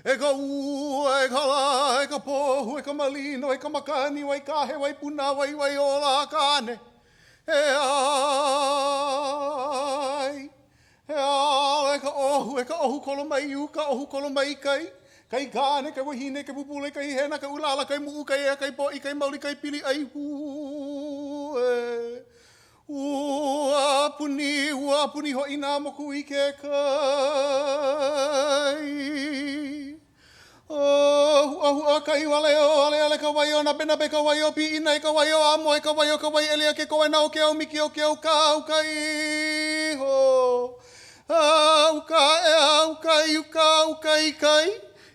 E ka ua, e ka la, e ka pohu, e ka malino, e ka makani, wai kahe, wai puna, wai o la kane. E ai, e ala, e ka ohu kolomai u, ka ohu kolomai kai. Kai kane, kai wahine, kai pupule, kai hena, kai ulala, kai muu, kai ea, kai poʻi, kai mauli, kai pili, ai hue. Ua puni hoi nā moku i ke kai. Hua kai wale ale ka wai o na bena be ka wai o pi ina i ka wai o amo e ka wai elia ke koe na o ke au miki o ke au ka au kai ho. Au kai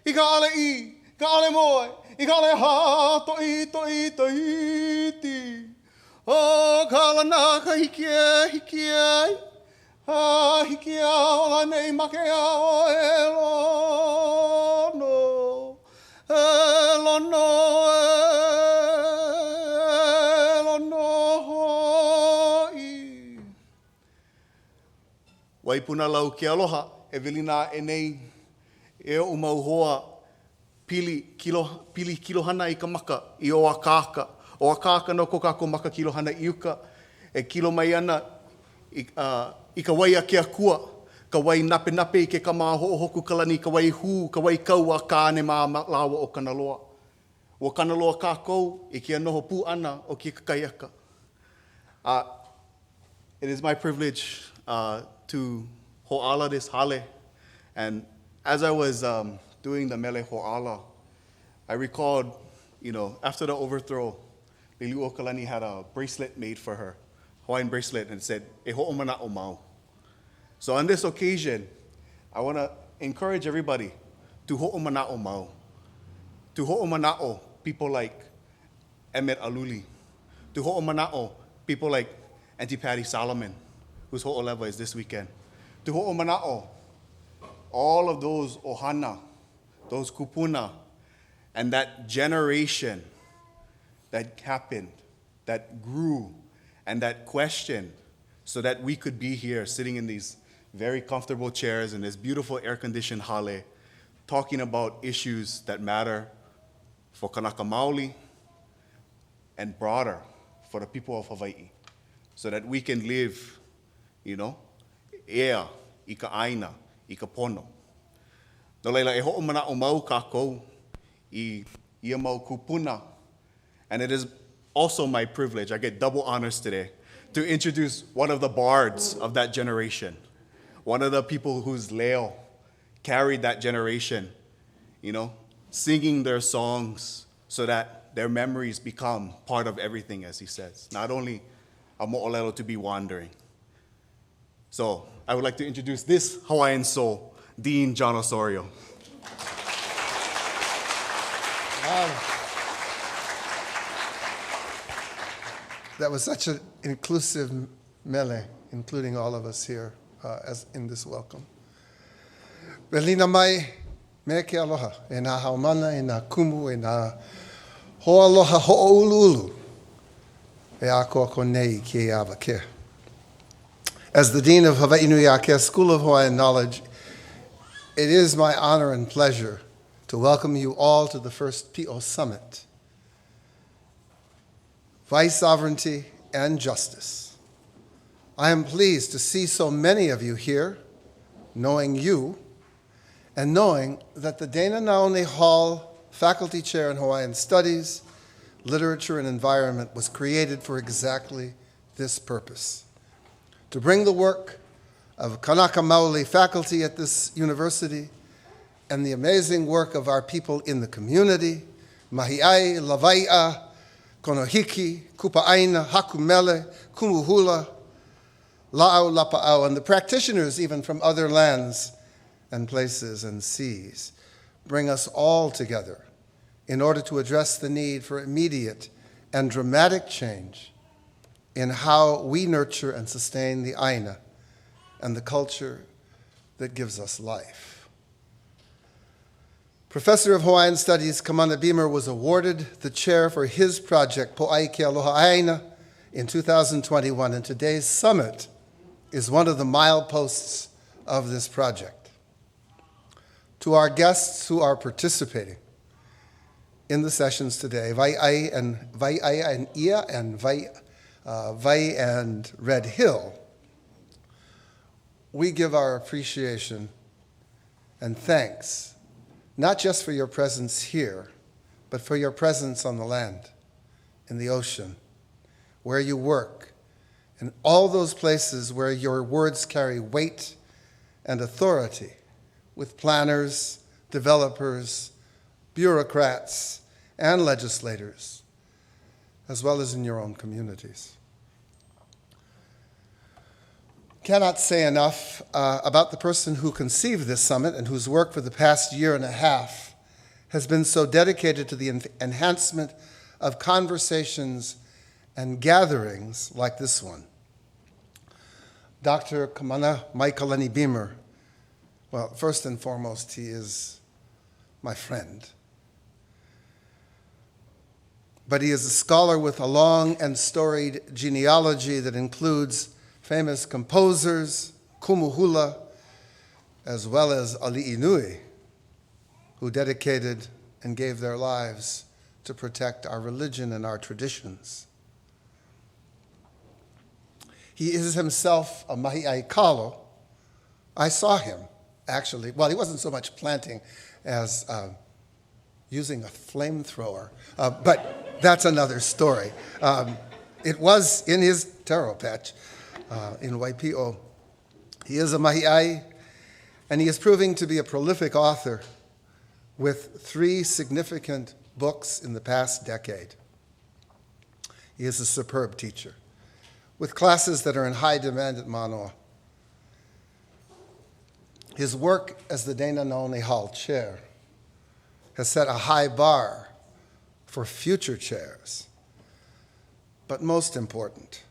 i ka ale i, ka ale moe, i ka ale ha to i ti. O kalana ka hiki ai, hiki a ola nei make a o e lono hoi. Waipuna lau ke aloha, e vilina e nei, e o mau hoa pili kilohana i ka maka, i o a kāka. O a kāka no ko kāko maka kilohana i uka, e kilo mai ana i ka wai a ke akua, ka wai nape i ke kama hoku kalani, ka wai hū, ka wai kau a kāne mā lawa o kanaloa. O kanaloa kākou, i ke noho pū ana o ke kakaiaka. It is my privilege to ho'ala this hale, and as I was doing the mele ho'ala, I recalled, after the overthrow, Liliu Okalani had a bracelet made for her, Hawaiian bracelet, and it said, "E ho'omana'o mau." So on this occasion, I want to encourage everybody to ho'omana'o mau, to ho'omana'o people like Emmett Aluli, to ho'omana'o people like Auntie Patty Solomon, whose ho'oleva is this weekend, to ho'omana'o all of those ohana, those kupuna, and that generation that happened, that grew, and that questioned, so that we could be here sitting in these very comfortable chairs in this beautiful air-conditioned hale, talking about issues that matter for Kanaka Maoli and broader for the people of Hawaiʻi, so that we can live, ea, i ka aina, i ka pono. No leila, e ho'omana'o mau kākou i ia mau kupuna. And it is also my privilege, I get double honors today, to introduce one of the bards of that generation, one of the people whose leo carried that generation, singing their songs so that their memories become part of everything, as he says, not only a mo'olelo to be wandering. So I would like to introduce this Hawaiian soul, Dean John Osorio. Wow. That was such an inclusive mele, including all of us here as in this welcome. Belina mai, me ke aloha, e nā haumana, e nā kumu, e nā hoaloha ho'ouluulu, e a koa konei ki e awa ke. As the Dean of Hawaii Nui Ake School of Hawaiian Knowledge, it is my honor and pleasure to welcome you all to the first Piʻo Summit. Vice sovereignty and justice. I am pleased to see so many of you here, knowing you, and knowing that the Dana Naone Hall Faculty Chair in Hawaiian Studies, Literature and Environment was created for exactly this purpose, to bring the work of Kanaka Maoli faculty at this university and the amazing work of our people in the community, Mahiai, Lawaiʻa, Konohiki, Kupa'aina, Hakumele, Kumuhula, La'au, Lapa'au, and the practitioners even from other lands and places and seas, bring us all together in order to address the need for immediate and dramatic change in how we nurture and sustain the aina and the culture that gives us life. Professor of Hawaiian Studies Kamana Beamer was awarded the chair for his project, Pōʻai Ke Aloha Aina, in 2021, and today's summit is one of the mileposts of this project. To our guests who are participating in the sessions today, Waiʻai and Ia and Vai and Red Hill, we give our appreciation and thanks, not just for your presence here, but for your presence on the land, in the ocean, where you work, and all those places where your words carry weight and authority with planners, developers, bureaucrats, and legislators, as well as in your own communities. Cannot say enough about the person who conceived this summit and whose work for the past year and a half has been so dedicated to the enhancement of conversations and gatherings like this one. Dr. Kamana Maikalani Beamer, well, first and foremost, he is my friend. But he is a scholar with a long and storied genealogy that includes famous composers, kumuhula, as well as ali'i nui, who dedicated and gave their lives to protect our religion and our traditions. He is himself a mahi'ai kalo. I saw him, actually. Well, he wasn't so much planting as using a flamethrower, but that's another story. It was in his taro patch in Waipā. He is a mahi'ai, and he is proving to be a prolific author with 3 significant books in the past decade. He is a superb teacher, with classes that are in high demand at Mānoa. His work as the Dana Naone Hall chair has set a high bar for future chairs. But most important,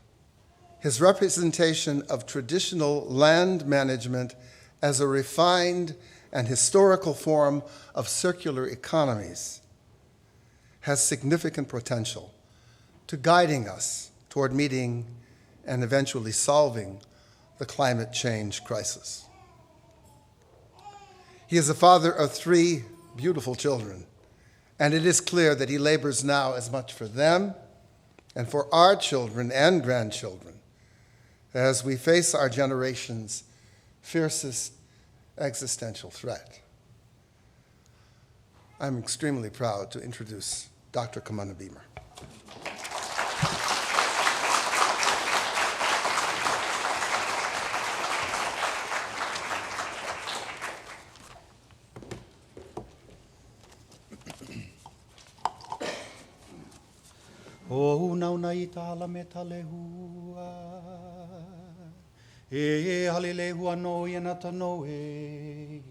his representation of traditional land management as a refined and historical form of circular economies has significant potential to guiding us toward meeting and eventually solving the climate change crisis. He is the father of 3 beautiful children, and it is clear that he labors now as much for them and for our children and grandchildren as we face our generation's fiercest existential threat. I'm extremely proud to introduce Dr. Kamana Beamer. O nauna I tāla me talehua, e halilehua no I ana tano e,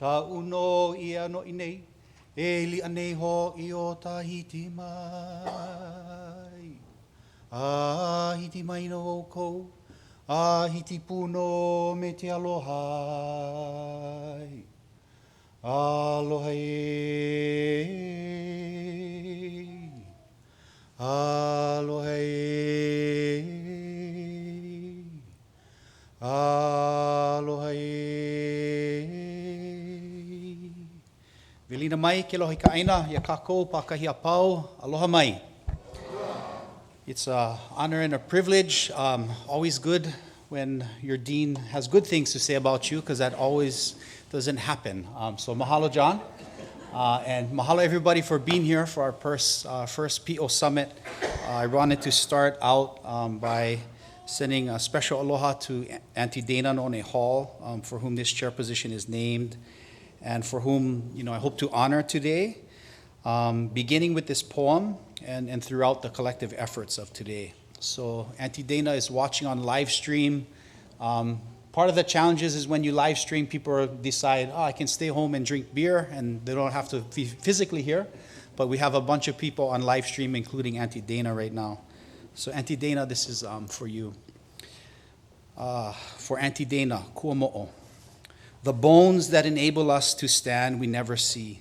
tā uno I ano I nei, e li anei ho I o tā hiti mai. A hiti mai no o kou, a hiti puno me te aloha. Aloha e. Aloha e, aloha e. Velina mai ke lohi ka aina, ia Kākoʻo pākahi a pau, aloha mai. It's an honor and a privilege, always good when your dean has good things to say about you, because that always doesn't happen. So mahalo, John. And mahalo everybody for being here for our first Piʻo Summit. I wanted to start out by sending a special aloha to Auntie Dana Naone Hall, for whom this chair position is named, and for whom I hope to honor today, beginning with this poem and throughout the collective efforts of today. So Auntie Dana is watching on live stream. Part Part of the challenges is when you live stream, people decide, oh, I can stay home and drink beer, and they don't have to be physically here. But we have a bunch of people on live stream, including Auntie Dana right now. So Auntie Dana, this is for you. For Auntie Dana, kuamo'o. The bones that enable us to stand we never see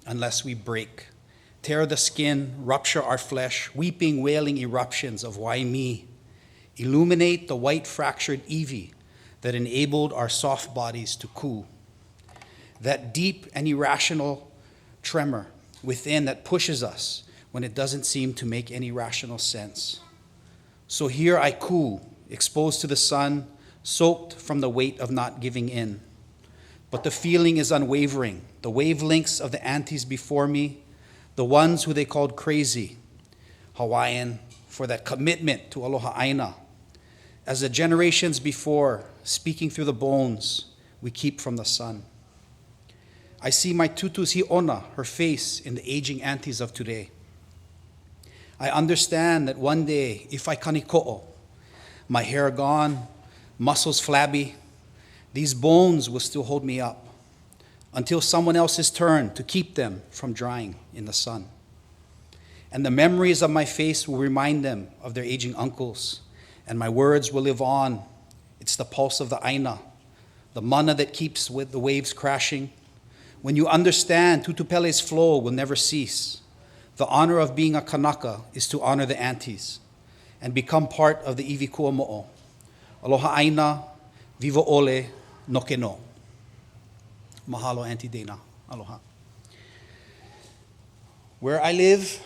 unless we break. Tear the skin, rupture our flesh, weeping, wailing eruptions of why me. Illuminate the white fractured ʻEhā that enabled our soft bodies to cool. That deep and irrational tremor within that pushes us when it doesn't seem to make any rational sense. So here I cool, exposed to the sun, soaked from the weight of not giving in. But the feeling is unwavering. The wavelengths of the aunties before me, the ones who they called crazy, Hawaiian, for that commitment to aloha aina. As the generations before, speaking through the bones we keep from the sun. I see my tutu's hi'ona, her face, in the aging aunties of today. I understand that one day, if I kanekoa, my hair gone, muscles flabby, these bones will still hold me up until someone else's turn to keep them from drying in the sun. And the memories of my face will remind them of their aging uncles, and my words will live on. It's the pulse of the aina, the mana that keeps with the waves crashing. When you understand, Tutupele's flow will never cease. The honor of being a Tanaka is to honor the aunties and become part of the ʻiwi kuamo'o. Aloha aina, viva ole, no ke no. Mahalo, Auntie Dana. Aloha. Where I live,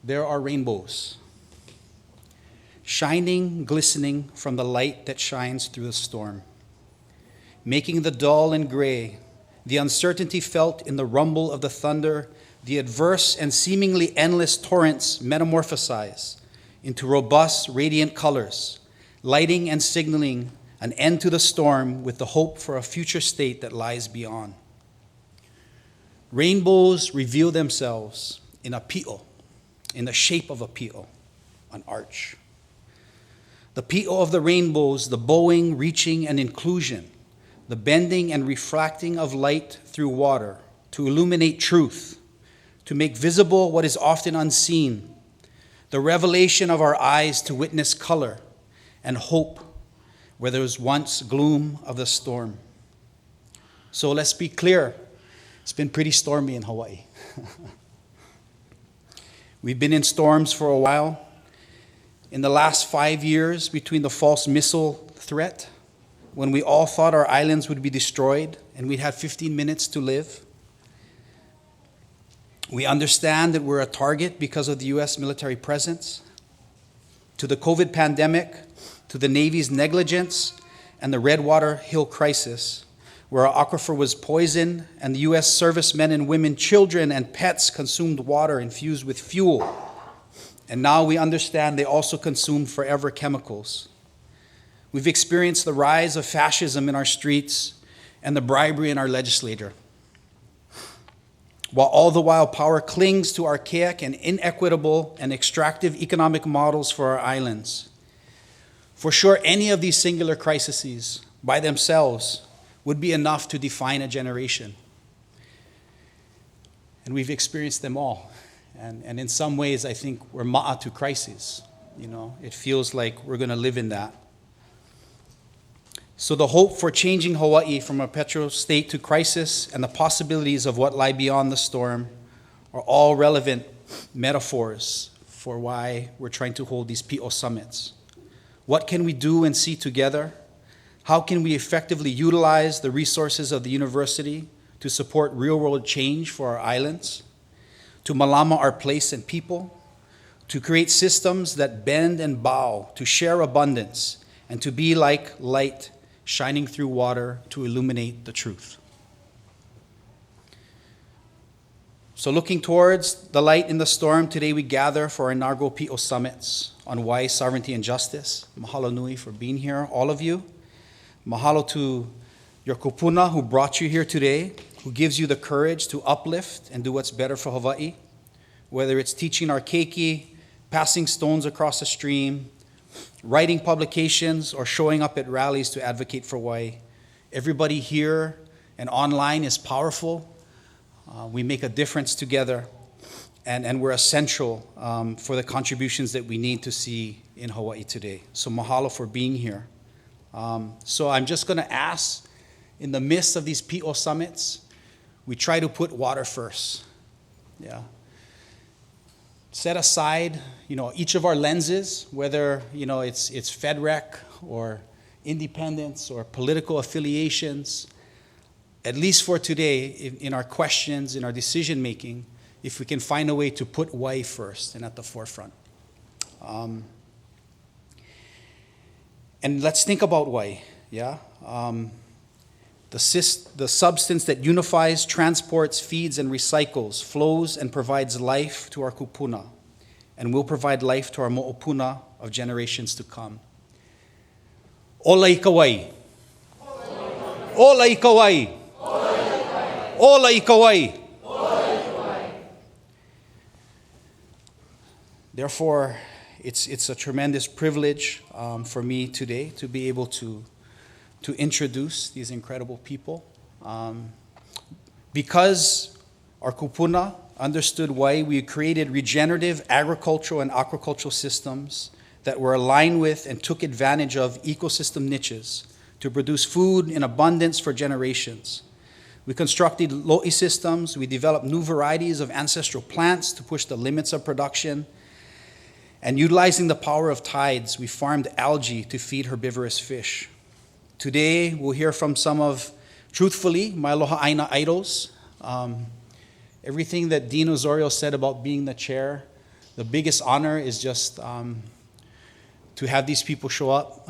there are rainbows, shining, glistening from the light that shines through the storm, making the dull and gray, the uncertainty felt in the rumble of the thunder, the adverse and seemingly endless torrents metamorphosize into robust, radiant colors, lighting and signaling an end to the storm with the hope for a future state that lies beyond. Rainbows reveal themselves in a piʻo, in the shape of a piʻo, an arch. The piʻo of the rainbows, the bowing, reaching, and inclusion, the bending and refracting of light through water to illuminate truth, to make visible what is often unseen, the revelation of our eyes to witness color and hope where there was once gloom of the storm. So let's be clear, it's been pretty stormy in Hawaii. We've been in storms for a while. In the last 5 years, between the false missile threat, when we all thought our islands would be destroyed and we'd have 15 minutes to live, we understand that we're a target because of the U.S. military presence, to the COVID pandemic, to the Navy's negligence, and the Redwater Hill crisis, where our aquifer was poisoned and the U.S. servicemen and women, children, and pets consumed water infused with fuel. And now we understand they also consume forever chemicals. We've experienced the rise of fascism in our streets and the bribery in our legislature. While all the while power clings to archaic and inequitable and extractive economic models for our islands. For sure, any of these singular crises by themselves would be enough to define a generation. And we've experienced them all. And in some ways, I think we're ma'a to crises. You know, it feels like we're going to live in that. So the hope for changing Hawaii from a perpetual state to crisis and the possibilities of what lie beyond the storm are all relevant metaphors for why we're trying to hold these Piʻo Summits. What can we do and see together? How can we effectively utilize the resources of the university to support real-world change for our islands? To malama our place and people? To create systems that bend and bow, to share abundance, and to be like light shining through water to illuminate the truth. So looking towards the light in the storm, today we gather for our inaugural Piʻo Summits on Hawaii sovereignty and justice. Mahalo nui for being here, all of you. Mahalo to your kupuna who brought you here today, who gives you the courage to uplift and do what's better for Hawaii. Whether it's teaching our keiki, passing stones across a stream, writing publications, or showing up at rallies to advocate for Hawaii. Everybody here and online is powerful. We make a difference together, and we're essential for the contributions that we need to see in Hawaii today. So mahalo for being here. So I'm just going to ask, in the midst of these Piʻo Summits, we try to put water first. Yeah. Set aside, each of our lenses, whether, it's FedRec or independence or political affiliations. At least for today, in our questions, in our decision making, if we can find a way to put Hawaii first and at the forefront. And let's think about Hawaii, yeah? The substance that unifies, transports, feeds, and recycles, flows, and provides life to our kupuna, and will provide life to our mo'opuna of generations to come. Ola i ka wai. Ola i ka wai. Ola i ka wai. Therefore, it's a tremendous privilege for me today to be able to introduce these incredible people. Because our kupuna understood why we created regenerative agricultural and aquacultural systems that were aligned with and took advantage of ecosystem niches to produce food in abundance for generations. We constructed lo'i systems, we developed new varieties of ancestral plants to push the limits of production, and utilizing the power of tides, we farmed algae to feed herbivorous fish. Today, we'll hear from some of, truthfully, my Aloha Aina idols. Everything that Dean Osorio said about being the chair, the biggest honor is just to have these people show up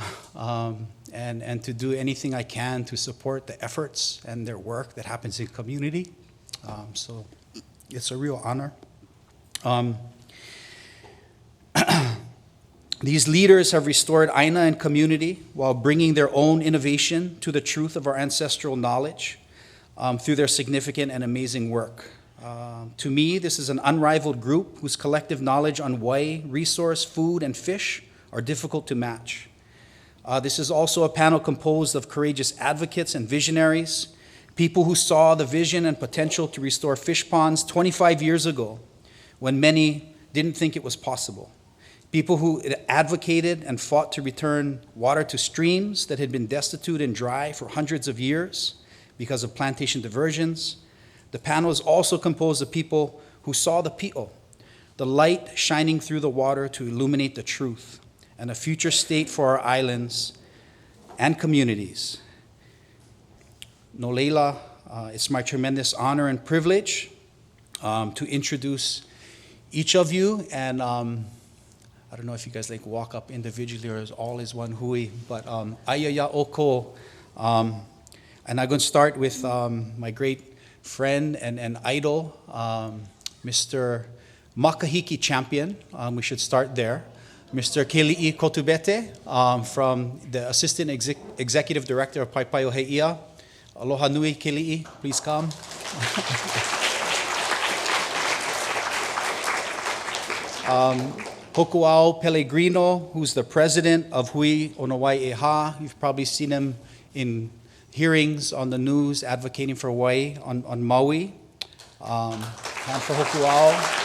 and to do anything I can to support the efforts and their work that happens in community. So it's a real honor. These leaders have restored Aina and community while bringing their own innovation to the truth of our ancestral knowledge through their significant and amazing work. To me, this is an unrivaled group whose collective knowledge on Hawaii, resource, food, and fish are difficult to match. This is also a panel composed of courageous advocates and visionaries, people who saw the vision and potential to restore fish ponds 25 years ago when many didn't think it was possible. People who advocated and fought to return water to streams that had been destitute and dry for hundreds of years because of plantation diversions. The panel is also composed of people who saw the Piʻo, the light shining through the water to illuminate the truth, and a future state for our islands and communities. No leila, it's my tremendous honor and privilege to introduce each of you, and I don't know if you guys like walk up individually or as all is one hui, but Aiaya Oko. And I'm going to start with my great friend and idol, Mr. Makahiki champion. We should start there. Mr. Keliʻi Kotubetey, from the Assistant Executive Director of Paepae Heʻeia. Aloha nui, Keliʻi, please come. Hōkūao Pellegrino, who's the president of Hui Onawai ʻEhā. You've probably seen him in hearings on the news advocating for Hawaii on Maui. Hand for Hōkūao.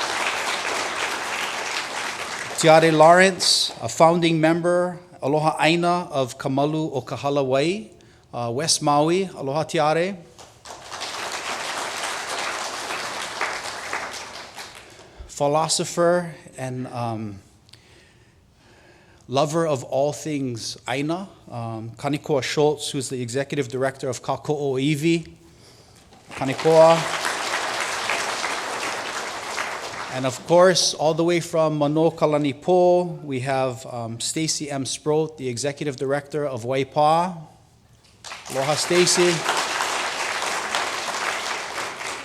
Tiare Lawrence, a founding member, Aloha Aina of Kamalu o Kahālāwai, West Maui. Aloha Tiare. Philosopher and lover of all things Aina, Kanekoa-Shultz, who's the executive director of Kākoʻo ʻEhā, Kanekoa. And of course, all the way from Manoa Kalanipo, we have Stacy M. Sproat, the executive director of Waipā. Aloha, Stacy.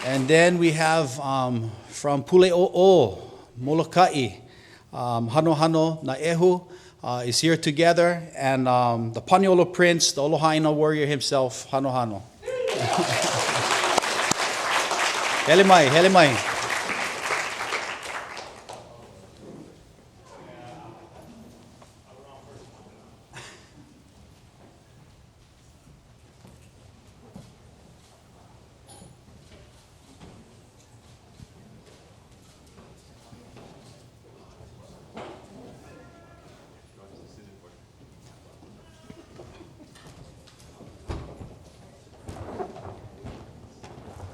And then we have from Puleʻoʻo, Molokaʻi, Hanohano, Naehu is here together, and the Paniolo Prince, the Aloha warrior himself, Hanohano. Hele mai, hele mai.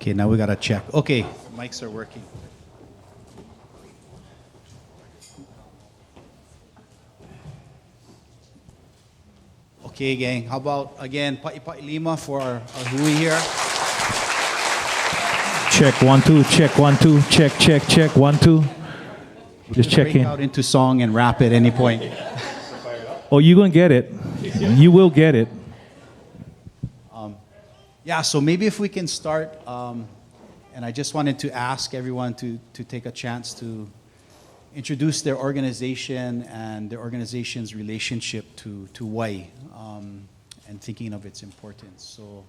Okay, now we gotta check. Okay, mics are working. Okay, gang. How about again, paʻipaʻi lima for our hui here. Check 1 2. Check 1 2. Check 1 2. Just check Break in. out into song and rap at any point. Oh, you're gonna get it. You will get it. Yeah, so maybe if we can start, and I just wanted to ask everyone to take a chance to introduce their organization and their organization's relationship to Hawaii, and thinking of its importance. So,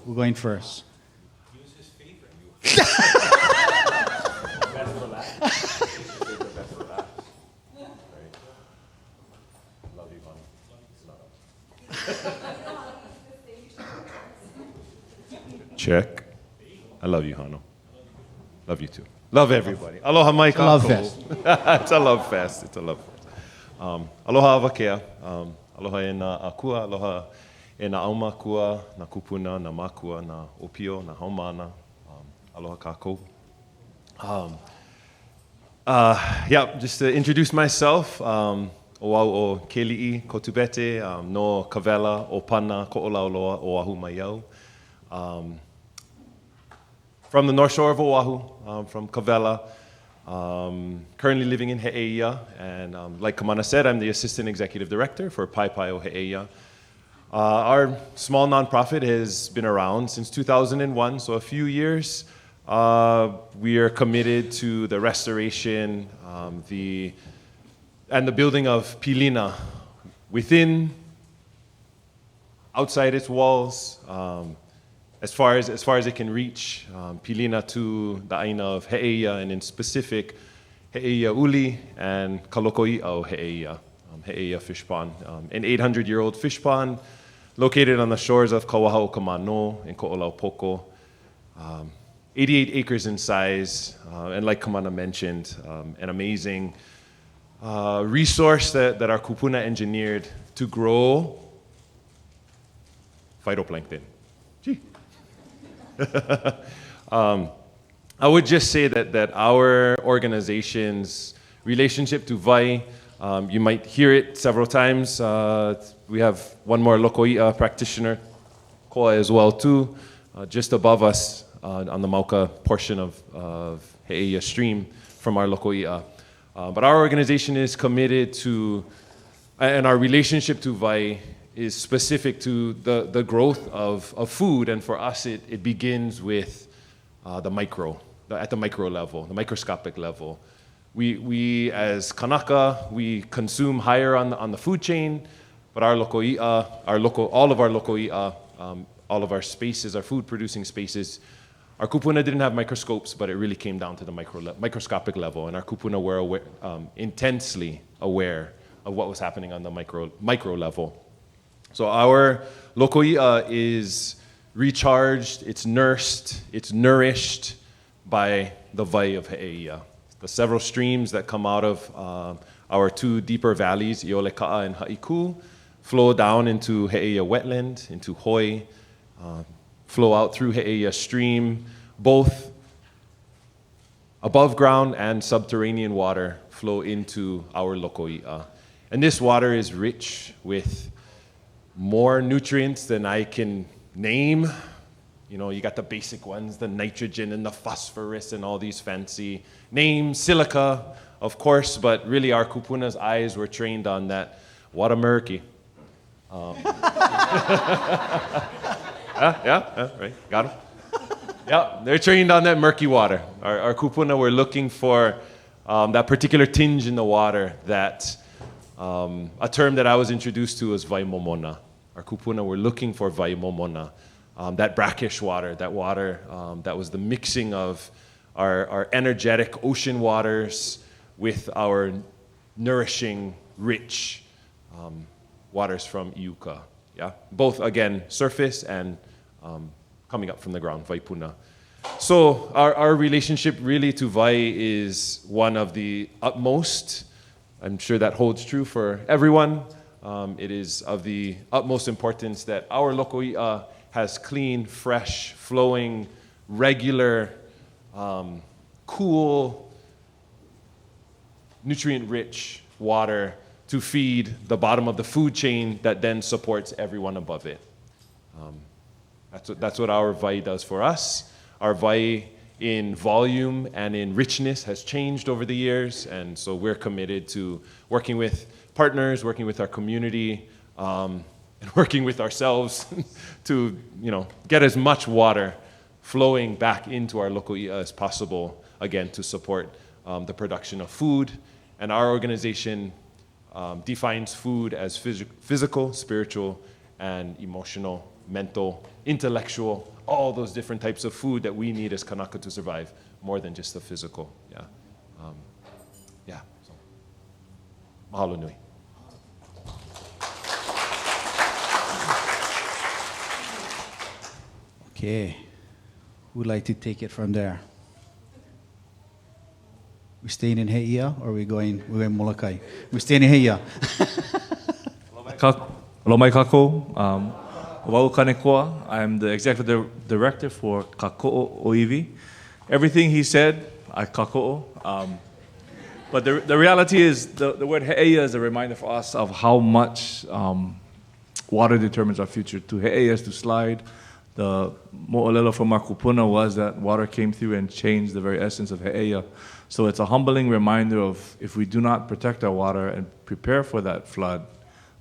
we're going first. Use his favorite. Best for last. Best for last. Right. Love you, honey. Check. I love you, Hano. Love you too. Love everybody. Aloha mai kākoʻo. Love fest. It's a love fest. It's a love fest. Aloha awakea. Aloha e nā akua. Aloha e nā auma kua, nā kupuna, nā makua, nā opio, nā haumana. Aloha kākoʻo. Yeah, just to introduce myself. Oau o Keliʻi, Kotubetey, no Kawela, o Pana, Koʻolaoloa, o Oahu mai iau. From the North Shore of Oahu, from Kawela, currently living in Heʻeia, and like Kamana said, I'm the Assistant Executive Director for Paepae o Heʻeia. Our small nonprofit has been around since 2001, so a few years. We are committed to the restoration, and the building of Pilina within, outside its walls, as far as it can reach, Pilina to the aina of Heʻeia, and in specific, Heʻeia uli and Kalokoʻiʻa o Heʻeia, Heʻeia fish pond, an 800-year-old fish pond located on the shores of Kauaha o Kamano in Koʻolaupoko, 88 acres in size, and like Kamana mentioned, an amazing resource that our kupuna engineered to grow phytoplankton. Gee. I would just say that our organization's relationship to Vai, you might hear it several times. We have one more Lokoʻiʻa practitioner, Koa as well too, just above us on the Mauka portion of Heʻeia stream from our Lokoʻiʻa. But our organization is committed to, and our relationship to Vai is specific to the growth of food, and for us it begins with at the micro level, the microscopic level. We as Tanaka, we consume higher on the food chain, but our Lokoʻiʻa, all of our Lokoʻiʻa, all of our spaces, our food producing spaces, our kupuna didn't have microscopes, but it really came down to the microscopic level, and our kupuna were aware, intensely aware of what was happening on the micro level. So our Lokoʻiʻa is recharged, it's nursed, it's nourished by the Vai of Heʻeia. The several streams that come out of our two deeper valleys, Iolekaʻa and Haʻiku, flow down into Heʻeia wetland, into Hoi, flow out through Heʻeia stream. Both above ground and subterranean water flow into our Lokoʻiʻa. And this water is rich with more nutrients than I can name. You know, you got the basic ones, the nitrogen and the phosphorus and all these fancy names, silica, of course, but really our kupuna's eyes were trained on that water murky. Yeah, right, got him. Yeah, they're trained on that murky water. Our kupuna were looking for that particular tinge in the water, that a term that I was introduced to was vai momona. Our kupuna were looking for vai momona, that brackish water, that was the mixing of our energetic ocean waters with our nourishing, rich waters from Iuka. Yeah, both again surface and coming up from the ground, Vaipuna. So our relationship really to Vai is one of the utmost. I'm sure that holds true for everyone. it is of the utmost importance that our loko i'a has clean, fresh, flowing, regular, cool, nutrient-rich water to feed the bottom of the food chain that then supports everyone above it. That's what our wai does for us. Our wai in volume and in richness has changed over the years, and so we're committed to working with partners, working with our community, and working with ourselves to get as much water flowing back into our loko i'a as possible, again, to support the production of food. And our organization defines food as physical, spiritual, and emotional, mental, intellectual, all those different types of food that we need as Kanaka to survive, more than just the physical. So, mahalo nui. Okay, who'd like to take it from there? We staying in Heʻeia or we're going Molokai? We're staying in Heʻeia. Aloha mai kākou. Wau Kanekoa. I'm the executive director for Kākoʻo ʻŌiwi. Everything he said, I kākoʻo. But the reality is, the word Heʻeia is a reminder for us of how much water determines our future. To Heʻeia is to slide. The mo'olelo from our kupuna was that water came through and changed the very essence of Heʻeia. So it's a humbling reminder of if we do not protect our water and prepare for that flood,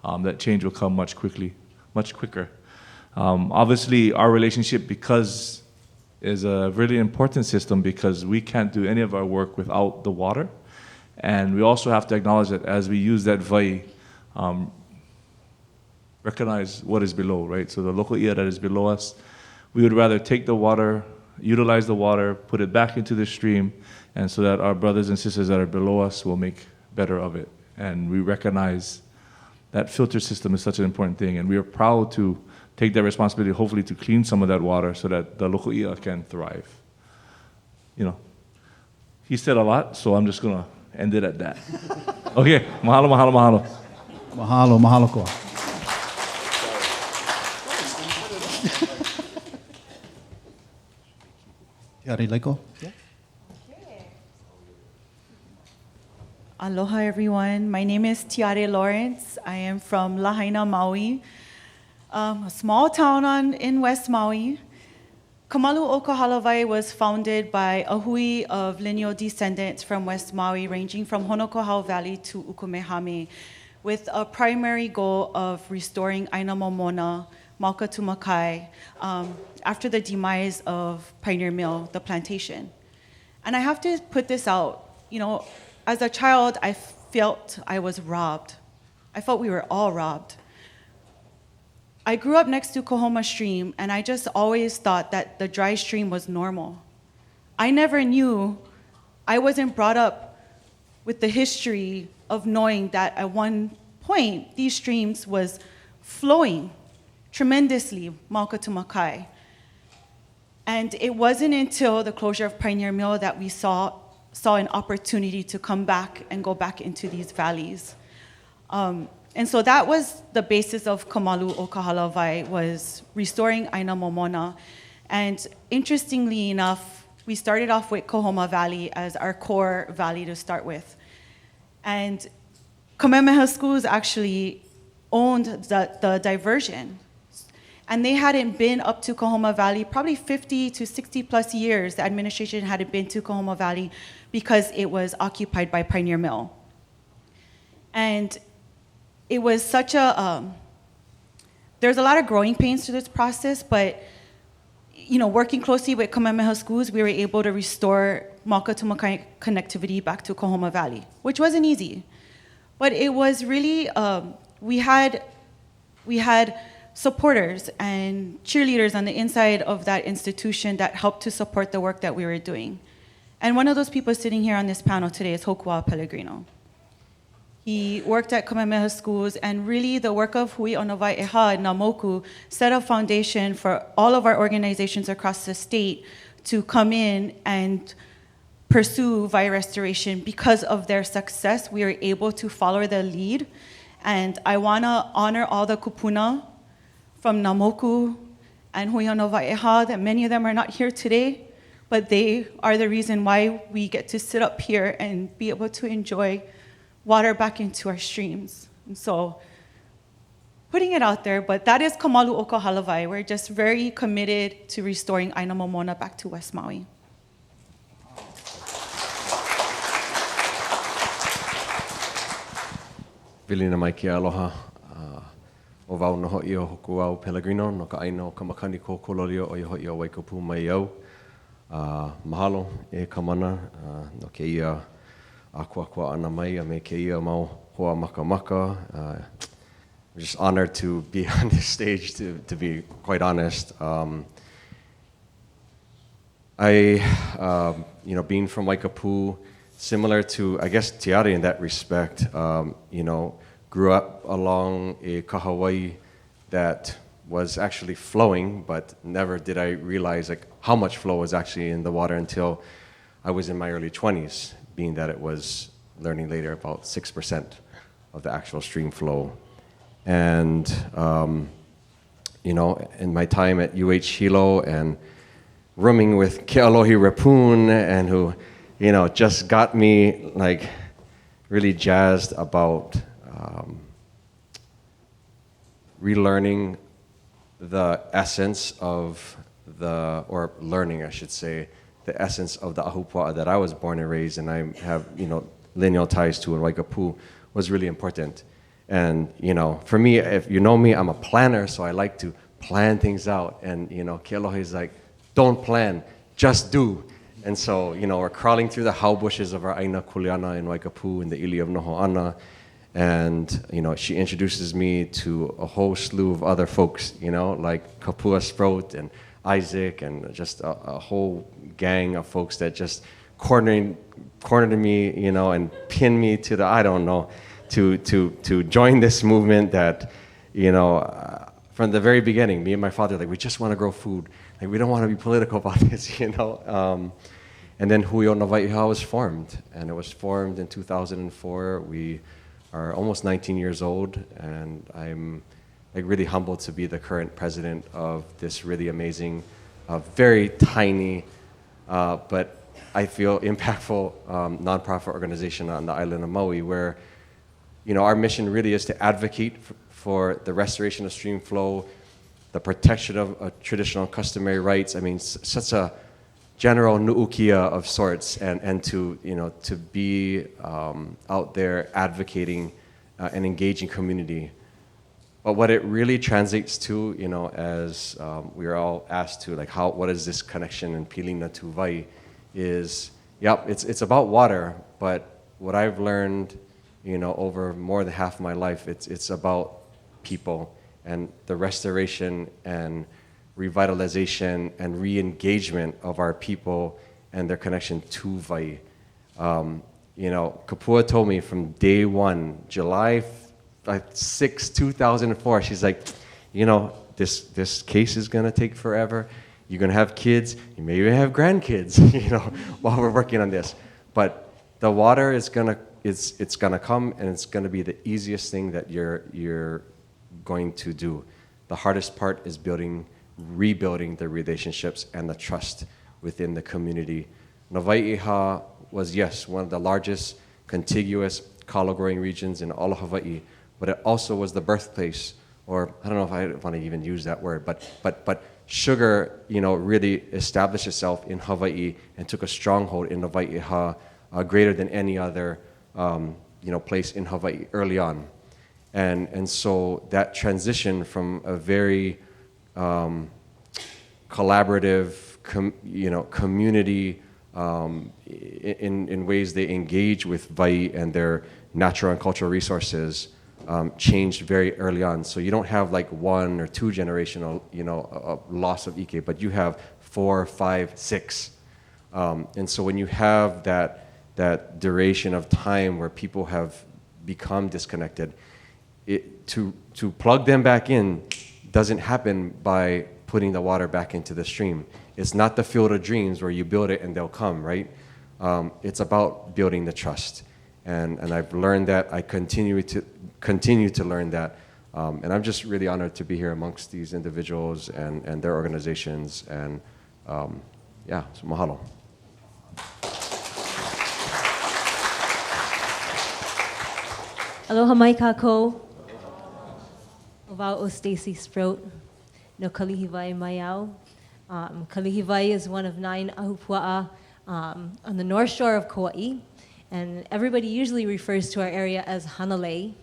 that change will come much quicker. Obviously, our relationship, because is a really important system, because we can't do any of our work without the water. And we also have to acknowledge that as we use that wai, recognize what is below, right? So the loko i'a that is below us, we would rather take the water, utilize the water, put it back into the stream, and so that our brothers and sisters that are below us will make better of it. And we recognize that filter system is such an important thing, and we are proud to take that responsibility, hopefully to clean some of that water so that the loko i'a can thrive. He said a lot, so I'm just gonna end it at that. Okay, mahalo, mahalo, mahalo. Mahalo, mahalo koa. Tiare, Leiko? Yeah. Aloha everyone, my name is Tiare Lawrence. I am from Lahaina, Maui, a small town in West Maui. Kamalu o Kāhālāwai was founded by a hui of lineal descendants from West Maui, ranging from Honokohau Valley to Ukumehame, with a primary goal of restoring Aina Momona, Mauka Tumakai, after the demise of Pioneer Mill, the plantation. And I have to put this out, as a child, I felt I was robbed. I felt we were all robbed. I grew up next to Kahoma Stream, and I just always thought that the dry stream was normal. I never knew, I wasn't brought up with the history of knowing that at one point, these streams was flowing tremendously, Mauka Tumakai. And it wasn't until the closure of Pioneer Mill that we saw an opportunity to come back and go back into these valleys. And so that was the basis of Kamalu o Kāhālāwai, was restoring Aina Momona. And interestingly enough, we started off with Kahoma Valley as our core valley to start with. And Kamehameha Schools actually owned the diversion. And they hadn't been up to Kahoma Valley, probably 50 to 60 plus years, the administration hadn't been to Kahoma Valley because it was occupied by Pioneer Mill. And it was such there's a lot of growing pains to this process, but working closely with Kamehameha Schools, we were able to restore Mauka Tumakai connectivity back to Kahoma Valley, which wasn't easy. But it was really, we had supporters and cheerleaders on the inside of that institution that helped to support the work that we were doing. And one of those people sitting here on this panel today is Hōkūao Pellegrino. He worked at Kamehameha Schools, and really the work of Hui Onawai ʻEhā and Namoku set a foundation for all of our organizations across the state to come in and pursue Vai restoration. Because of their success, we were able to follow their lead And I want to honor all the kupuna from Namoku and Huianova ʻEhā, that many of them are not here today, but they are the reason why we get to sit up here and be able to enjoy water back into our streams. And so, putting it out there, but that is Kamalu o Kāhālāwai. We're just very committed to restoring Aina Momona back to West Maui. Vilina mai ke aloha. O wau no hoi o Hōkūao Pellegrino, no ka aina o ka makani ko kololio o i hoi o Waikapu mai au. Mahalo e Kamana, no ke ia a kua ana mai, a me ke ia mau hoa maka maka. I'm just honored to be on this stage, to be quite honest. Being from Waikapu, similar to, I guess, Tiare in that respect, grew up along a kahawai that was actually flowing, but never did I realize how much flow was actually in the water until I was in my early 20s, being that it was learning later about 6% of the actual stream flow. And, in my time at UH Hilo and rooming with Kealohi Rapun, and who, just got me really jazzed about relearning the essence of or learning, I should say, the essence of the ahupua'a that I was born and raised, and I have, lineal ties to in Waikapu, was really important. And, for me, if you know me, I'm a planner, so I like to plan things out. And, Kealohi is like, don't plan, just do. And so, we're crawling through the hau bushes of our Aina Kuleana in Waikapu in the ili of Noho'ana. And, she introduces me to a whole slew of other folks, like Kapua, Sproat, and Isaac, and just a whole gang of folks that just cornered me, and pinned me to the, I don't know, to join this movement that, from the very beginning, me and my father, we just want to grow food. We don't want to be political about this, And then Hui o Nawaiʻiha was formed, and it was formed in 2004. We are almost 19 years old, and I'm really humbled to be the current president of this really amazing, very tiny, but I feel impactful nonprofit organization on the island of Maui, where our mission really is to advocate for the restoration of stream flow, the protection of traditional customary rights. I mean, such a general nu'ukia of sorts, and to be out there advocating and engaging community. But what it really translates to, as we are all asked to, what is this connection in Pilina to Vai, is, it's about water, but what I've learned, over more than half my life, it's about people and the restoration and revitalization and re-engagement of our people and their connection to Vai. Kapua told me from day one, July 6, 2004, she's like, this case is gonna take forever. You're gonna have kids, you may even have grandkids, while we're working on this. But the water is gonna come, and it's gonna be the easiest thing that you're going to do. The hardest part is rebuilding the relationships and the trust within the community. Nawaiʻiha was, yes, one of the largest contiguous kalo growing regions in all of Hawaii, but it also was the birthplace, or I don't know if I want to even use that word, but sugar, really established itself in Hawaii and took a stronghold in Nawaiʻiha, greater than any other, place in Hawaii early on. And so that transition from a very collaborative, community in ways they engage with Vai and their natural and cultural resources changed very early on. So you don't have one or two generational, loss of ike, but you have 4, 5, 6. And so when you have that duration of time where people have become disconnected, to plug them back in doesn't happen by putting the water back into the stream. It's not the field of dreams where you build it and they'll come, right? It's about building the trust. And I've learned that. I continue to learn that. And I'm just really honored to be here amongst these individuals and their organizations. And yeah, so mahalo. Aloha mai kākou. O Stacy Sproat. No Kaʻohewai mai au. Kaʻohewai is one of 9 ahupua'a on the north shore of Kauai. And everybody usually refers to our area as Hanalei,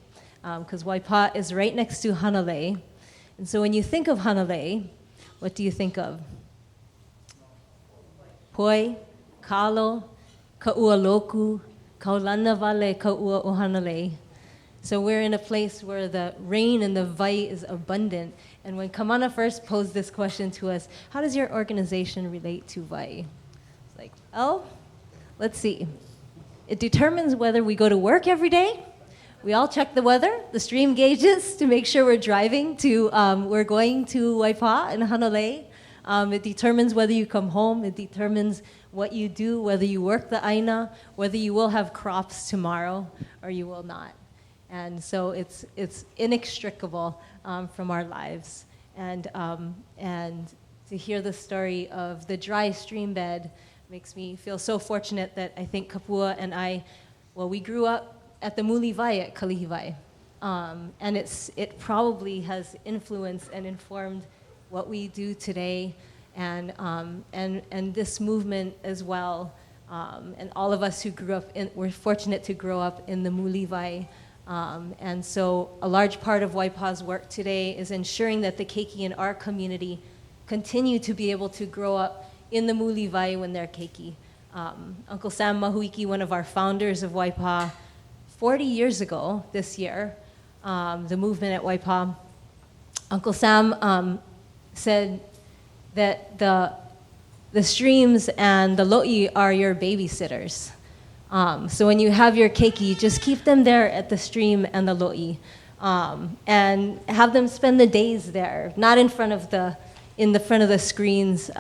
because Waipā is right next to Hanalei. And so when you think of Hanalei, what do you think of? Poi, kalo, ka'ua loku, kaulana vale ka'ua o Hanalei. So we're in a place where the rain and the vai is abundant. And when Kamana first posed this question to us, how does your organization relate to vai? It's like, oh, let's see. It determines whether we go to work every day. We all check the weather, the stream gauges to make sure we're driving to, we're going to Waipā and Hanalei. It determines whether you come home. It determines what you do, whether you work the aina, whether you will have crops tomorrow or you will not. And so it's inextricable from our lives. And to hear the story of the dry stream bed makes me feel so fortunate that I think Kapua and I, well, we grew up at the muli vai at Kalihiwai. And it probably has influenced and informed what we do today and this movement as well. And all of us who grew up we're fortunate to grow up in the muli vai. And so a large part of Waipā's work today is ensuring that the keiki in our community continue to be able to grow up in the muli vai when they're keiki. Uncle Sam Mahuiki, one of our founders of Waipā, 40 years ago this year, the movement at Waipā, Uncle Sam said that the streams and the lo'i are your babysitters. So when you have your keiki, just keep them there at the stream and the lo'i, and have them spend the days there, not in front of the screens,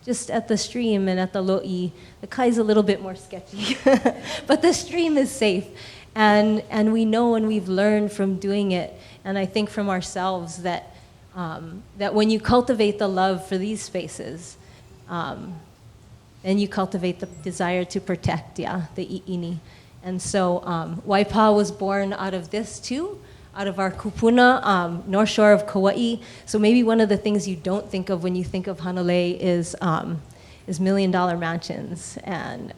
just at the stream and at the lo'i. The kai's a little bit more sketchy, but the stream is safe, and we know and we've learned from doing it, and I think from ourselves that when you cultivate the love for these spaces, and you cultivate the desire to protect, the i'ini. And so Waipā was born out of this too, out of our kupuna, north shore of Kauai. So maybe one of the things you don't think of when you think of Hanalei is $1 million mansions and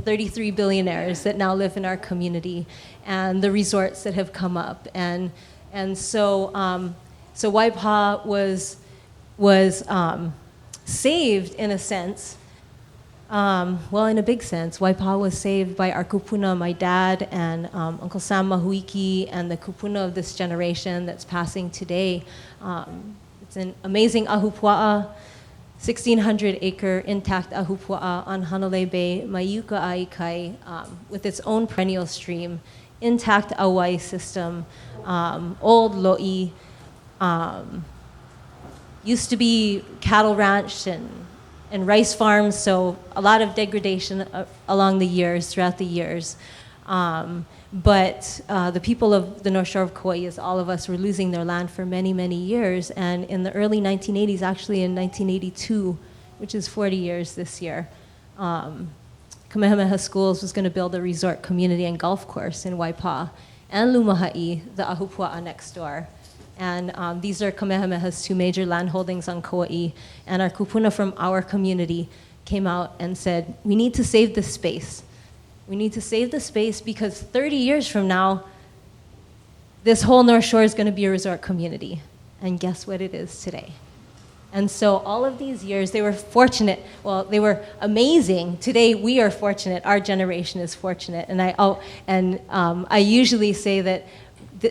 33 billionaires that now live in our community, and the resorts that have come up. And so Waipā was saved in a sense. Well, in a big sense, Waipā was saved by our kupuna, my dad and Uncle Sam Mahuiki, and the kupuna of this generation that's passing today. It's an amazing ahupua'a, 1,600-acre intact ahupua'a on Hanalei Bay, Maiuka Aikai, with its own perennial stream, intact auai system, old lo'i, used to be cattle ranch and rice farms, so a lot of degradation throughout the years. But the people of the North Shore of Kauai, as all of us, were losing their land for many, many years. And in the early 1980s, actually in 1982, which is 40 years this year, Kamehameha Schools was going to build a resort community and golf course in Waipā, and Lumaha'i, the ahupua'a next door. And these are Kamehameha's 2 major land holdings on Kauai. And our kupuna from our community came out and said, we need to save this space. We need to save the space because 30 years from now, this whole North Shore is going to be a resort community. And guess what it is today? And so all of these years, they were fortunate. Well, they were amazing. Today, we are fortunate. Our generation is fortunate. And I usually say that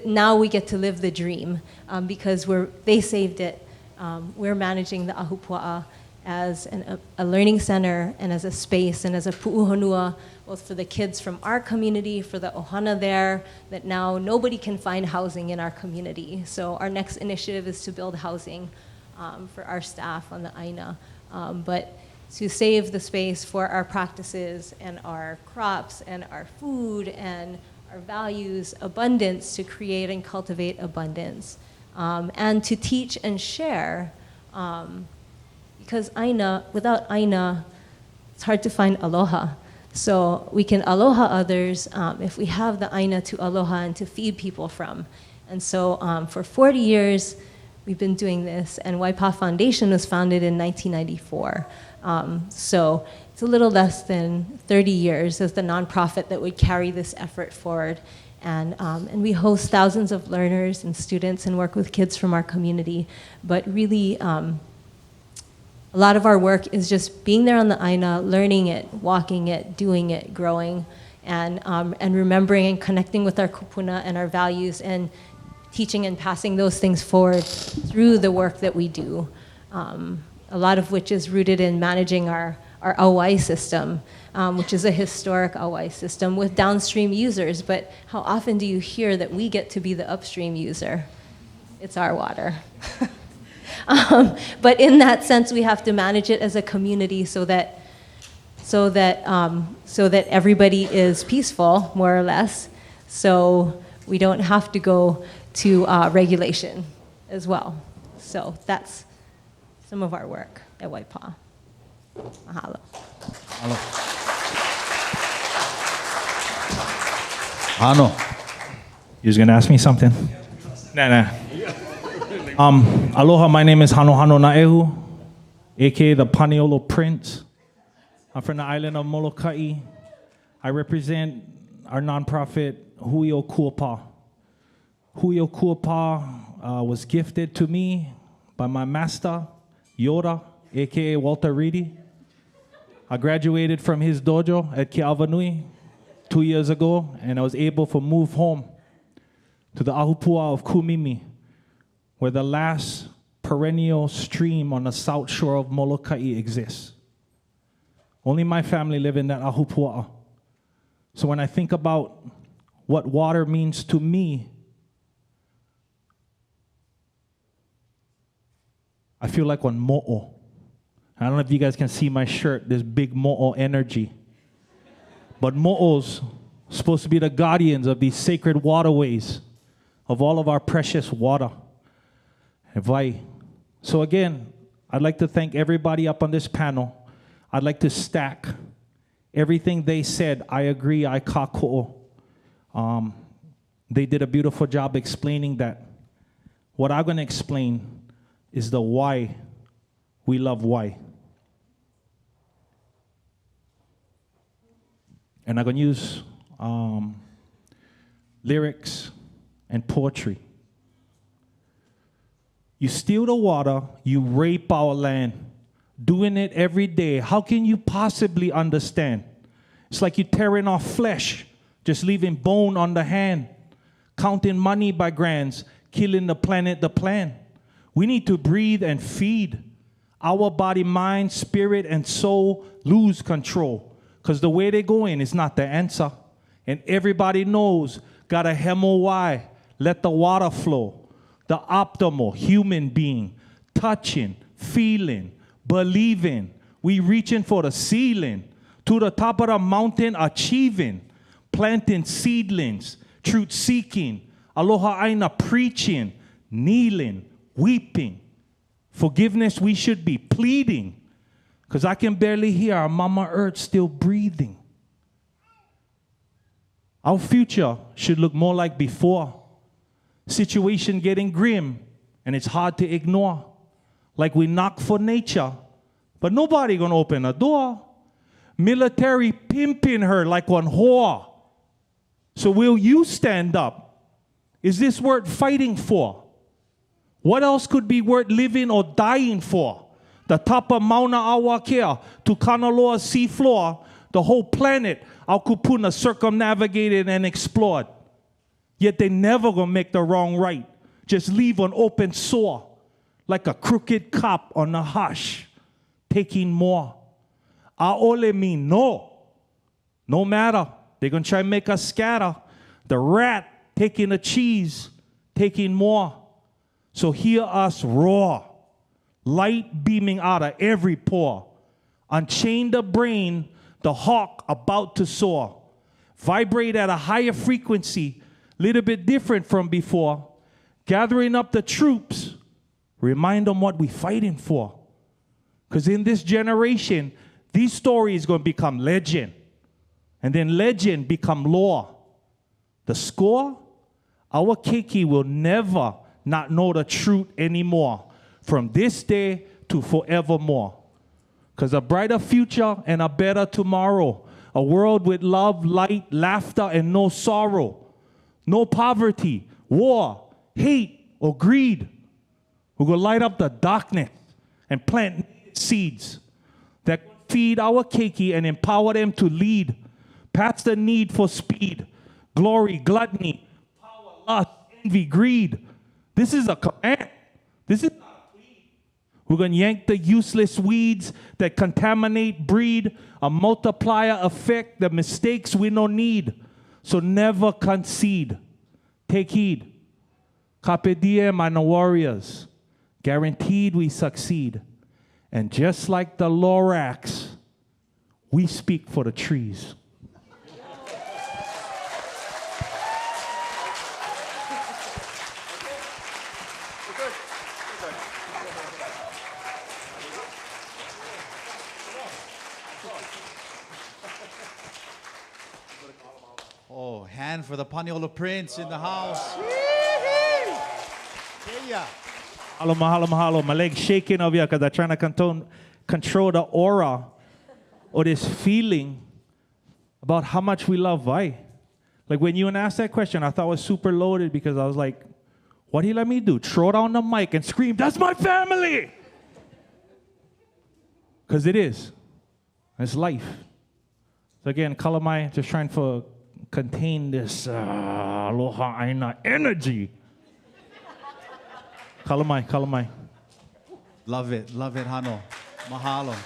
now we get to live the dream because they saved it. We're managing the ahupua'a as a learning center and as a space and as a pu'uhonua, both for the kids from our community, for the ohana there, that now nobody can find housing in our community. So our next initiative is to build housing for our staff on the aina. But to save the space for our practices and our crops and our food and our values, abundance, to create and cultivate abundance, and to teach and share, because without aina, it's hard to find aloha. So we can aloha others if we have the aina to aloha and to feed people from. And so for 40 years, we've been doing this, and Waipā Foundation was founded in 1994. So it's a little less than 30 years as the nonprofit that would carry this effort forward. And we host thousands of learners and students and work with kids from our community. But really, a lot of our work is just being there on the aina, learning it, walking it, doing it, growing, and remembering and connecting with our kupuna and our values, and teaching and passing those things forward through the work that we do. A lot of which is rooted in managing our ʻŌiwi system, which is a historic ʻŌiwi system with downstream users. But how often do you hear that we get to be the upstream user? It's our water. But in that sense, we have to manage it as a community so that everybody is peaceful, more or less. So we don't have to go to regulation as well. So that's some of our work at Waipā. Mahalo. Ano. You was gonna ask me something? Nah. Aloha, my name is Hanohano Naehu, aka the Paniolo Prince. I'm from the island of Molokai. I represent our nonprofit, Hui Kuapā. Hui Kuapā was gifted to me by my master, Yoda, aka Walter Reedy. I graduated from his dojo at Keawanui 2 years ago, and I was able to move home to the ahupua of Kumimi, where the last perennial stream on the south shore of Molokai exists. Only my family live in that ahupua. So when I think about what water means to me, I feel like one mo'o. I don't know if you guys can see my shirt, this big mo'o energy. But mo'os supposed to be the guardians of these sacred waterways, of all of our precious water. So again, I'd like to thank everybody up on this panel. I'd like to stack everything they said. I agree, I Kāko'o. They did a beautiful job explaining that. What I'm gonna explain is the why we love why. And I'm going to use lyrics and poetry. You steal the water, you rape our land, doing it every day. How can you possibly understand? It's like you're tearing off flesh, just leaving bone on the hand, counting money by grands, killing the planet, the plan. We need to breathe and feed. Our body, mind, spirit, and soul lose control. Because the way they're going is not the answer. And everybody knows, gotta hemo why. Let the water flow. The optimal human being. Touching, feeling, believing. We reaching for the ceiling. To the top of the mountain, achieving. Planting seedlings. Truth seeking. Aloha aina preaching. Kneeling. Weeping. Forgiveness we should be pleading. Because I can barely hear our Mama Earth still breathing. Our future should look more like before. Situation getting grim, and it's hard to ignore. Like we knock for nature, but nobody gonna open a door. Military pimping her like one whore. So will you stand up? Is this worth fighting for? What else could be worth living or dying for? The top of Mauna Awakea to Kanaloa seafloor, the whole planet, our kupuna circumnavigated and explored. Yet they never gonna make the wrong right. Just leave an open sore, like a crooked cop on the hush, taking more. Aole mean no. No matter. They're gonna try and make us scatter. The rat taking the cheese, taking more. So hear us roar, light beaming out of every pore. Unchain the brain, the hawk about to soar. Vibrate at a higher frequency, little bit different from before. Gathering up the troops, remind them what we're fighting for. Because in this generation, these stories going to become legend. And then legend become law. The score? Our keiki will never not know the truth anymore. From this day to forevermore. Because a brighter future and a better tomorrow. A world with love, light, laughter, and no sorrow. No poverty, war, hate, or greed. We're going to light up the darkness and plant seeds that feed our keiki and empower them to lead past the need for speed, glory, gluttony, power, lust, envy, greed. This is a command. This is not a plea. We're going to yank the useless weeds that contaminate, breed, a multiplier effect, the mistakes we don't need. So never concede. Take heed. Carpe diem, my warriors. Guaranteed we succeed. And just like the Lorax, we speak for the trees. Oh, hand for the Paniolo Prince in the house. Heʻeia. Mahalo, mahalo, mahalo. My leg's shaking over here because I'm trying to control the aura or this feeling about how much we love Vai. Like when you asked that question, I thought it was super loaded because I was like, what did he let me do? Throw down the mic and scream, that's my family! Because it is. It's life. So again, Kalamai, just trying to contain this aloha aina energy. Kalamai, Kalamai. Love it, Hano. Mahalo.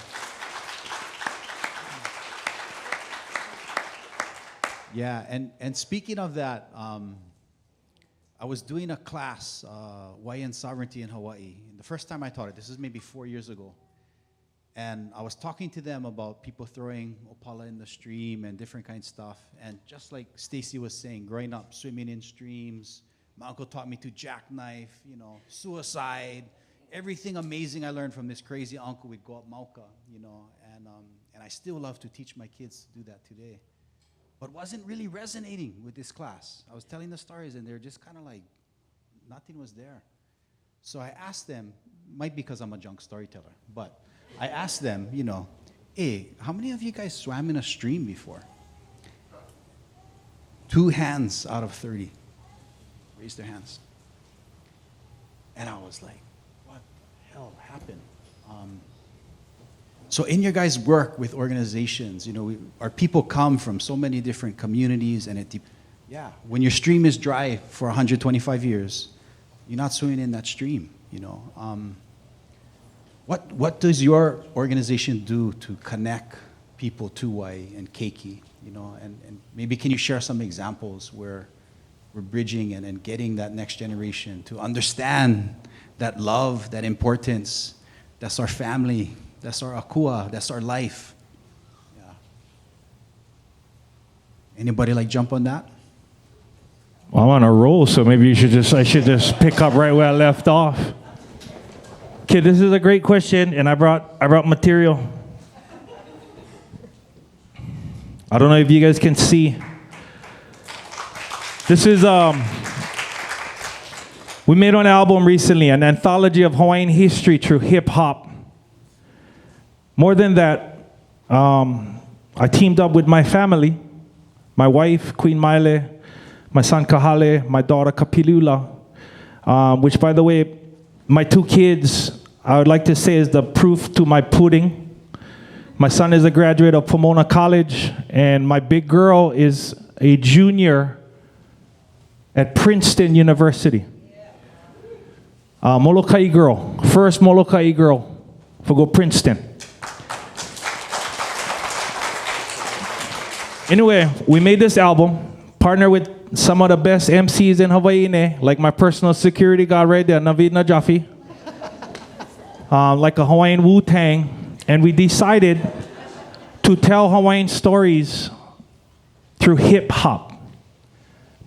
Yeah, and speaking of that, I was doing a class, Hawaiian sovereignty in Hawaii. And the first time I taught it, this is maybe 4 years ago. And I was talking to them about people throwing opala in the stream and different kinds of stuff. And just like Stacy was saying, growing up, swimming in streams, my uncle taught me to jackknife, suicide, everything amazing I learned from this crazy uncle. We'd go up Mauka, and I still love to teach my kids to do that today. But wasn't really resonating with this class. I was telling the stories and they're just kind of like, nothing was there. So I asked them, might be because I'm a junk storyteller, but I asked them, hey, how many of you guys swam in a stream before? 2 hands out of 30 raised their hands. And I was like, what the hell happened? So in your guys' work with organizations, our people come from so many different communities, and when your stream is dry for 125 years, you're not swimming in that stream, What does your organization do to connect people to Wai and keiki, and maybe can you share some examples where we're bridging and getting that next generation to understand that love, that importance, that's our family, that's our akua, that's our life. Yeah. Anybody like jump on that? Well, I'm on a roll, so maybe I should just pick up right where I left off. Okay, this is a great question, and I brought material. I don't know if you guys can see. This is we made an album recently, an anthology of Hawaiian history through hip hop. More than that, I teamed up with my family, my wife, Queen Maile, my son Kahale, my daughter Kapilula, which, by the way, my 2 kids, I would like to say, is the proof to my pudding. My son is a graduate of Pomona College, and my big girl is a junior at Princeton University. Molokai girl, first Molokai girl for go Princeton. Anyway, we made this album, partnered with some of the best MCs in Hawaii, like my personal security guard right there, Navid Najafi. Like a Hawaiian Wu-Tang, And we decided to tell Hawaiian stories through hip hop.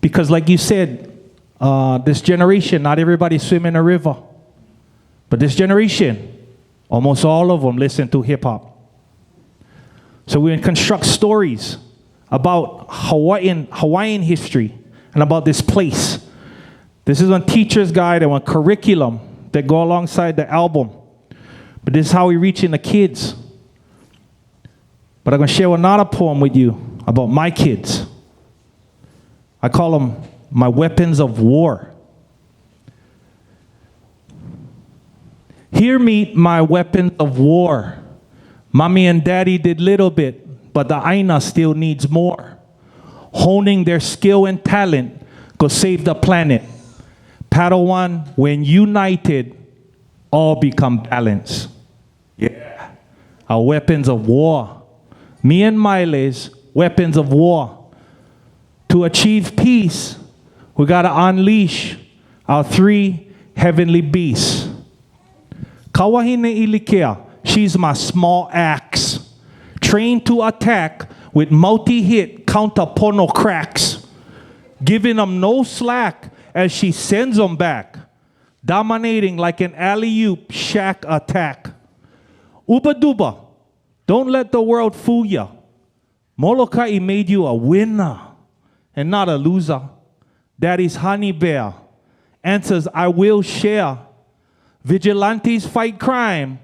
Because like you said, this generation, not everybody swim in a river. But this generation, almost all of them listen to hip hop. So we construct stories about Hawaiian history and about this place. This is one teacher's guide and one curriculum that go alongside the album. But this is how we reaching the kids. But I'm going to share another poem with you about my kids. I call them my weapons of war. Here meet my weapons of war. Mommy and daddy did little bit, but the Aina still needs more. Honing their skill and talent, go save the planet. Padawan, when united, all become balanced. Yeah. Our weapons of war. Me and Miley's weapons of war. To achieve peace, we gotta unleash our 3 heavenly beasts. Kawahine Ilikea, she's my small axe. Trained to attack with multi-hit counter pono cracks. Giving them no slack as she sends them back. Dominating like an alley-oop shack attack. Uba duba, don't let the world fool ya. Molokai made you a winner and not a loser. Daddy's honey bear answers I will share. Vigilantes fight crime,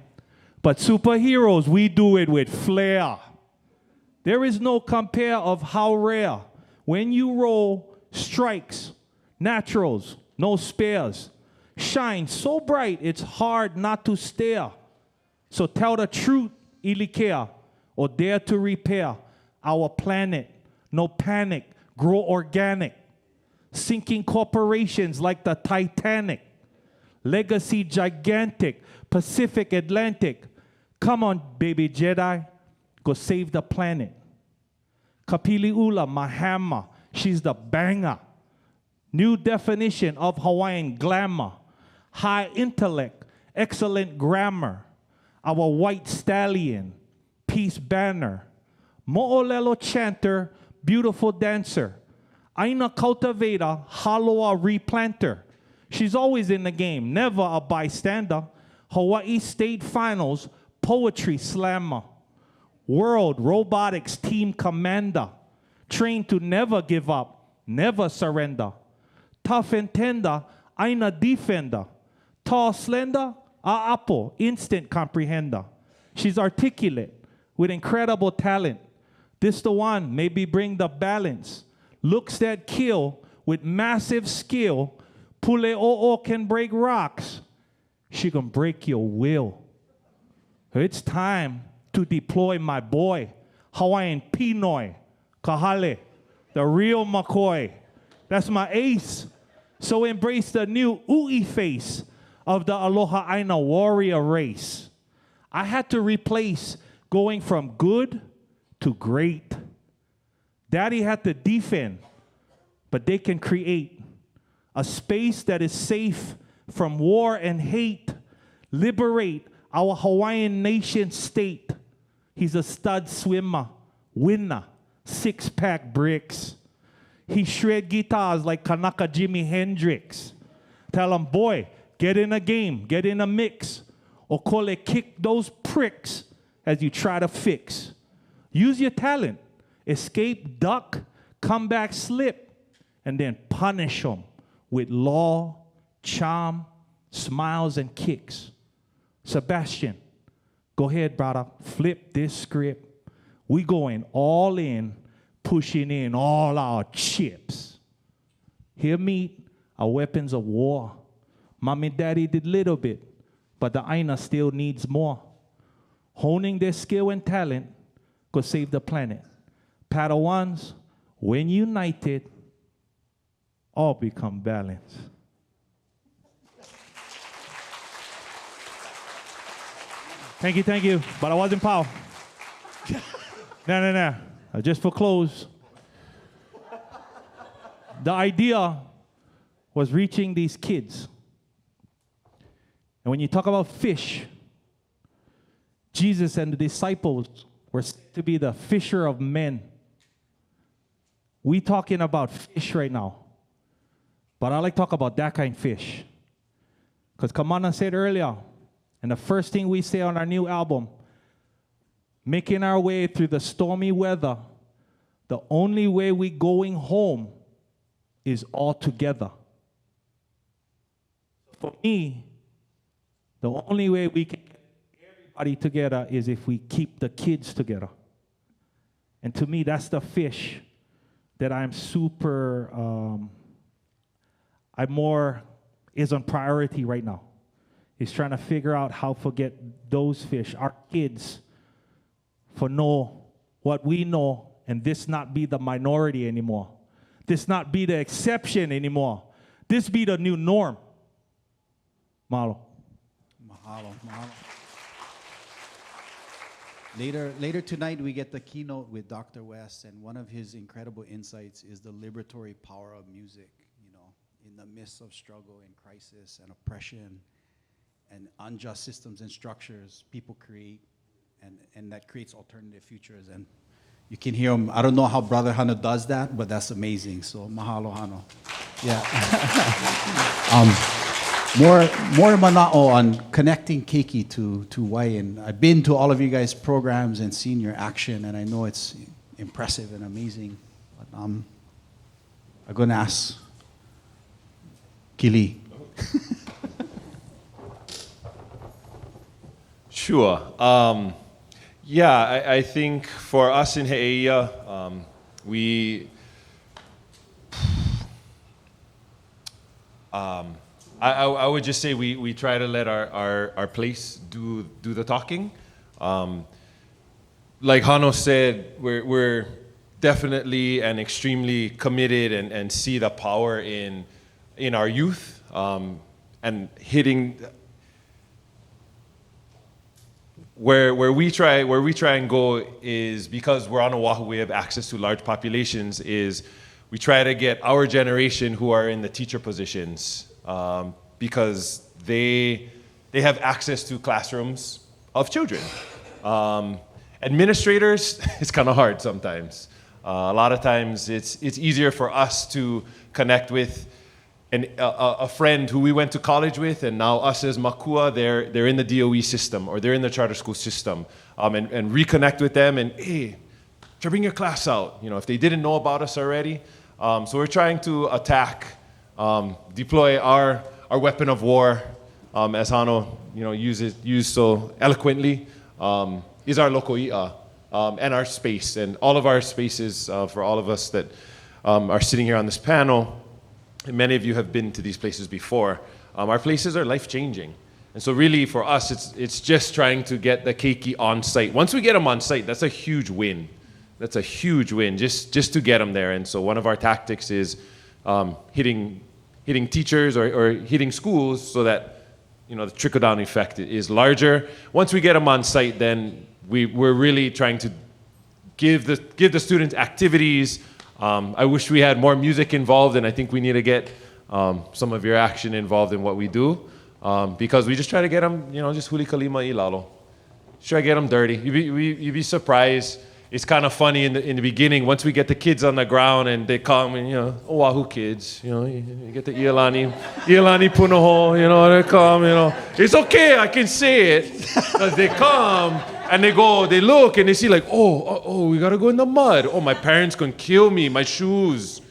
but superheroes, we do it with flair. There is no compare of how rare. When you roll, strikes, naturals, no spares. Shine so bright, it's hard not to stare. So tell the truth, Ilikea, or dare to repair our planet. No panic, grow organic. Sinking corporations like the Titanic. Legacy gigantic, Pacific Atlantic. Come on, baby Jedi, go save the planet. Kapili'ula, my hammer, she's the banger. New definition of Hawaiian glamour. High intellect, excellent grammar. Our white stallion, peace banner. Mo'olelo chanter, beautiful dancer. Aina cultivator, haloa replanter. She's always in the game, never a bystander. Hawaii State Finals, poetry slammer. World robotics team commander. Trained to never give up, never surrender. Tough and tender, Aina defender. Tall, slender, a'apo, instant comprehender. She's articulate with incredible talent. This the one, maybe bring the balance. Looks that kill with massive skill. Pule'o'o can break rocks. She can break your will. It's time to deploy my boy, Hawaiian Pinoy, Kahale, the real McCoy. That's my ace. So embrace the new ui face of the Aloha Aina warrior race. I had to replace going from good to great. Daddy had to defend, but they can create a space that is safe from war and hate. Liberate our Hawaiian nation state. He's a stud swimmer, winner, 6-pack bricks. He shred guitars like Tanaka Jimi Hendrix. Tell him, boy, get in a game, get in a mix. Or call it kick those pricks as you try to fix. Use your talent. Escape, duck, come back, slip, and then punish them with law, charm, smiles, and kicks. Sebastian, go ahead, brother. Flip this script. We going all in, pushing in all our chips. Here meet our weapons of war. Mommy and daddy did little bit, but the Aina still needs more. Honing their skill and talent, go save the planet. Padawans, when united, all become balanced. Thank you, but I wasn't power. No. Just for close. The idea was reaching these kids. And when you talk about fish, Jesus and the disciples were said to be the fisher of men. We talking about fish right now. But I like to talk about that kind of fish. Because Kamana said earlier, and the first thing we say on our new album, making our way through the stormy weather, the only way we going home is all together. For me, the only way we can get everybody together is if we keep the kids together. And to me, that's the fish that is on priority right now. Is trying to figure out how to get those fish, our kids, for know what we know, and this not be the minority anymore. This not be the exception anymore. This be the new norm. Malu. Mahalo, mahalo. Later tonight, we get the keynote with Dr. West, and one of his incredible insights is the liberatory power of music, in the midst of struggle and crisis and oppression and unjust systems and structures people create, and that creates alternative futures. And you can hear him. I don't know how Brother Hano does that, but that's amazing. So mahalo, Hano. Yeah. More mana'o on connecting keiki to Hawaii. And I've been to all of you guys' programs and seen your action, and I know it's impressive and amazing. But I'm going to ask Keliʻi. Sure. I think for us in Heʻeia, I would just say we try to let our place do the talking. Like Hano said, we're definitely and extremely committed and see the power in our youth, and hitting where we try and go is, because we're on Oahu, we have access to large populations, is we try to get our generation who are in the teacher positions, because they have access to classrooms of children. Administrators, it's kind of hard sometimes. A lot of times it's easier for us to connect with a friend who we went to college with, and now us as Makua, they're in the DOE system or they're in the charter school system, and reconnect with them and, hey, try bring your class out, if they didn't know about us already. So we're trying to attack, deploy our weapon of war, as Hano used so eloquently, is our lokoʻiʻa, and our space, and all of our spaces, for all of us that are sitting here on this panel. And many of you have been to these places before. Our places are life-changing. And so really for us, it's just trying to get the keiki on site. Once we get them on site, that's a huge win. That's a huge win, just to get them there. And so one of our tactics is hitting teachers or hitting schools so that the trickle-down effect is larger. Once we get them on site, then we're really trying to give the students activities. I wish we had more music involved, and I think we need to get some of your action involved in what we do, because we just try to get them, just huli kalima I lalo. Just try to get them dirty. You'd be surprised. It's kind of funny in the beginning, once we get the kids on the ground and they come and, Oahu kids, you get the Iolani Punoho, they come, It's okay, I can say it, because they come and they look and they see like, oh, we gotta go in the mud. Oh, my parents can kill me, my shoes.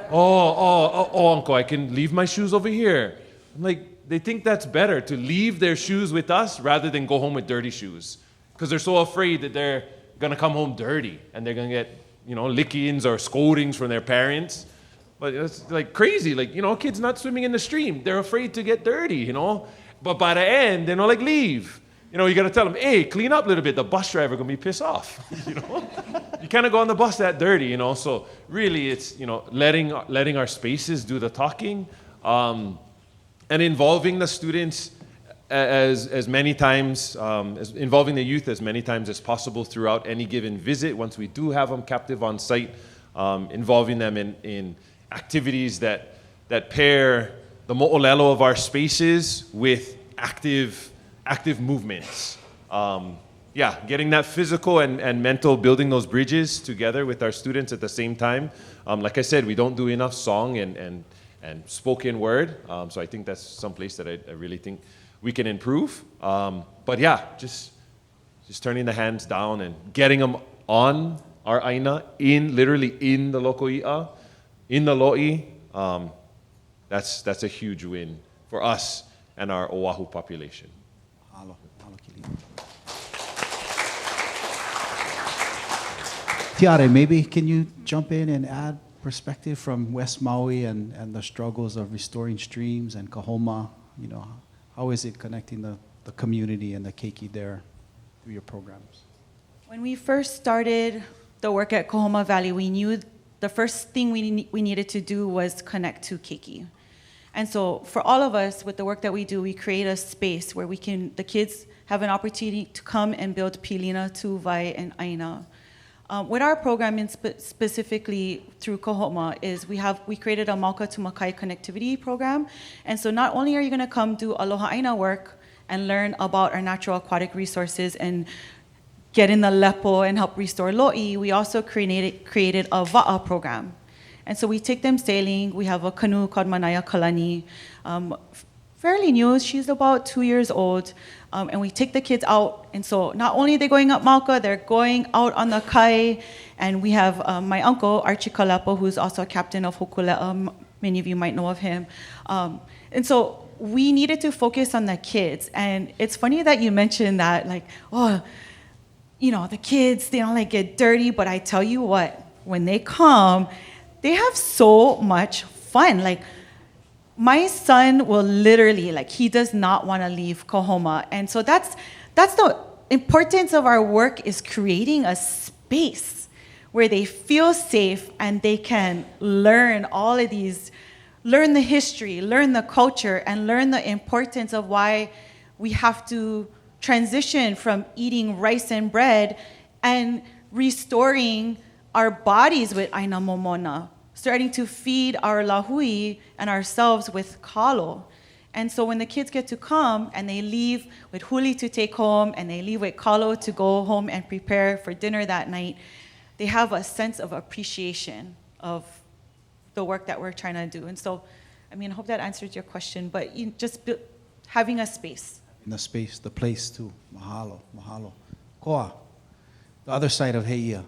Oh, uncle, I can leave my shoes over here. I'm like, they think that's better to leave their shoes with us rather than go home with dirty shoes, because they're so afraid that they're gonna come home dirty and they're gonna get, lickings or scoldings from their parents. But it's like crazy, like, kids not swimming in the stream. They're afraid to get dirty, But by the end, they're not like, leave. You gotta tell them, hey, clean up a little bit. The bus driver gonna be pissed off, You can't go on the bus that dirty, So really it's, letting our spaces do the talking, and involving the students as many times, involving the youth as many times as possible throughout any given visit. Once we do have them captive on site, involving them in activities that pair the mo'olelo of our spaces with active movements. yeah, getting that physical and mental, building those bridges together with our students at the same time. Like I said, we don't do enough song and spoken word. So I think that's some place that I really think we can improve. But yeah, just turning the hands down and getting them on our aina, literally in the loko i'a, in the lo'i. That's a huge win for us and our Oahu population. Mahalo. Mahalo, Keliʻi. Tiare, maybe can you jump in and add perspective from West Maui and the struggles of restoring streams and Kahoma? You know, how is it connecting the community and the keiki there through your programs? When we first started the work at Kahoma Valley, we knew the first thing we needed to do was connect to keiki. And so for all of us, with the work that we do, we create a space where the kids have an opportunity to come and build pilina, tūwai, and aina. With our program, specifically through Kahoma, is we created a Mauka to Makai connectivity program. And so not only are you gonna come do aloha aina work and learn about our natural aquatic resources and get in the lepo and help restore lo'i, we also created a va'a program. And so we take them sailing. We have a canoe called Manaya Kalani, fairly new. She's about 2 years old. And we take the kids out. And so not only are they going up Mauka, they're going out on the kai. And we have my uncle, Archie Kalepo, who's also a captain of Hōkūao. Many of you might know of him. And so we needed to focus on the kids. And it's funny that you mentioned that, like, oh, you know, the kids, they don't like get dirty. But I tell you what, when they come, they have so much fun. Like, my son will literally, like, he does not want to leave Kahoma. And so that's the importance of our work, is creating a space where they feel safe and they can learn all of these, learn the history, learn the culture, and learn the importance of why we have to transition from eating rice and bread and restoring our bodies with aina momona, starting to feed our lahui and ourselves with kalo. And so when the kids get to come and they leave with huli to take home and they leave with kalo to go home and prepare for dinner that night, they have a sense of appreciation of the work that we're trying to do. And so, I mean, I hope that answers your question, but having a space. In the space, the place too. Mahalo, mahalo. Koa, the other side of Heʻeia.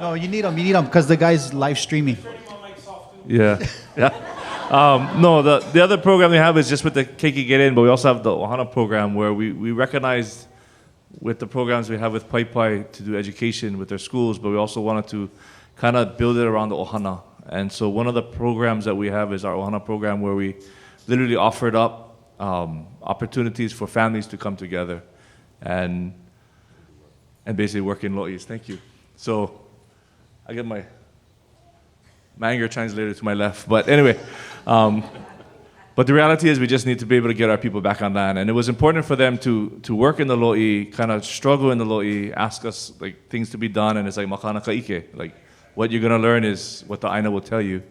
No, you need them, because the guy's live streaming. Yeah, yeah. No, the other program we have is just with the Keiki Get In, but we also have the ʻOhana program where we recognize with the programs we have with Paepae to do education with their schools, but we also wanted to kind of build it around the ʻOhana. And so one of the programs that we have is our ʻOhana program, where we literally offered up opportunities for families to come together and basically work in lo'is. Thank you. So I get my anger translated to my left. But anyway, but the reality is we just need to be able to get our people back on land. And it was important for them to work in the lo'i, kind of struggle in the lo'i, ask us like things to be done. And it's like makana ka'ike, like what you're going to learn is what the aina will tell you.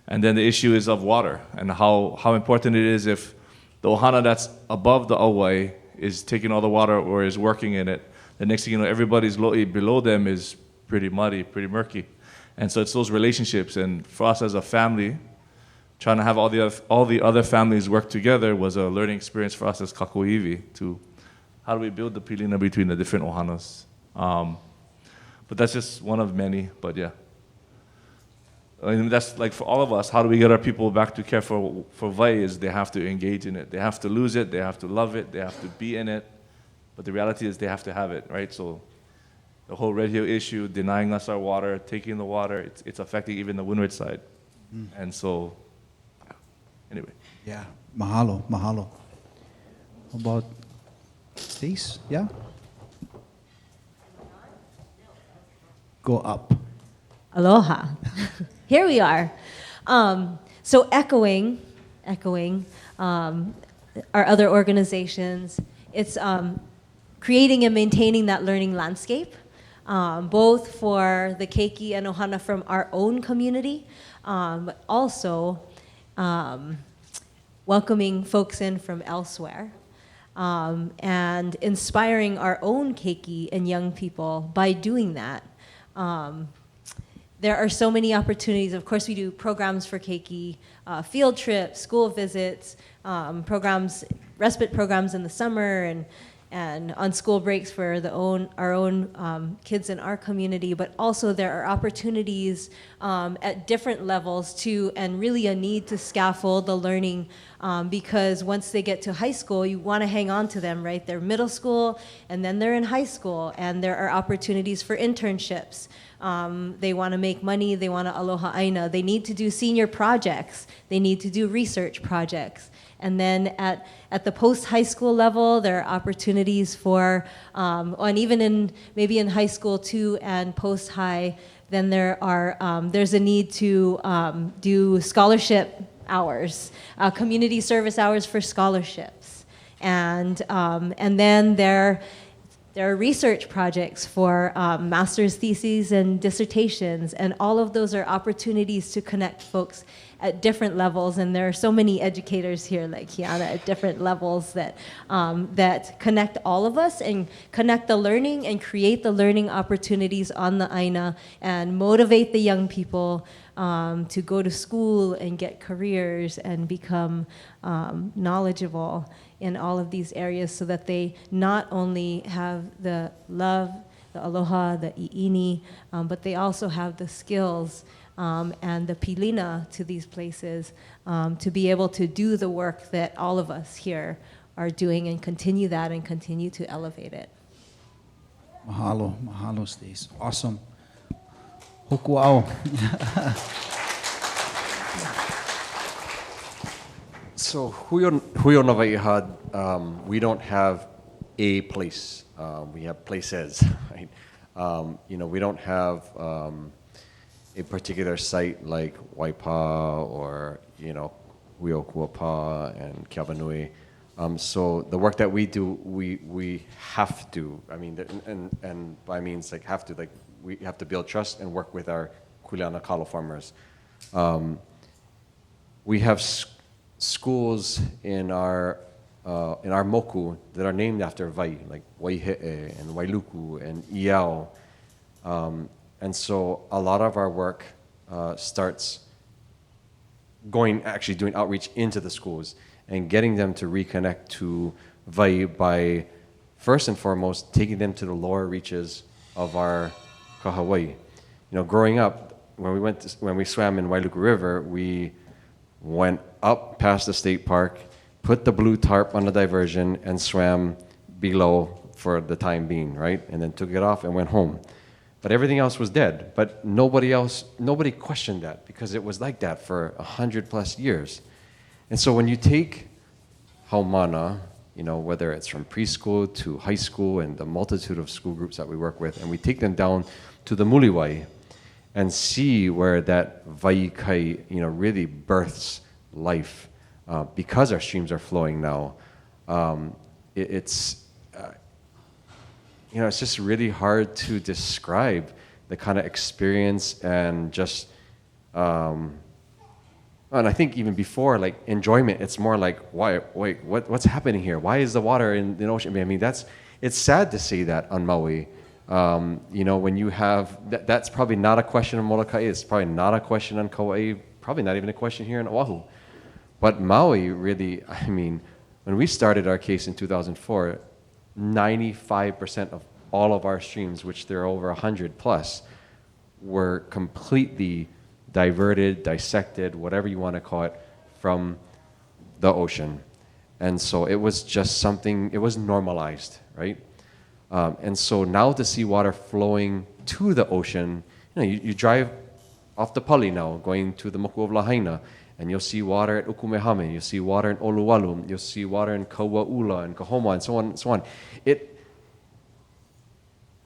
And then the issue is of water and how important it is if the ʻOhana that's above the ʻauwai is taking all the water or is working in it. The next thing you know, everybody's lo'i below them is pretty muddy, pretty murky. And so it's those relationships. And for us as a family, trying to have all the other families work together was a learning experience for us as kako'iwi to how do we build the pilina between the different ʻohanas. But that's just one of many, but yeah. I mean, that's like for all of us, how do we get our people back to care for vai is they have to engage in it. They have to lose it, they have to love it, they have to be in it. But the reality is they have to have it, right? So the whole Red Hill issue, denying us our water, taking the water, it's affecting even the windward side. And so, anyway. Yeah, mahalo, mahalo. How about Stace? Yeah? Go up. Aloha. Here we are. So echoing our other organizations, it's creating and maintaining that learning landscape, both for the keiki and ʻOhana from our own community, but also welcoming folks in from elsewhere, and inspiring our own keiki and young people by doing that. There are so many opportunities. Of course, we do programs for keiki, field trips, school visits, programs, respite programs in the summer, and on school breaks for our own kids in our community. But also there are opportunities at different levels too, and really a need to scaffold the learning, because once they get to high school, you want to hang on to them, right? They're middle school, and then they're in high school, and there are opportunities for internships. They want to make money, they want to aloha aina. They need to do senior projects. They need to do research projects. And then at the post-high school level, there are opportunities for, and even maybe in high school too and post-high, then there's a need to do scholarship hours, community service hours for scholarships. And then there are research projects for master's theses and dissertations, and all of those are opportunities to connect folks at different levels. And there are so many educators here, like Kiana, at different levels that connect all of us and connect the learning and create the learning opportunities on the Aina and motivate the young people to go to school and get careers and become knowledgeable in all of these areas, so that they not only have the love, the aloha, the i'ini, but they also have the skills and the pilina to these places to be able to do the work that all of us here are doing, and continue that and continue to elevate it. Mahalo, mahalo, Stace. Awesome. Hōkūao. So Hui o na Waiʻihā, we don't have a place. We have places, right? We don't have a particular site like Waipā or Hui o Kuapā and Keawanui. So the work that we do, we have to. I mean, and by means like have to, like we have to build trust and work with our kuleana kalo farmers. We have schools in our moku that are named after vai, like Waihe'e and Wailuku and Iao. And so a lot of our work starts doing outreach into the schools and getting them to reconnect to vai by first and foremost taking them to the lower reaches of our kahālāwai. Growing up, when we swam in Wailuku River, we went up past the state park, put the blue tarp on the diversion, and swam below for the time being, right? And then took it off and went home. But everything else was dead. But nobody questioned that, because it was like that for 100+ years. And so when you take haumana, whether it's from preschool to high school and the multitude of school groups that we work with, and we take them down to the muliwai and see where that vaikai, really births life, because our streams are flowing now. It's just really hard to describe the kind of experience and just, and I think even before, like enjoyment, it's more like, what's happening here? Why is the water in the ocean? I mean, it's sad to say that on Maui. When you have, that's probably not a question on Molokai, it's probably not a question on Kauai, probably not even a question here in Oahu. But Maui really, I mean, when we started our case in 2004, 95% of all of our streams, which there are over 100+, were completely diverted, dissected, whatever you want to call it, from the ocean. And so it was just something, it was normalized, right? And so now to see water flowing to the ocean, you drive off the Pali now, going to the Moku of Lahaina, and you'll see water at Ukumehame, you'll see water in Oluwalu, you'll see water in Kauaula and Kahoma, and so on and so on.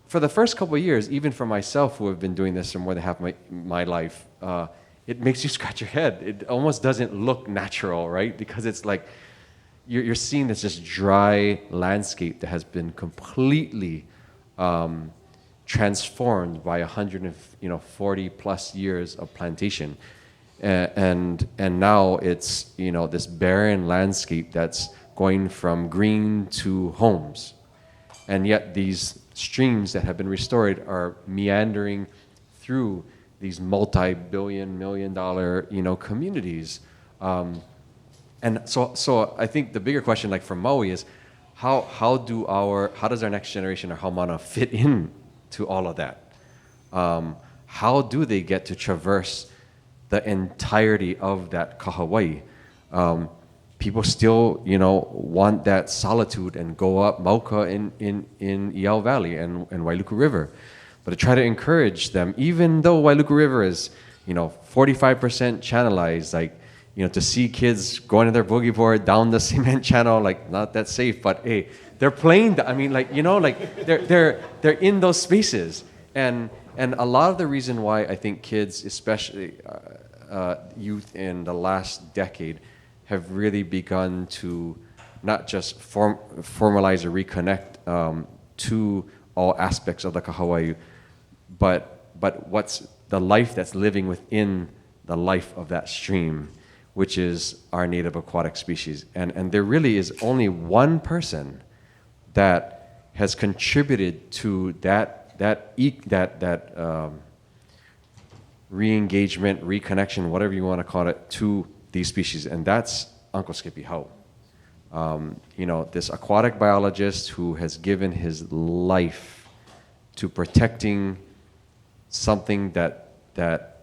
For the first couple of years, even for myself, who have been doing this for more than half my life, it makes you scratch your head. It almost doesn't look natural, right? Because it's like you're seeing this just dry landscape that has been completely transformed by 140+ years of plantation. and now it's, you know, this barren landscape that's going from green to homes. And yet these streams that have been restored are meandering through these multi-billion-million-dollar, you know, communities. And so I think the bigger question, like from Maui, is how does our next generation or Haumana fit in to all of that? How do they get to traverse the entirety of that Kahālāwai? People still, you know, want that solitude and go up Mauka in Iao Valley and Wailuku River. But to try to encourage them, even though Wailuku River is, you know, 45% channelized, like, you know, to see kids going to their boogie board down the cement channel, like, not that safe, but hey, they're playing, I mean, like, you know, like, they're in those spaces. And a lot of the reason why I think kids, especially youth in the last decade, have really begun to not just formalize or reconnect to all aspects of the Kahālāwai, but what's the life that's living within the life of that stream, which is our native aquatic species. And there really is only one person that has contributed to that re-engagement, reconnection, whatever you want to call it, to these species, and that's Uncle Skippy Hau. You know, this aquatic biologist who has given his life to protecting something that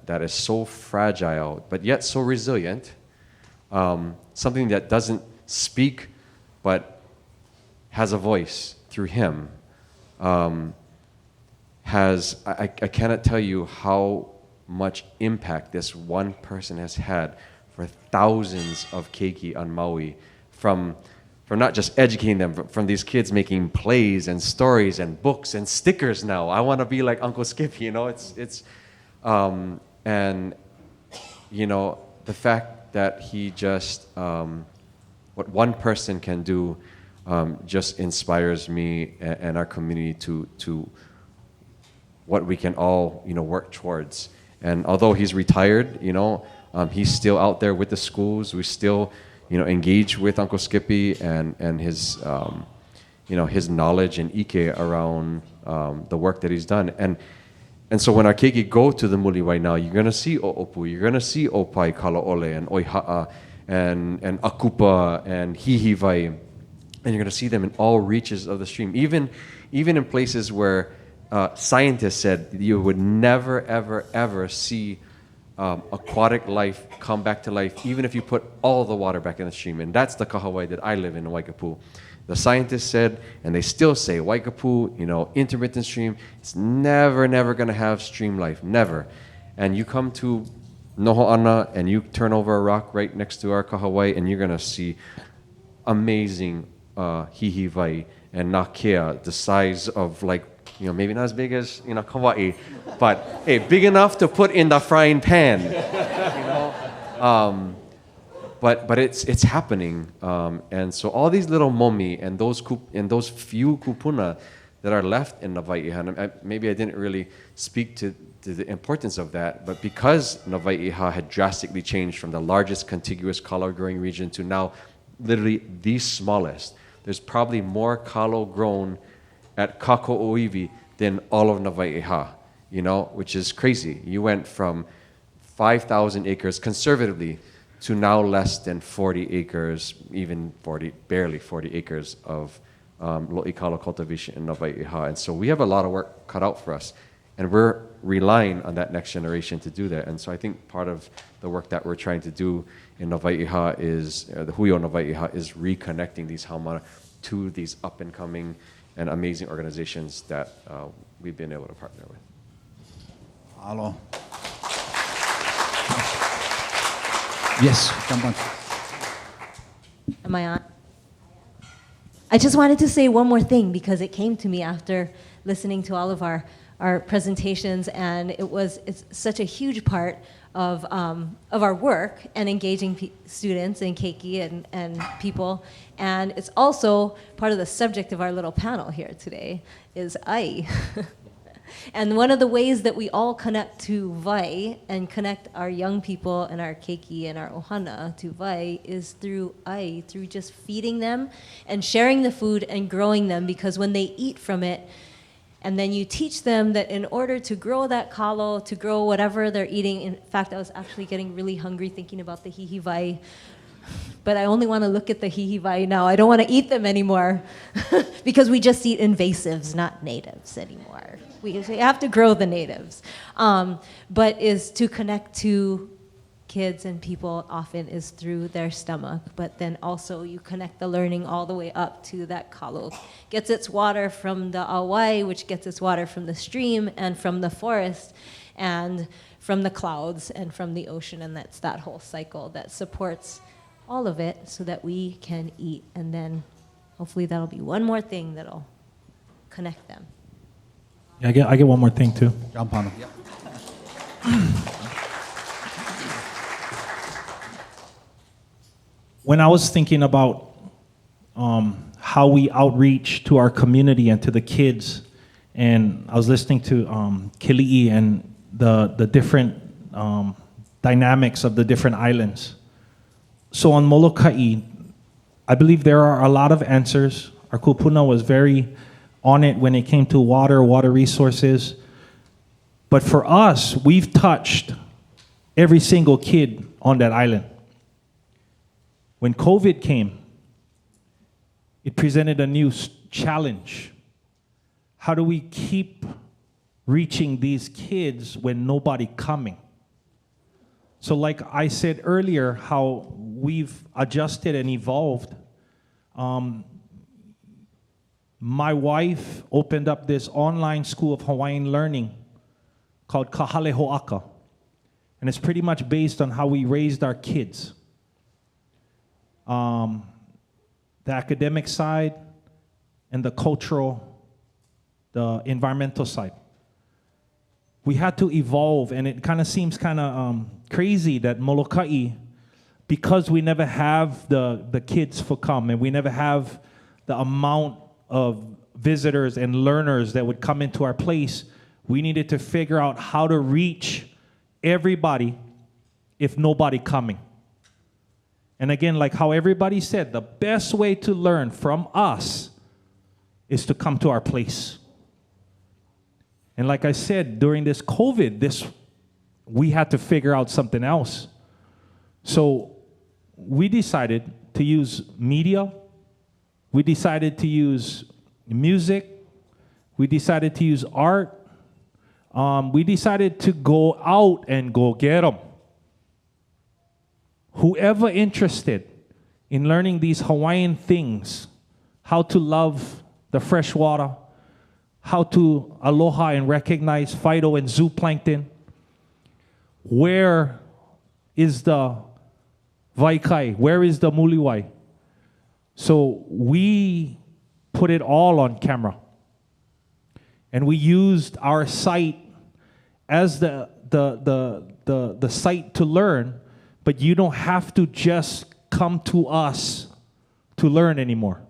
is so fragile, but yet so resilient, something that doesn't speak, but has a voice through him. I cannot tell you how much impact this one person has had for thousands of keiki on Maui, from not just educating them, but from these kids making plays and stories and books and stickers now. I want to be like Uncle Skippy, you know, and, you know, the fact that he just, what one person can do just inspires me and our community to what we can all, you know, work towards. And although he's retired, you know, he's still out there with the schools. We still, you know, engage with Uncle Skippy and his, you know, his knowledge and ike around the work that he's done. And so when our keiki go to the Muliwai now, you're gonna see O'opu, you're gonna see Opai Kalaole and Oiha'a and Akupa and Hihivai, and you're gonna see them in all reaches of the stream, even in places where scientists said you would never, ever, ever see aquatic life come back to life, even if you put all the water back in the stream. And that's the Kahālāwai that I live in Waikapu. The scientists said, and they still say, Waikapu, you know, intermittent stream, it's never going to have stream life, never. And you come to Noho'ana and you turn over a rock right next to our Kahālāwai, and you're going to see amazing hihivai and nakea, the size of, like, you know, maybe not as big as, you know, Kauai, but hey, big enough to put in the frying pan, you know. But it's happening, and so all these little momi and those few kupuna that are left in Navai'iha, maybe I didn't really speak to the importance of that, but because Navai'iha had drastically changed from the largest contiguous kalo growing region to now literally the smallest, there's probably more kalo grown at Kākoʻo than all of Navai'iha, you know, which is crazy. You went from 5,000 acres conservatively to now less than 40 acres, even 40, barely 40 acres of lo'ikalo cultivation in Navai'iha. And so we have a lot of work cut out for us, and we're relying on that next generation to do that. And so I think part of the work that we're trying to do in Navai'iha is, the Hui o Navai'iha, is reconnecting these haumana to these up-and-coming and amazing organizations that we've been able to partner with. Alo. Yes, come on. Am I on? I just wanted to say one more thing, because it came to me after listening to all of our presentations, and it's such a huge part of our work and engaging students and keiki and people. And it's also part of the subject of our little panel here today is ʻai. And one of the ways that we all connect to Vai and connect our young people and our keiki and our ohana to Vai is through ai, through just feeding them and sharing the food and growing them, because when they eat from it, and then you teach them that in order to grow that kalo, to grow whatever they're eating. In fact, I was actually getting really hungry thinking about the hihivai, but I only want to look at the hihivai now. I don't want to eat them anymore because we just eat invasives, not natives anymore. We have to grow the natives. But is to connect to kids and people often is through their stomach, but then also you connect the learning all the way up to that kalo. Gets its water from the awai, which gets its water from the stream and from the forest and from the clouds and from the ocean, and that's that whole cycle that supports all of it so that we can eat, and then hopefully that'll be one more thing that'll connect them. Yeah, I get one more thing too. Jump on them. When I was thinking about how we outreach to our community and to the kids, and I was listening to Keliʻi and the different dynamics of the different islands. So on Molokaʻi, I believe there are a lot of answers. Our kupuna was very on it when it came to water resources. But for us, we've touched every single kid on that island. When COVID came, it presented a new challenge. How do we keep reaching these kids when nobody coming? So like I said earlier, how we've adjusted and evolved. My wife opened up this online school of Hawaiian learning called Kahālāwai. And it's pretty much based on how we raised our kids. The academic side and the cultural, the environmental side. We had to evolve, and it kind of seems kind of crazy that Molokaʻi, because we never have the kids for come, and we never have the amount of visitors and learners that would come into our place, we needed to figure out how to reach everybody if nobody coming. And again, like how everybody said, the best way to learn from us is to come to our place. And like I said, during this COVID, we had to figure out something else. So we decided to use media. We decided to use music. We decided to use art. We decided to go out and go get them. Whoever interested in learning these Hawaiian things, how to love the fresh water, how to aloha and recognize phyto and zooplankton, where is the vaikai, where is the muliwai? So we put it all on camera. And we used our site as the site to learn, but you don't have to just come to us to learn anymore.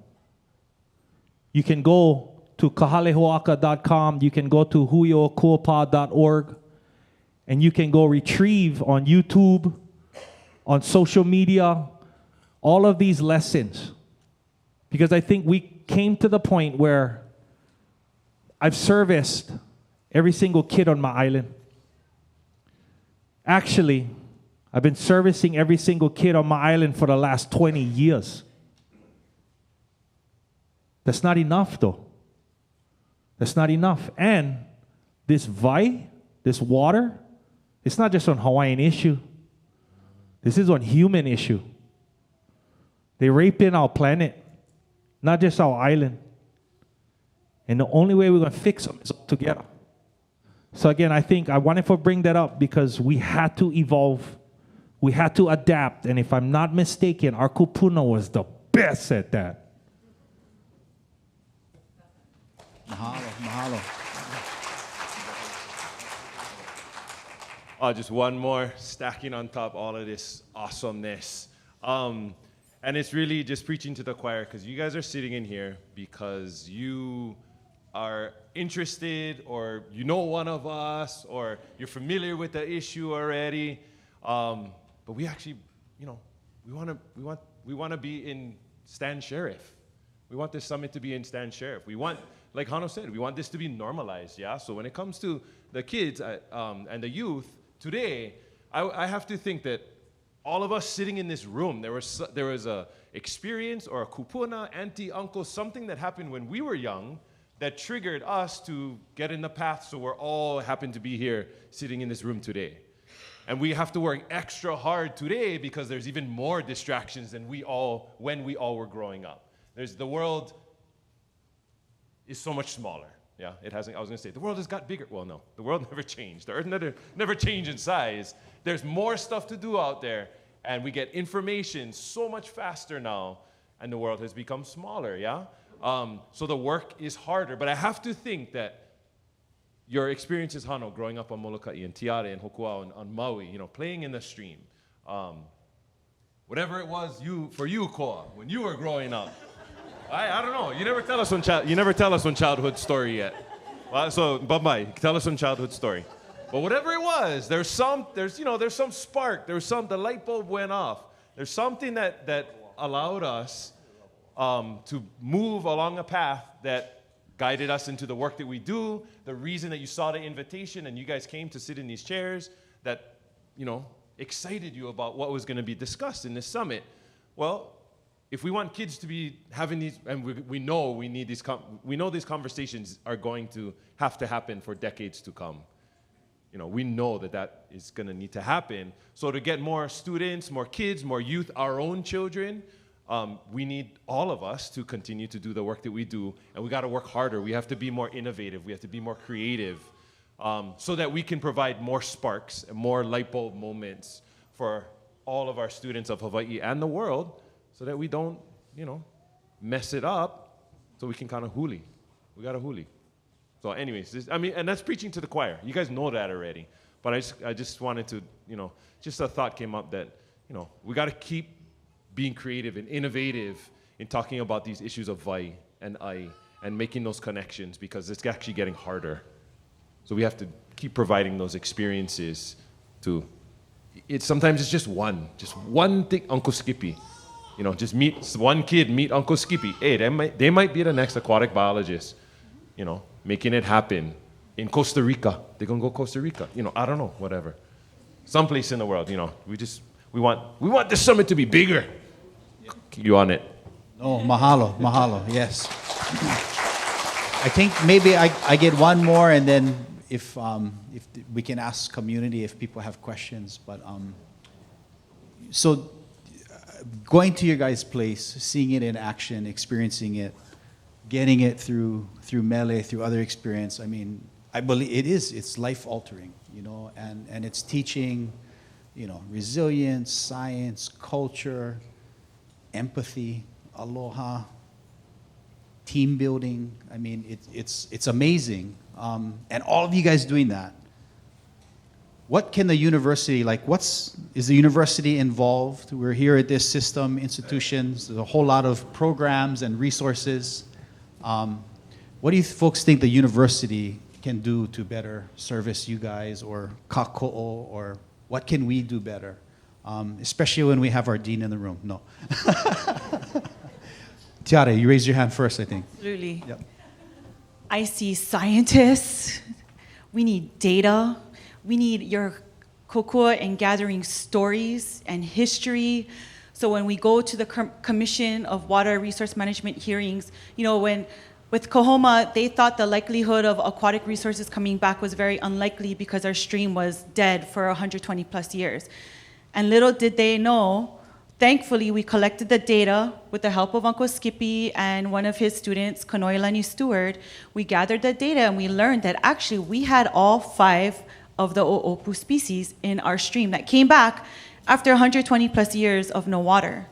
You can go to kahalehoaka.com, you can go to huiokuapa.org, and you can go retrieve on YouTube, on social media, all of these lessons. Because I think we came to the point where I've serviced every single kid on my island. Actually, I've been servicing every single kid on my island for the last 20 years. That's not enough, though. That's not enough. And this vai, this water, it's not just on Hawaiian issue. This is on human issue. They raping our planet, not just our island. And the only way we're going to fix them is together. So again, I think I wanted to bring that up because we had to evolve. We had to adapt. And if I'm not mistaken, our kupuna was the best at that. Mahalo. Just one more, stacking on top all of this awesomeness. And it's really just preaching to the choir, because you guys are sitting in here because you are interested, or you know one of us, or you're familiar with the issue already. But we actually, we want to be in Stan Sheriff. We want this summit to be in Stan Sheriff. We want, like Hano said, we want this to be normalized, yeah? So when it comes to the kids and the youth, today, I have to think that all of us sitting in this room, there was a experience or a kupuna, auntie, uncle, something that happened when we were young that triggered us to get in the path, so we're all happen to be here sitting in this room today. And we have to work extra hard today because there's even more distractions than when we all were growing up. The world is so much smaller. Yeah, it hasn't. I was going to say, the world has got bigger. Well, no, the world never changed. The earth never changed in size. There's more stuff to do out there, and we get information so much faster now, and the world has become smaller, yeah? So the work is harder, but I have to think that your experiences, Hano, growing up on Molokai and Tiare and Hōkūao and on Maui, playing in the stream, whatever it was for you, Koa, when you were growing up, I don't know. You never tell us one childhood story yet. So, bye-bye. Tell us one childhood story. But whatever it was, there's some spark. The light bulb went off. There's something that allowed us to move along a path that guided us into the work that we do. The reason that you saw the invitation and you guys came to sit in these chairs that, excited you about what was going to be discussed in this summit. Well, if we want kids to be having these, and we know these conversations are going to have to happen for decades to come. We know that is going to need to happen. So to get more students, more kids, more youth, our own children, we need all of us to continue to do the work that we do, and we got to work harder. We have to be more innovative. We have to be more creative, so that we can provide more sparks and more light bulb moments for all of our students of Hawaii and the world, so that we don't, mess it up, so we can kind of huli. We got to huli. So anyways, and that's preaching to the choir. You guys know that already. But I just wanted to, just a thought came up that, we got to keep being creative and innovative in talking about these issues of vai and ai and making those connections, because it's actually getting harder. So we have to keep providing those experiences sometimes it's just one thing, Uncle Skippy. Just one kid meet Uncle Skippy. Hey, they might be the next aquatic biologist, making it happen. In Costa Rica, they're gonna go Costa Rica. I don't know, whatever. Someplace in the world, we want this summit to be bigger. You on it? Oh, mahalo, yes. I think maybe I get one more, and then if we can ask community if people have questions. But so going to your guys' place, seeing it in action, experiencing it, getting it through mele, through other experience. I believe it's life altering, and it's teaching, resilience, science, culture, empathy, aloha, team building. It's amazing. And all of you guys doing that. What can the university, is the university involved? We're here at this system, institutions, there's a whole lot of programs and resources. What do you folks think the university can do to better service you guys, or Kākoʻo, or what can we do better? Especially when we have our dean in the room. No. Tiare, you raised your hand first, I think. Absolutely. Yep. I see scientists. We need data. We need your kokua and gathering stories and history. So when we go to the Commission of Water Resource Management hearings, with Kahoma, they thought the likelihood of aquatic resources coming back was very unlikely because our stream was dead for 120 plus years. And little did they know, thankfully we collected the data with the help of Uncle Skippy and one of his students, Kanoilani Stewart. We gathered the data and we learned that actually we had all 5 of the o'opu species in our stream that came back after 120 plus years of no water.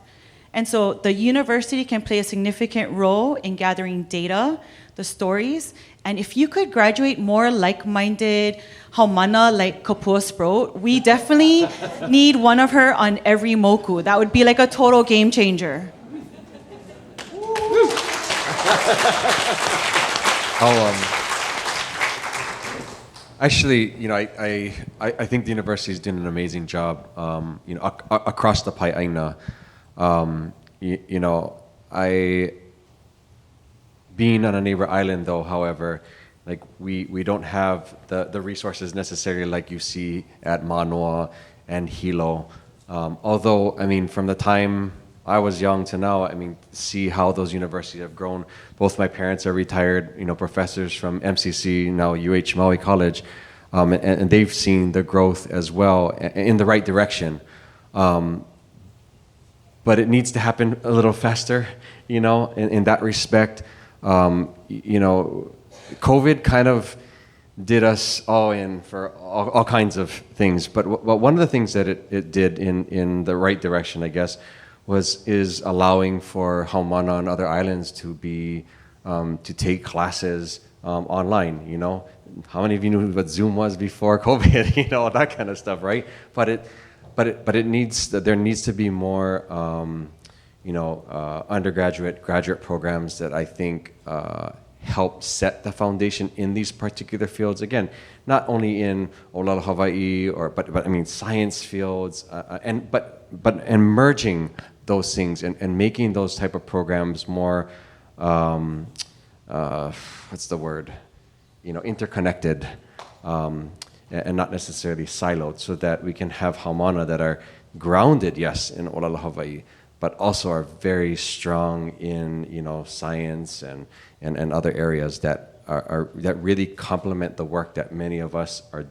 And so the university can play a significant role in gathering data, the stories, and if you could graduate more like-minded haumana like Kapua Sproat, we definitely need one of her on every moku. That would be like a total game changer. Actually, I think the university is doing an amazing job, across the Paeʻaina. Being on a neighbor island, though, however, like we don't have the resources necessarily like you see at Mānoa and Hilo. Although, I mean, from the time I was young to now, I mean, see how those universities have grown. Both my parents are retired, professors from MCC, now UH Maui College, and they've seen the growth as well in the right direction. But it needs to happen a little faster, in that respect. COVID kind of did us all in for all kinds of things. But one of the things that it did in the right direction, I guess, is allowing for Haumana and other islands to be to take classes online. How many of you knew what Zoom was before COVID? That kind of stuff, right? But there needs to be more undergraduate, graduate programs that I think help set the foundation in these particular fields. Again, not only in Olala Hawaii but I mean science fields, but merging those things and making those type of programs more what's the word? Interconnected, and not necessarily siloed, so that we can have haumana that are grounded, yes, in Olala Hawaii, but also are very strong in science and other areas that that really complement the work that many of us are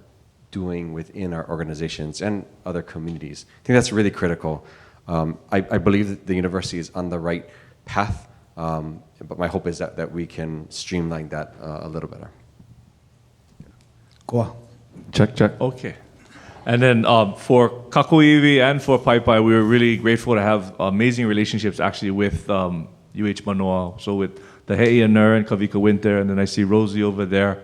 doing within our organizations and other communities. I think that's really critical. I believe that the university is on the right path, but my hope is that we can streamline that a little better. Koa. Check. Okay. And then for Kākoʻo and for Paepae, we were really grateful to have amazing relationships actually with UH Manoa. So with the Heʻeia and Kavika Winter, and then I see Rosie over there.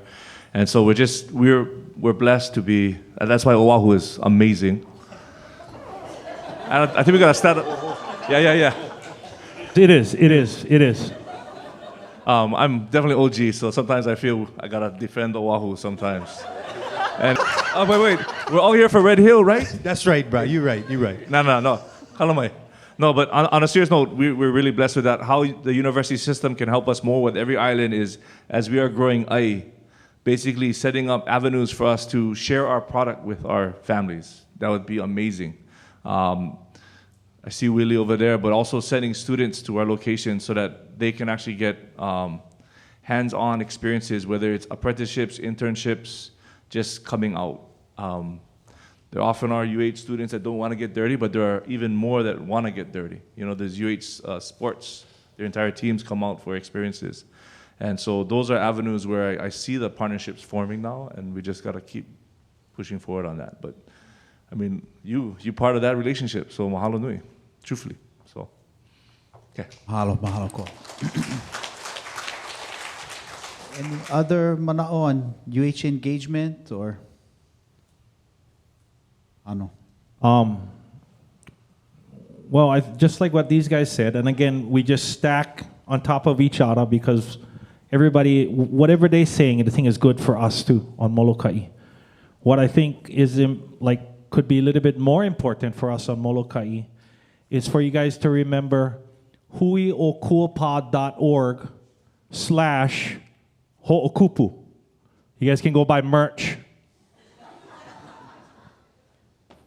And so we're blessed to be, and that's why Oahu is amazing. I think we gotta start up. Yeah. It is. I'm definitely OG, so sometimes I feel I gotta defend Oahu sometimes. And wait, we're all here for Red Hill, right? That's right, bro. You're right. No. Kalamai. No, but on a serious note, we're really blessed with that. How the university system can help us more with every island is, as we are growing ʻAi, basically setting up avenues for us to share our product with our families. That would be amazing. I see Willie over there, but also sending students to our location so that they can actually get hands-on experiences, whether it's apprenticeships, internships, just coming out. There often are UH students that don't want to get dirty, but there are even more that want to get dirty. There's UH sports. Their entire teams come out for experiences. And so those are avenues where I see the partnerships forming now, and we just got to keep pushing forward on that. But I mean, you part of that relationship, so mahalo nui, truthfully. So, okay. Mahalo ko. Any other manao on UH engagement or ano? Well, just like what these guys said, and again, we just stack on top of each other because everybody, whatever they're saying, the thing is good for us too on Molokai. What I think is could be a little bit more important for us on Molokai is for you guys to remember huiokuapa.org/ho'okupu. You guys can go buy merch.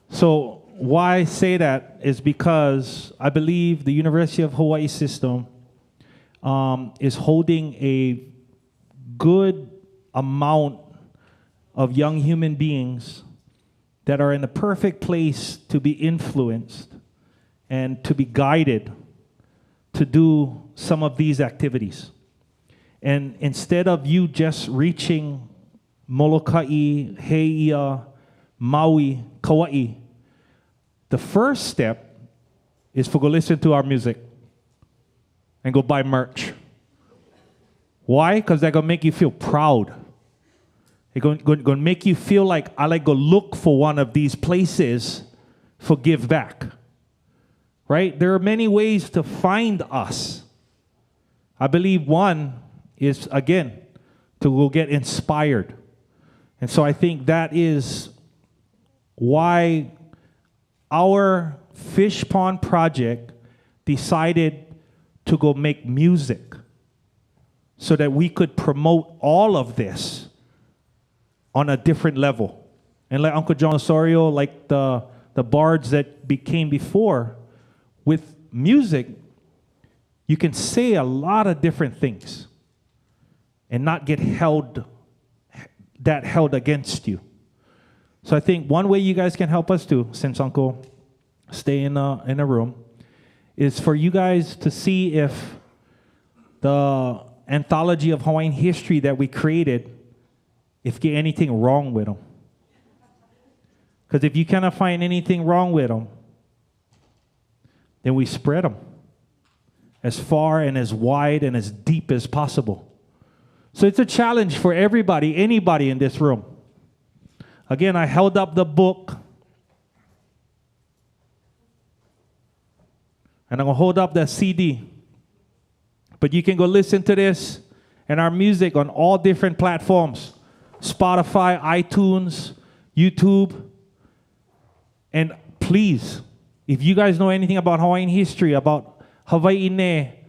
So why I say that is because I believe the University of Hawaii system is holding a good amount of young human beings that are in the perfect place to be influenced and to be guided to do some of these activities. And instead of you just reaching Molokai, Heʻeia, Maui, Kauai, the first step is for go listen to our music and go buy merch. Why? Because they're going to make you feel proud. They're going to make you feel like I like go look for one of these places for give back. Right? There are many ways to find us. I believe one is, again, to go get inspired. And so I think that is why our fish pond project decided to go make music so that we could promote all of this on a different level. And like Uncle John Osorio, like the bards that came before, with music, you can say a lot of different things and not get held against you. So I think one way you guys can help us too, since Uncle stay in a room, is for you guys to see if the anthology of Hawaiian history that we created, if get anything wrong with them. Because if you cannot find anything wrong with them, then we spread them as far and as wide and as deep as possible. So it's a challenge for everybody, anybody in this room. Again, I held up the book. And I'm going to hold up that CD. But you can go listen to this and our music on all different platforms. Spotify, iTunes, YouTube. And please, if you guys know anything about Hawaiian history, about Hawaii ne,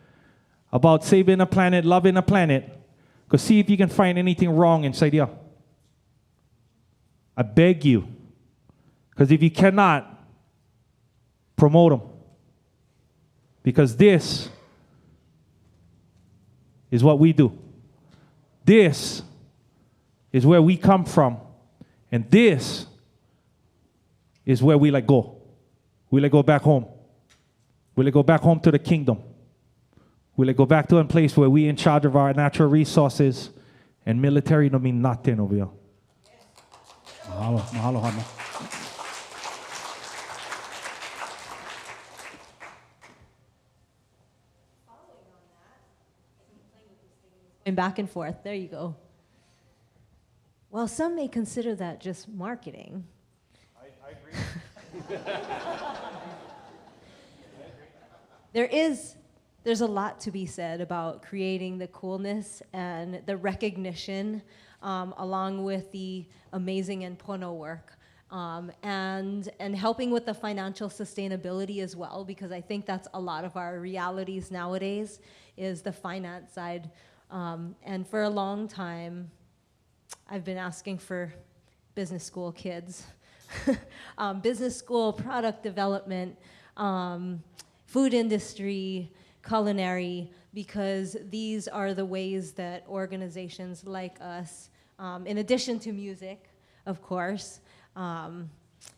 about saving a planet, loving a planet, go see if you can find anything wrong inside here. I beg you. Because if you cannot, promote them. Because this is what we do. This is where we come from. And this is where we let go. We let go back home. We let go back home to the kingdom. We let go back to a place where we in charge of our natural resources, and military don't mean nothing over here. Mahalo, mahalo, Hana. And back and forth. There you go. While some may consider that just marketing, I agree. There's a lot to be said about creating the coolness and the recognition, along with the amazing and pono work, and helping with the financial sustainability as well, because I think that's a lot of our realities nowadays is the finance side. And for a long time, I've been asking for business school kids, business school, product development, food industry, culinary, because these are the ways that organizations like us, in addition to music, of course, and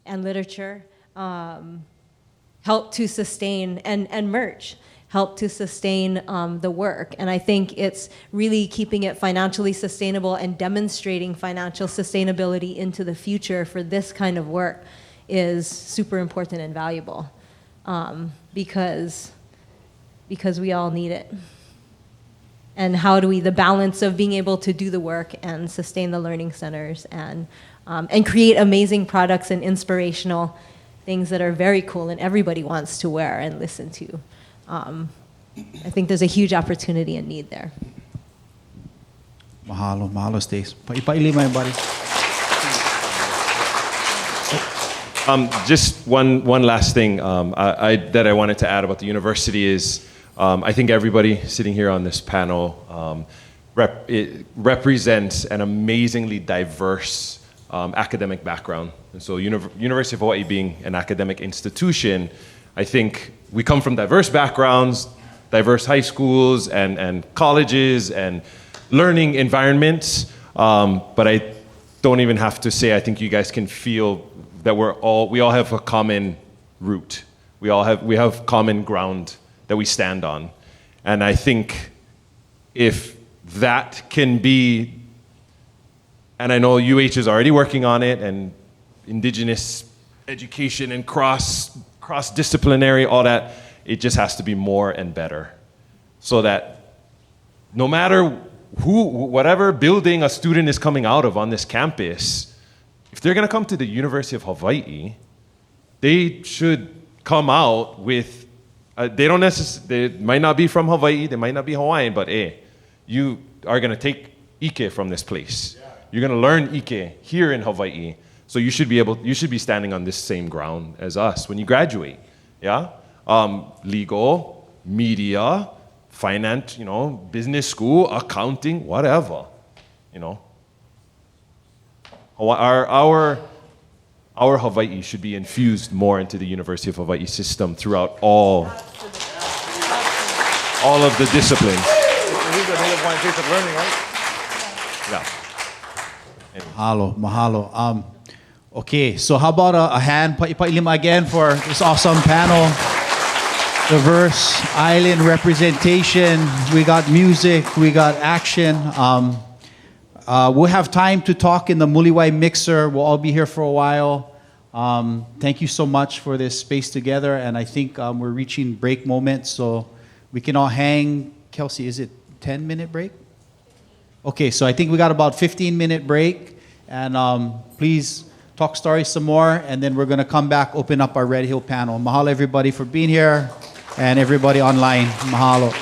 literature, help to sustain, and merch, help to sustain the work. And I think it's really keeping it financially sustainable and demonstrating financial sustainability into the future for this kind of work is super important and valuable, because we all need it. And how do we, the balance of being able to do the work and sustain the learning centers and create amazing products and inspirational things that are very cool and everybody wants to wear and listen to. I think there's a huge opportunity and need there. Mahalo, mahalo, Stace. Paʻilima, everybody. Just one last thing that I wanted to add about the university is I think everybody sitting here on this panel it represents an amazingly diverse academic background. And so University of Hawaii being an academic institution, I think we come from diverse backgrounds, diverse high schools and colleges and learning environments. But I don't even have to say, I think you guys can feel that we all have a common root. We have common ground that we stand on. And I think if that can be, and I know UH is already working on it, and indigenous education and cross-disciplinary, all that, it just has to be more and better. So that no matter whatever building a student is coming out of on this campus, if they're gonna come to the University of Hawaii, they should come out with, they might not be from Hawaii, they might not be Hawaiian, but you are gonna take ʻike from this place. You're gonna learn ʻike here in Hawaii. So you should be standing on this same ground as us when you graduate. Yeah? Legal, media, finance, business school, accounting, whatever. Our Hawaii should be infused more into the University of Hawaii system throughout all of the disciplines. He's a native Hawaiian face of learning, right? Yeah. Mahalo. Okay, so how about a hand, paʻilima again for this awesome panel. Diverse island representation. We got music, we got action. We'll have time to talk in the Muliwai mixer. We'll all be here for a while. Thank you so much for this space together, and I think we're reaching break moment, so we can all hang. Kelsey, is it 10-minute break? Okay, so I think we got about 15-minute break, and please talk stories some more, and then we're gonna come back, open up our Red Hill panel. Mahalo everybody for being here, and everybody online. Mahalo.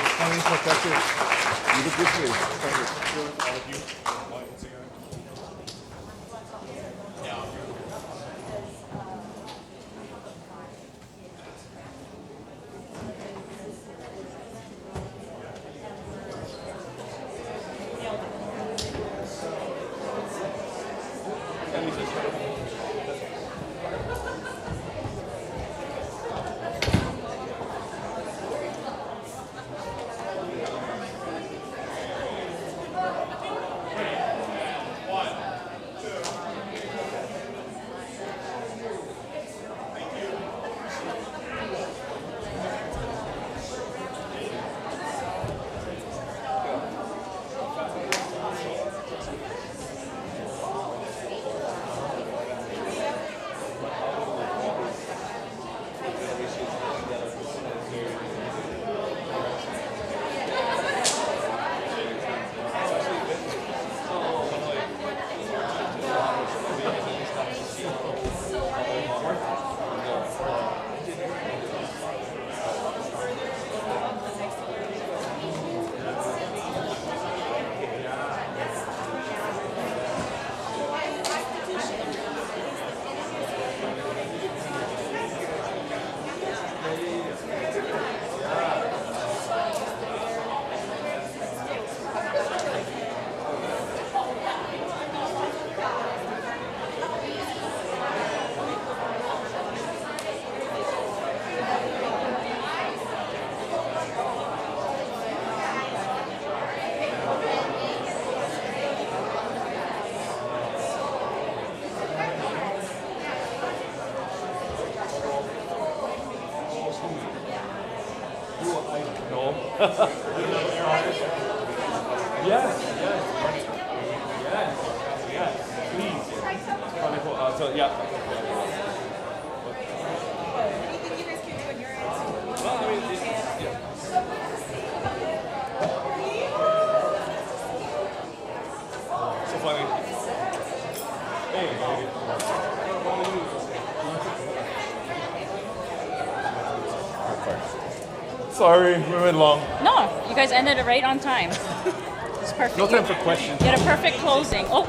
Sorry, we went long. No, you guys ended it right on time. It's perfect. No time for questions. You had a perfect closing. Oh.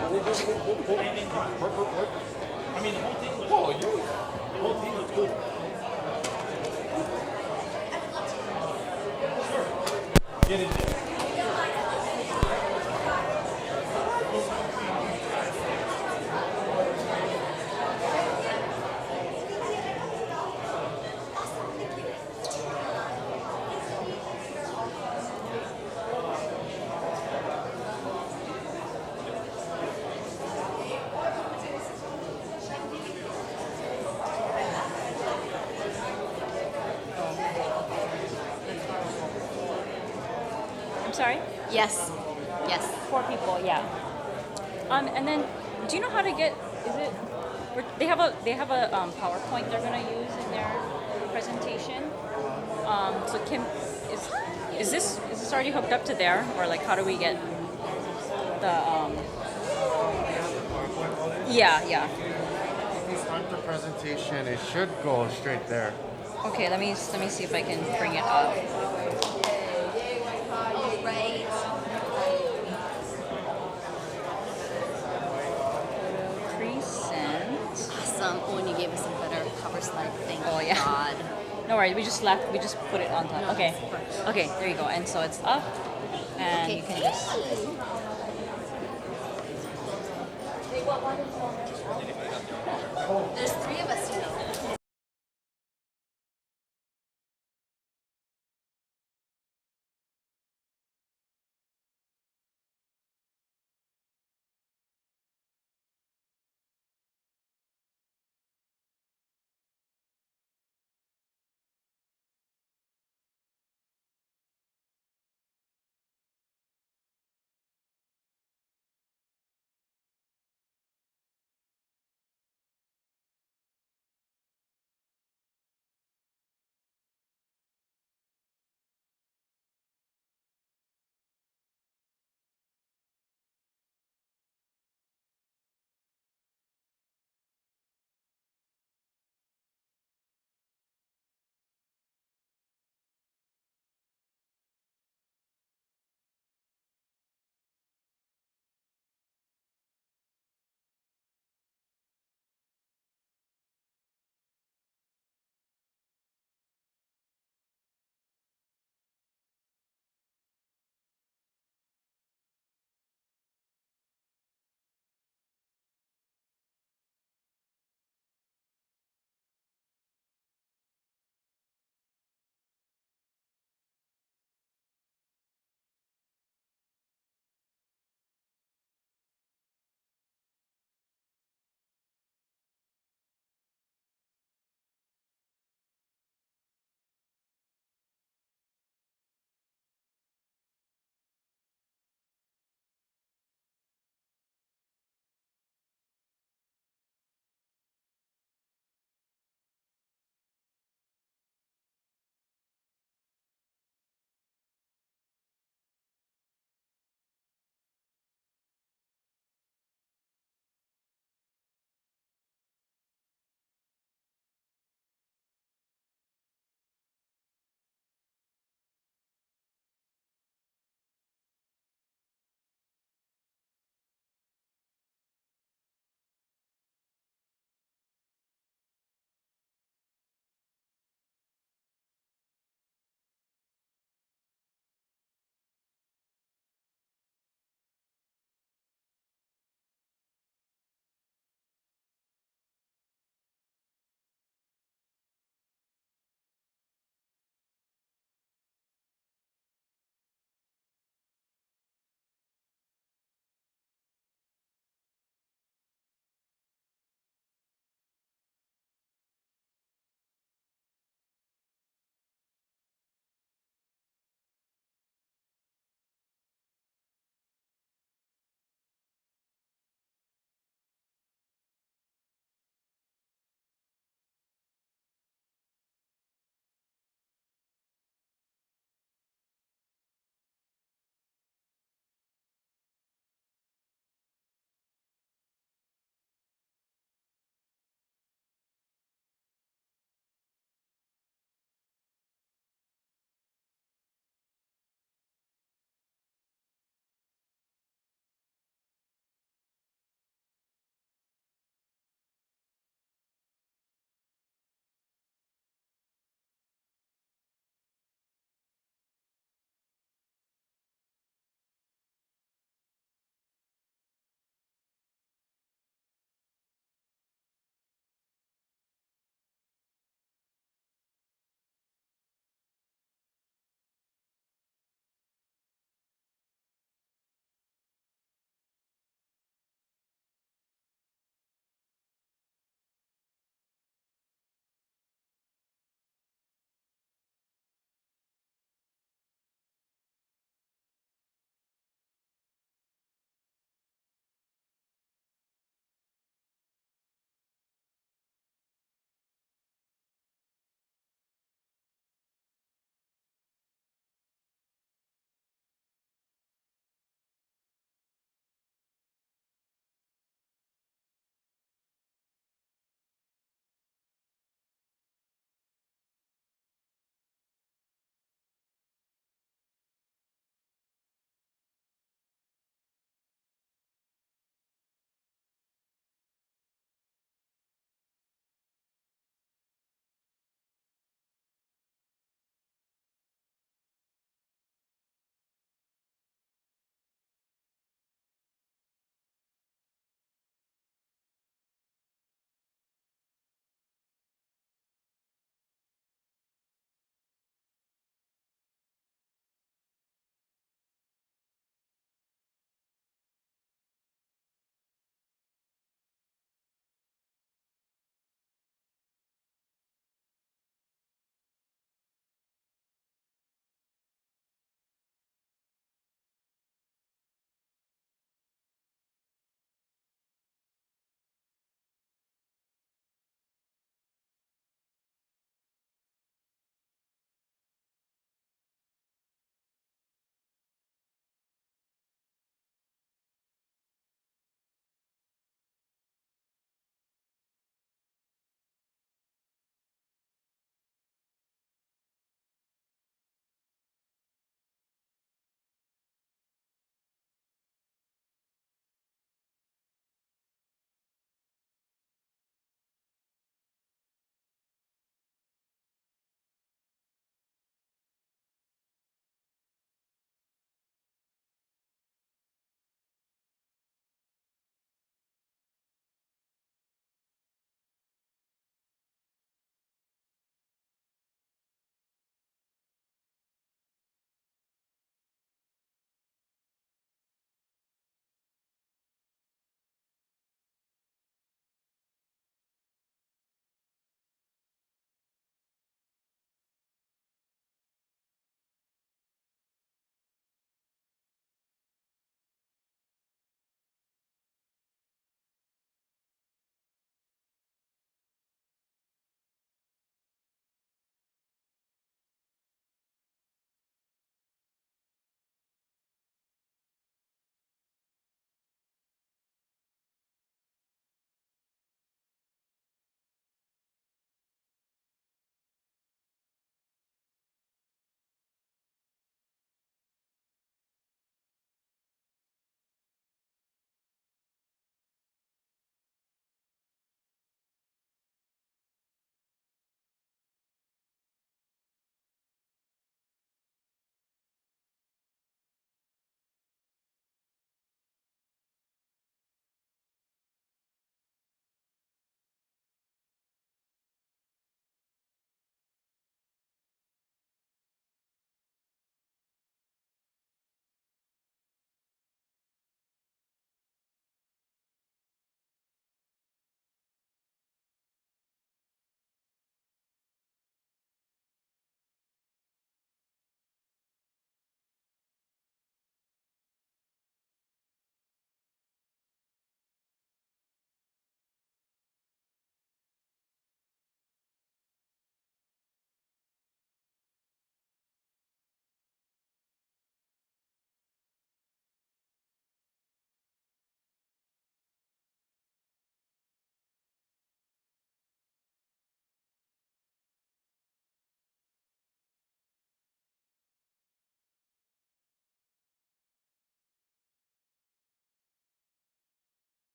I mean, the whole thing looks good. Get in there. Sorry? Yes. Yes. 4 people, yeah. And then, do you know how to get? Is it? They have a PowerPoint they're gonna use in their presentation. So Kim, is this already hooked up to there, or like how do we get the? Yeah. If you start the presentation, it should go straight there. Okay, let me see if I can bring it up. No worries. We just put it on top. Okay. Okay, there you go. And so it's up, and you can just. There's 3 of us, you know.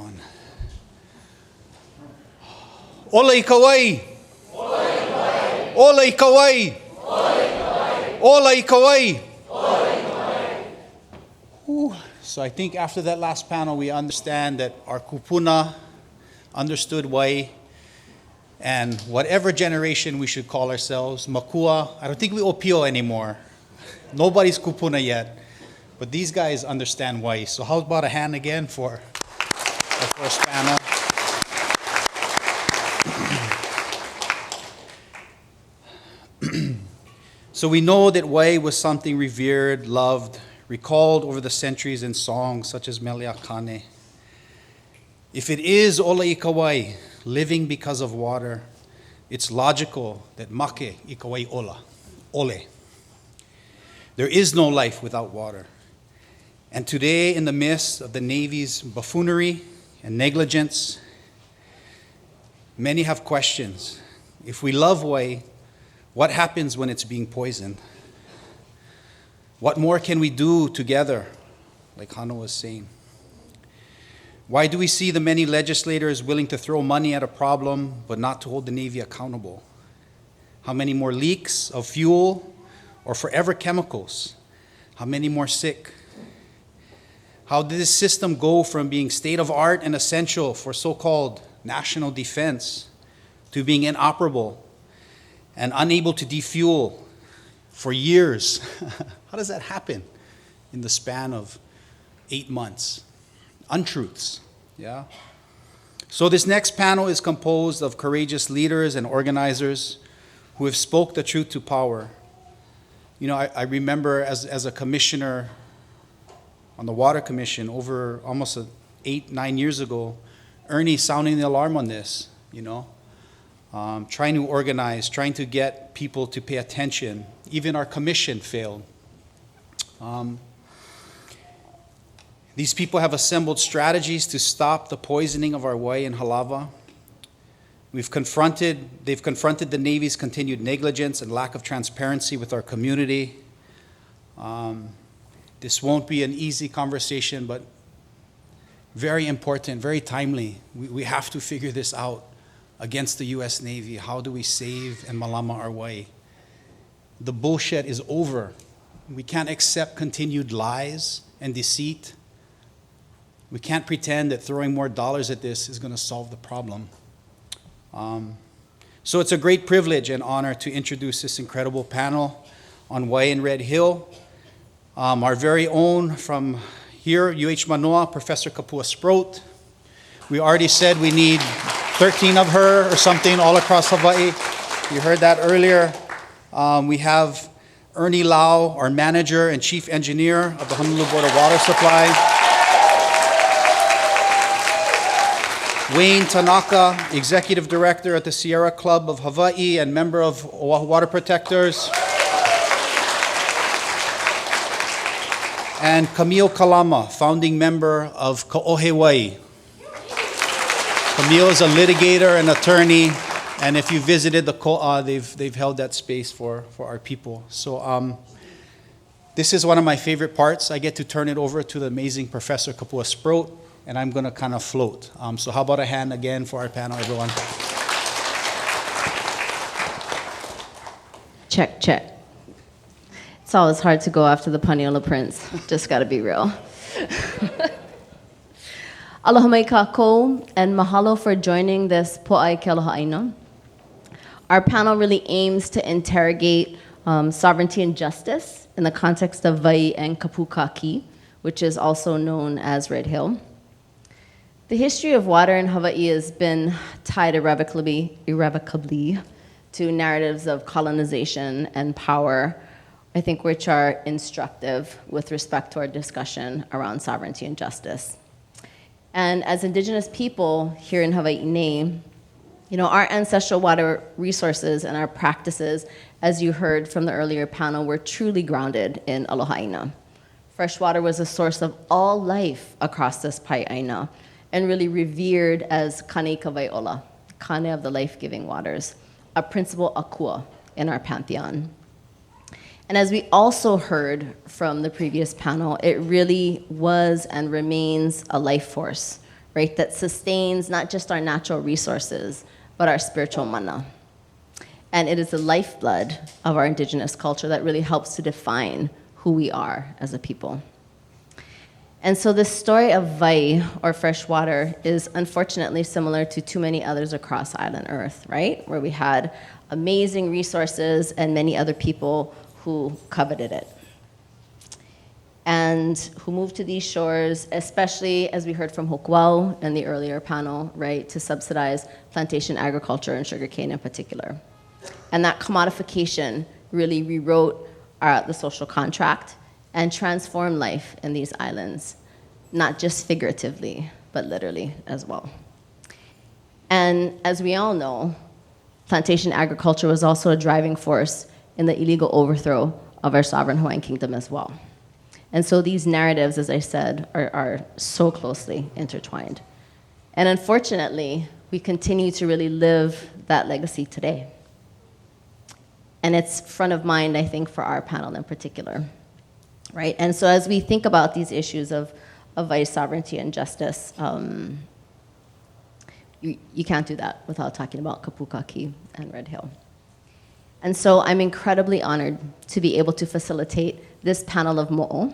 everyone. Ola I Kauai. Ola I Kauai. Ola I Kauai. So I think after that last panel, we understand that our kupuna understood wai, and whatever generation we should call ourselves, makua, I don't think we opio anymore. Nobody's kupuna yet, but these guys understand wai. So how about a hand again for our first panel? So we know that wai was something revered, loved, recalled over the centuries in songs such as Meleakane. If it is ola I Kauai, living because of water, it's logical that make I Kauai ola, ole. There is no life without water. And today, in the midst of the Navy's buffoonery and negligence, many have questions. If we love wai, what happens when it's being poisoned? What more can we do together, like Hano was saying? Why do we see the many legislators willing to throw money at a problem but not to hold the Navy accountable? How many more leaks of fuel or forever chemicals? How many more sick? How did this system go from being state of art and essential for so-called national defense to being inoperable and unable to defuel for years? How does that happen in the span of 8 months? Untruths, yeah? So this next panel is composed of courageous leaders and organizers who have spoke the truth to power. You know, I remember as a commissioner on the Water Commission over almost 8-9 years ago, Ernie sounding the alarm on this, you know? Trying to organize, trying to get people to pay attention. Even our commission failed. These people have assembled strategies to stop the poisoning of our wai and halava. They've confronted the Navy's continued negligence and lack of transparency with our community. This won't be an easy conversation, but very important, very timely. We have to figure this out against the U.S. Navy. How do we save and malama our wai? The bullshit is over. We can't accept continued lies and deceit. We can't pretend that throwing more dollars at this is going to solve the problem. So it's a great privilege and honor to introduce this incredible panel on wai in Red Hill. Our very own from here, UH Manoa, Professor Kapua Sproat. We already said we need 13 of her or something all across Hawaii. You heard that earlier. We have Ernie Lau, our manager and chief engineer of the Honolulu Board of Water Supply. Wayne Tanaka, executive director at the Sierra Club of Hawaii and member of Oahu Water Protectors. And Camille Kalama, founding member of Kaʻohewai. Camille is a litigator and attorney, and if you visited the ko'a, they've held that space for our people. So this is one of my favorite parts. I get to turn it over to the amazing Professor Kapua Sproat, and I'm going to kind of float. So how about a hand again for our panel, everyone? Check, check. It's always hard to go after the Paniola Prince. Just got to be real. Aloha mai kākou, and mahalo for joining this Pōʻai Ke Aloha. Our panel really aims to interrogate sovereignty and justice in the context of Wai and Kapukaki, which is also known as Red Hill. The history of water in Hawaii has been tied irrevocably to narratives of colonization and power, I think, which are instructive with respect to our discussion around sovereignty and justice. And as Indigenous people here in Hawaii, our ancestral water resources and our practices, as you heard from the earlier panel, were truly grounded in aloha. Fresh water was a source of all life across this paeaina, and really revered as kane kawaiʻola, kane of the life-giving waters, a principal akua in our pantheon. And as we also heard from the previous panel, it really was and remains a life force right, that sustains not just our natural resources, but our spiritual mana. And it is the lifeblood of our indigenous culture that really helps to define who we are as a people. And so the story of vai, or fresh water, is unfortunately similar to too many others across island Earth, right? Where we had amazing resources and many other people who coveted it. And who moved to these shores, especially as we heard from Hōkūao in the earlier panel, right, to subsidize plantation agriculture and sugarcane in particular. And that commodification really rewrote the social contract and transformed life in these islands, not just figuratively, but literally as well. And as we all know, plantation agriculture was also a driving force in the illegal overthrow of our sovereign Hawaiian kingdom as well. And so these narratives, as I said, are so closely intertwined. And unfortunately, we continue to really live that legacy today. And it's front of mind, I think, for our panel in particular, right? And so as we think about these issues of vice sovereignty and justice, you can't do that without talking about Kapukaki and Red Hill. And so I'm incredibly honored to be able to facilitate this panel of mo'o,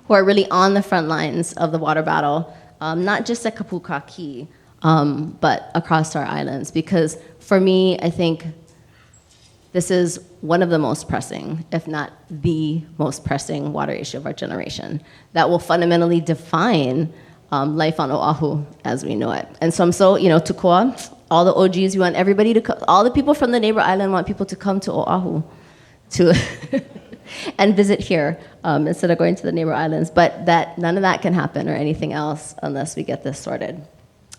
who are really on the front lines of the water battle, not just at Kapukaki, but across our islands. Because for me, I think this is one of the most pressing, if not the most pressing water issue of our generation that will fundamentally define life on Oahu as we know it. And so I'm so, Tukua, all the OGs, we want everybody to come, all the people from the neighbor island want people to come to Oahu to and visit here instead of going to the neighbor islands. But that none of that can happen or anything else unless we get this sorted.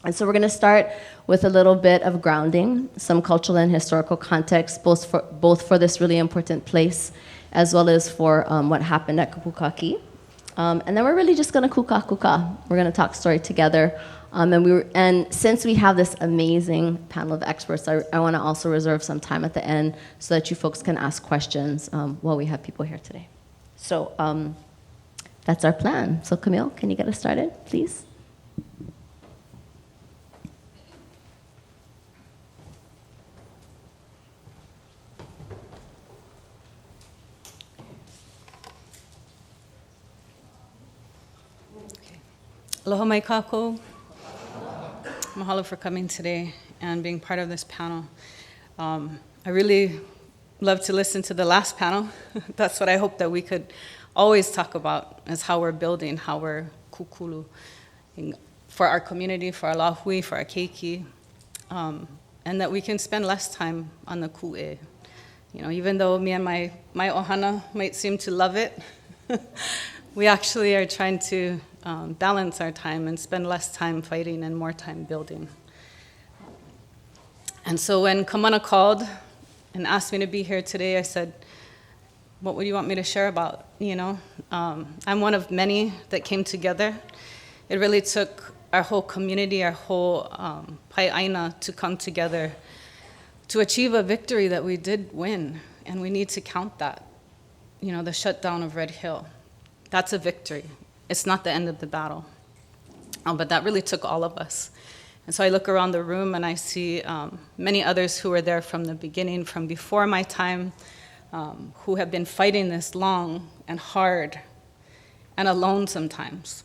And so we're going to start with a little bit of grounding, some cultural and historical context, both for this really important place, as well as for what happened at Kapukaki. And then we're really just going to kuka. We're going to talk story together. And since we have this amazing panel of experts, I want to also reserve some time at the end so that you folks can ask questions while we have people here today. So that's our plan. So Camille, can you get us started, please? Aloha mai kākou. Mahalo for coming today and being part of this panel. I really love to listen to the last panel. That's what I hope that we could always talk about, is how we're building, how we're kukulu for our community, for our lahui, for our keiki, and that we can spend less time on the ku'e. Even though me and my ohana might seem to love it, we actually are trying to balance our time and spend less time fighting and more time building. And so when Kamana called and asked me to be here today, I said, what would you want me to share about? I'm one of many that came together. It really took our whole community, our whole pai'aina to come together to achieve a victory that we did win. And we need to count that, the shutdown of Red Hill. That's a victory. It's not the end of the battle. But that really took all of us. And so I look around the room and I see many others who were there from the beginning, from before my time, who have been fighting this long and hard and alone sometimes.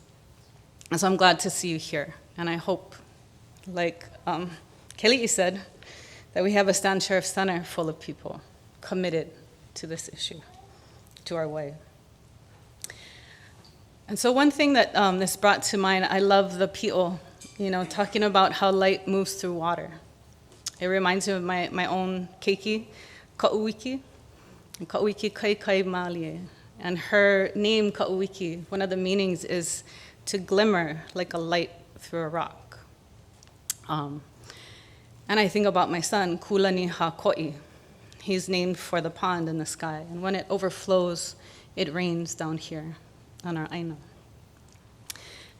And so I'm glad to see you here. And I hope, like Keliʻi said, that we have a Stand Sheriff Center full of people committed to this issue, to our way. And so one thing that this brought to mind, I love the pi'o, talking about how light moves through water. It reminds me of my own keiki, Ka'uwiki kai kai malie. And her name, Ka'uwiki, one of the meanings is to glimmer like a light through a rock. And I think about my son, Kulani Hako'i. He's named for the pond in the sky. And when it overflows, it rains down here on our aina.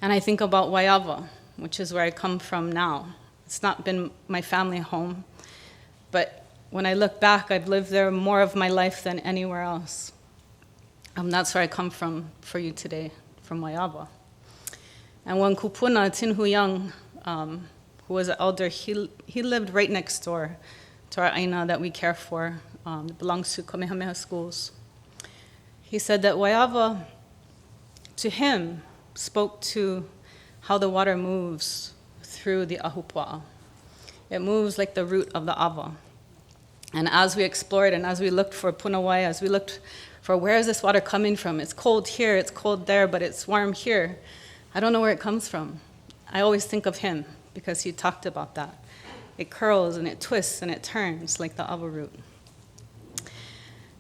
And I think about Waiava, which is where I come from now. It's not been my family home, but when I look back, I've lived there more of my life than anywhere else. That's where I come from for you today, from Waiava. And when Kupuna Tinhu Young, who was an elder, he lived right next door to our aina that we care for. It belongs to Kamehameha Schools. He said that Waiava, to him, spoke to how the water moves through the ahupua'a. It moves like the root of the ava. And as we explored and as we looked for punawai, as we looked for where is this water coming from? It's cold here, it's cold there, but it's warm here. I don't know where it comes from. I always think of him because he talked about that. It curls and it twists and it turns like the ava root.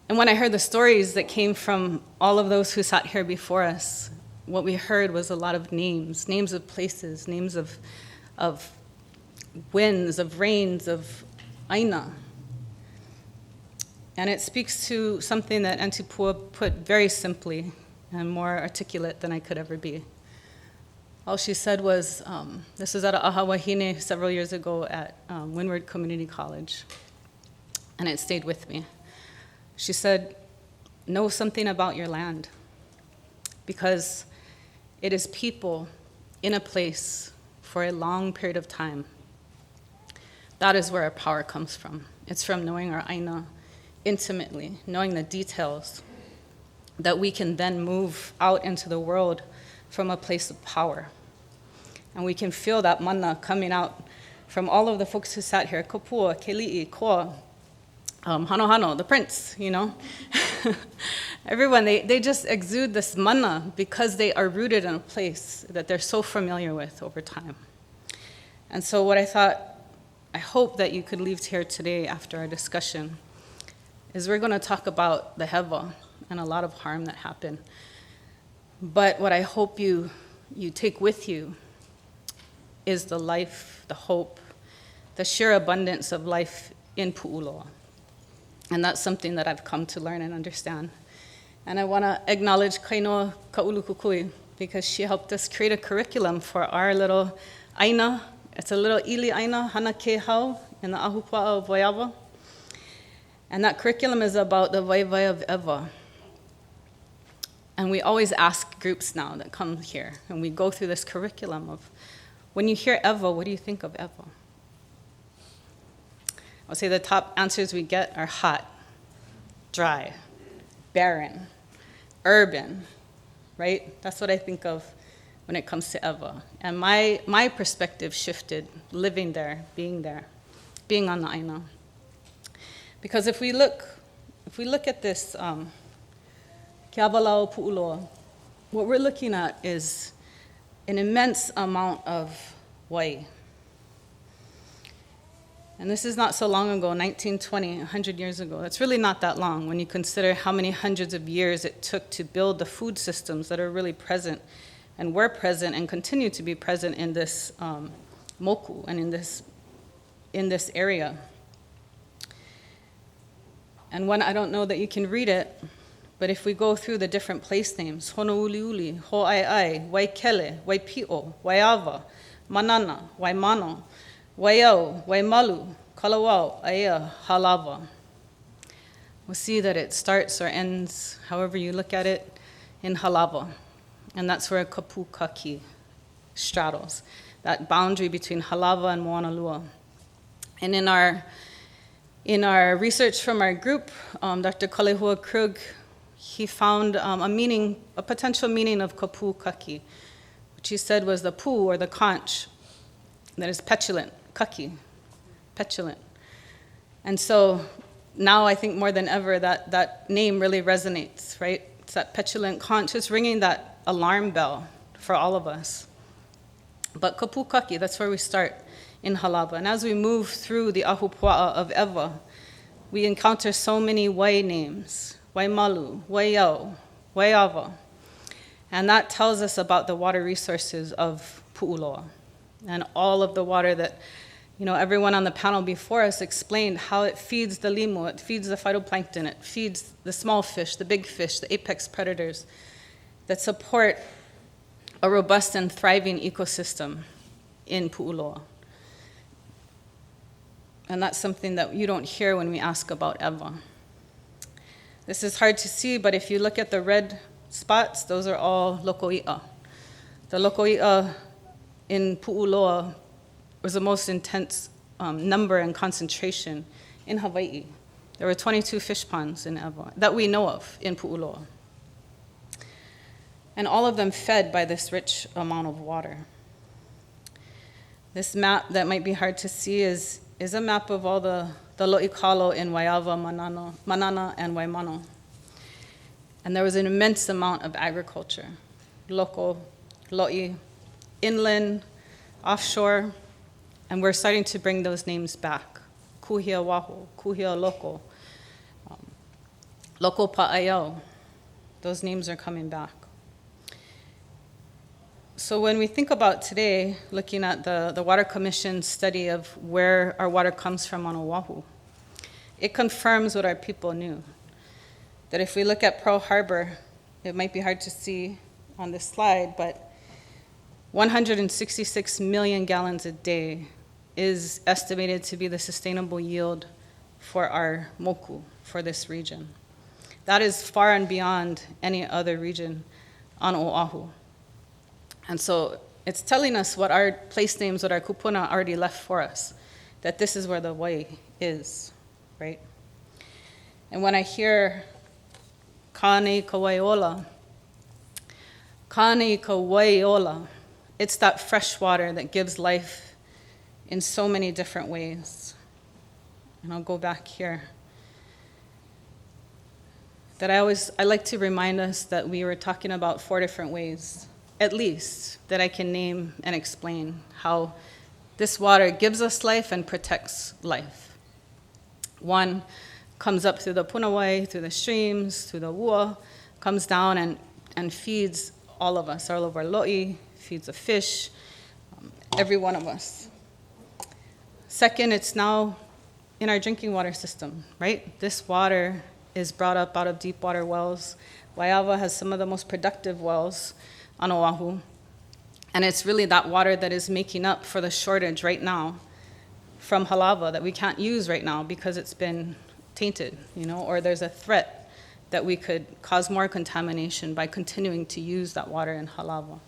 And when I heard the stories that came from all of those who sat here before us, what we heard was a lot of names of places, names of winds, of rains, of aina. And it speaks to something that Auntie Pua put very simply and more articulate than I could ever be. All she said was, this was at a aha wahine several years ago at Windward Community College, and it stayed with me. She said, know something about your land, because it is people in a place for a long period of time. That is where our power comes from. It's from knowing our aina intimately, knowing the details, that we can then move out into the world from a place of power. And we can feel that mana coming out from all of the folks who sat here, Kapua, Keliʻi, Koa, Hanohano, the prince, you know. Everyone, they just exude this mana because they are rooted in a place that they're so familiar with over time. And so what I hope that you could leave here today after our discussion is we're going to talk about the hewa and a lot of harm that happened. But what I hope you take with you is the life, the hope, the sheer abundance of life in Pu'uloa. And that's something that I've come to learn and understand. And I want to acknowledge Kainoa Ka'ulukukui because she helped us create a curriculum for our little aina. It's a little ili aina, hana ke hau, in the ahupua'a of Waiava. And that curriculum is about the Waivai of ʻEhā. And we always ask groups now that come here, and we go through this curriculum of, when you hear ʻEhā, what do you think of ʻEhā? I'll say the top answers we get are hot, dry, barren, urban, right? That's what I think of when it comes to ʻEhā. And my perspective shifted living there, being on the aina. Because if we look at this Keabalao Pu'uloa, what we're looking at is an immense amount of wai. And this is not so long ago, 1920, 100 years ago. It's really not that long when you consider how many hundreds of years it took to build the food systems that are really present and were present and continue to be present in this moku and in this area. And one, I don't know that you can read it, but if we go through the different place names, Honouliuli, Ho'ai'ai, Waikele, Waipi'o, Waiava, Manana, Waimano, Waiau, Waimalu, Kalawao, ʻEhā, Halawa. We'll see that it starts or ends, however you look at it, in Halawa. And that's where Kapukaki straddles, that boundary between Halawa and Moanalua. And in our research from our group, Dr. Kalehua Krug, he found a potential meaning of Kapukaki, which he said was the pu or the conch that is petulant, kaki, petulant. And so now I think more than ever that name really resonates, right? It's that petulant conch, it's ringing that alarm bell for all of us. But Kapukaki, that's where we start in Halawa. And as we move through the ahupua'a of ʻEhā, we encounter so many wai names, Waimalu, Waiau, Waiava. And that tells us about the water resources of Pu'uloa and all of the water that, everyone on the panel before us explained how it feeds the limu, it feeds the phytoplankton, it feeds the small fish, the big fish, the apex predators that support a robust and thriving ecosystem in Pu'uloa. And that's something that you don't hear when we ask about ʻEhā. This is hard to see, but if you look at the red spots, those are all lokoi'a. the lokoi'a in Pu'uloa was the most intense number and concentration in Hawaii. There were 22 fish ponds in Ewa that we know of in Pu'uloa. And all of them fed by this rich amount of water. This map that might be hard to see is a map of all the lo'ikalo in Waiawa, Manana, and Waimano. And there was an immense amount of agriculture, local, lo'i, inland, offshore, and we're starting to bring those names back. Kuhia Waho, Kuhia Loko, Loko Pa'ayao. Those names are coming back. So when we think about today, looking at the Water Commission's study of where our water comes from on Oahu, it confirms what our people knew. That if we look at Pearl Harbor, it might be hard to see on this slide, but 166 million gallons a day is estimated to be the sustainable yield for our moku, for this region. That is far and beyond any other region on Oahu. And so it's telling us what our place names, what our kupuna already left for us, that this is where the way is, right? And when I hear Kanekoa, it's that fresh water that gives life in so many different ways. And I'll go back here. That I like to remind us that we were talking about 4 different ways, at least, that I can name and explain how this water gives us life and protects life. 1 comes up through the punawai, through the streams, through the ua, comes down and feeds all of us, all of our lo'i, feeds the fish, every one of us. 2nd, it's now in our drinking water system, right? This water is brought up out of deep water wells. Waiawa has some of the most productive wells on Oahu. And it's really that water that is making up for the shortage right now from halawa that we can't use right now because it's been tainted, or there's a threat that we could cause more contamination by continuing to use that water in halawa.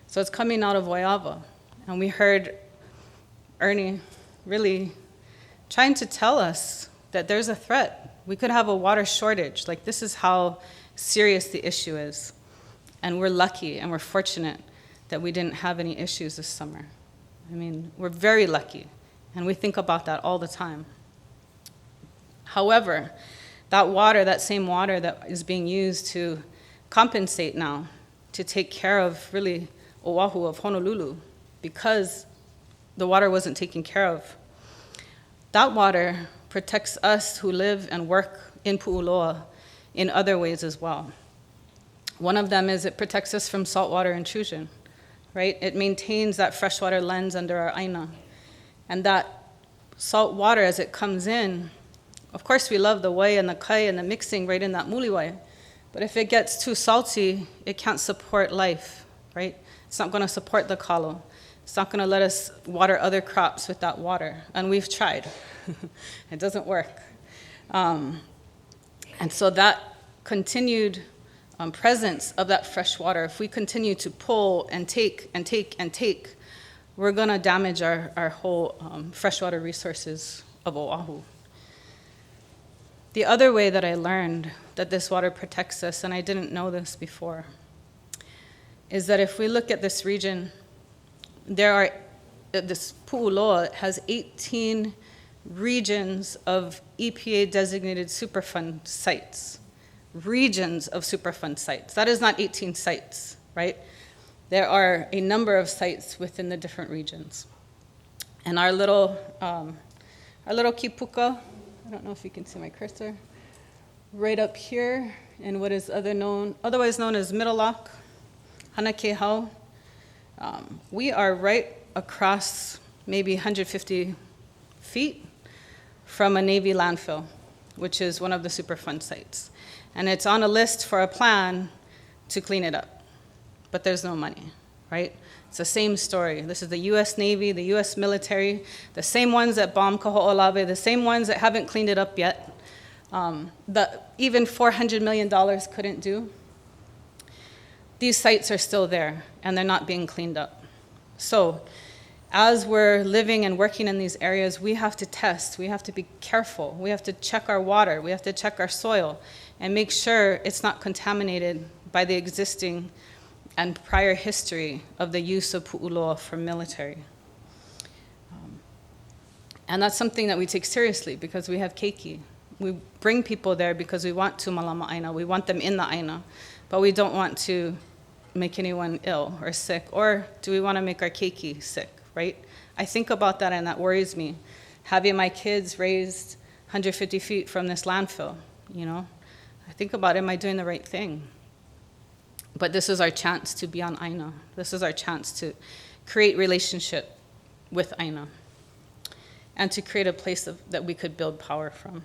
So it's coming out of Waiawa. And we heard Ernie really trying to tell us that there's a threat. We could have a water shortage. Like, this is how serious the issue is. And we're lucky and we're fortunate that we didn't have any issues this summer. I mean, we're very lucky, and we think about that all the time. However, that same water that is being used to compensate now, to take care of really Oahu, of Honolulu, because the water wasn't taken care of. That water protects us who live and work in Pu'uloa in other ways as well. One of them is it protects us from saltwater intrusion, right? It maintains that freshwater lens under our aina. And that salt water, as it comes in, of course we love the wai and the kai and the mixing right in that muliwai, but if it gets too salty, it can't support life, right? It's not going to support the kalo. It's not going to let us water other crops with that water. And we've tried. It doesn't work. And so that continued presence of that fresh water, if we continue to pull and take and take and take, we're going to damage our whole freshwater resources of Oahu. The other way that I learned that this water protects us, and I didn't know this before, is that if we look at this region, this Pu'uloa has 18 regions of EPA-designated Superfund sites. Regions of Superfund sites. That is not 18 sites, right? There are a number of sites within the different regions. And our little kipuka, I don't know if you can see my cursor, right up here in what is otherwise known as Middle Lock, Hanakehau. We are right across maybe 150 feet from a Navy landfill, which is one of the Superfund sites. And it's on a list for a plan to clean it up. But there's no money, right? It's the same story. This is the US Navy, the US military, the same ones that bombed Kaho'olawe, the same ones that haven't cleaned it up yet, that even $400 million couldn't do. these sites are still there, and they're not being cleaned up. So as we're living and working in these areas, we have to test, we have to be careful, we have to check our water, we have to check our soil, and make sure it's not contaminated by the existing and prior history of the use of pu'uloa for military. And that's something that we take seriously because we have keiki. We bring people there because we want to malama aina, we want them in the aina, but we don't want to make anyone ill or sick, or do we want to make our keiki sick, right? I think about that and that worries me. Having my kids raised 150 feet from this landfill, you know? I think about, am I doing the right thing? But this is our chance to be on aina. This is our chance to create relationship with aina and to create a place that we could build power from.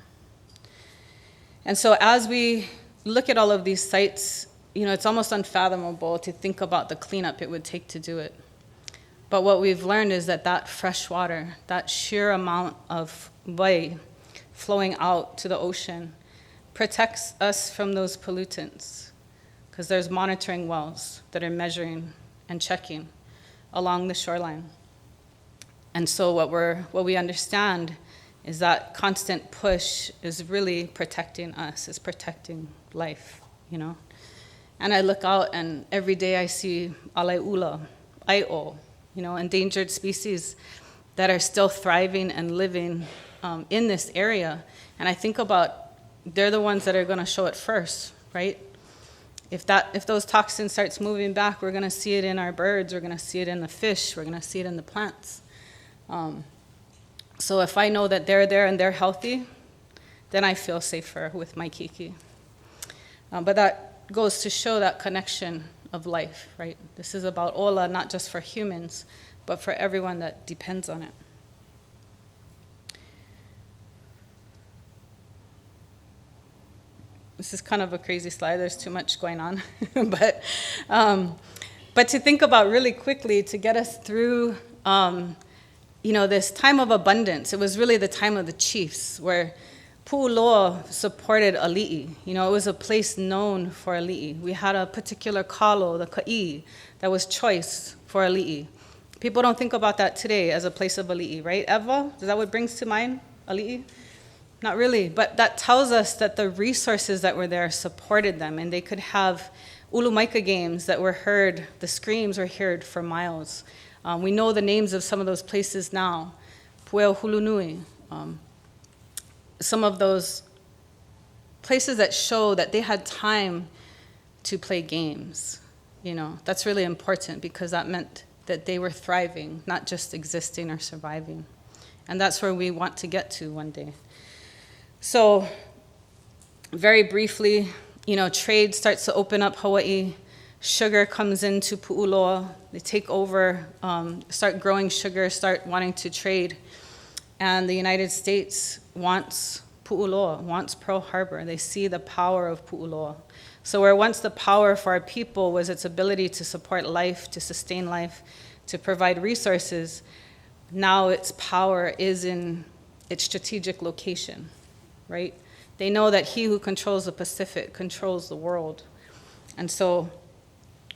And so as we look at all of these sites, you know, it's almost unfathomable to think about the cleanup it would take to do it. But what we've learned is that fresh water, that sheer amount of wai flowing out to the ocean protects us from those pollutants, because there's monitoring wells that are measuring and checking along the shoreline. And so what we understand is that constant push is really protecting us, is protecting life, you know? And I look out and every day I see alaiʻula, aiʻo, you know, endangered species that are still thriving and living in this area. And I think about, they're the ones that are gonna show it first, right? If those toxins starts moving back, we're gonna see it in our birds, we're gonna see it in the fish, we're gonna see it in the plants. So if I know that they're there and they're healthy, then I feel safer with my keiki. But that goes to show that connection of life, right? This is about ola, not just for humans, but for everyone that depends on it. This is kind of a crazy slide. There's too much going on. but to think about really quickly, to get us through you know, this time of abundance, it was really the time of the chiefs, where pu'uloa supported ali'i. You know, it was a place known for ali'i. We had a particular kalo, the ka'i, that was choice for ali'i. People don't think about that today as a place of ali'i, right? Eva, is that what brings to mind, ali'i? Not really, but that tells us that the resources that were there supported them, and they could have ulumaika games that were heard, the screams were heard for miles. We know the names of some of those places now, Pueo Hulunui, some of those places that show that they had time to play games. You know, that's really important because that meant that they were thriving, not just existing or surviving. And that's where we want to get to one day. So very briefly, you know, trade starts to open up Hawaii. Sugar comes into pu'uloa. They take over, start growing sugar, start wanting to trade. And the United States wants pu'uloa, wants Pearl Harbor. They see the power of pu'uloa. So where once the power for our people was its ability to support life, to sustain life, to provide resources, now its power is in its strategic location, right? They know that he who controls the Pacific controls the world. And so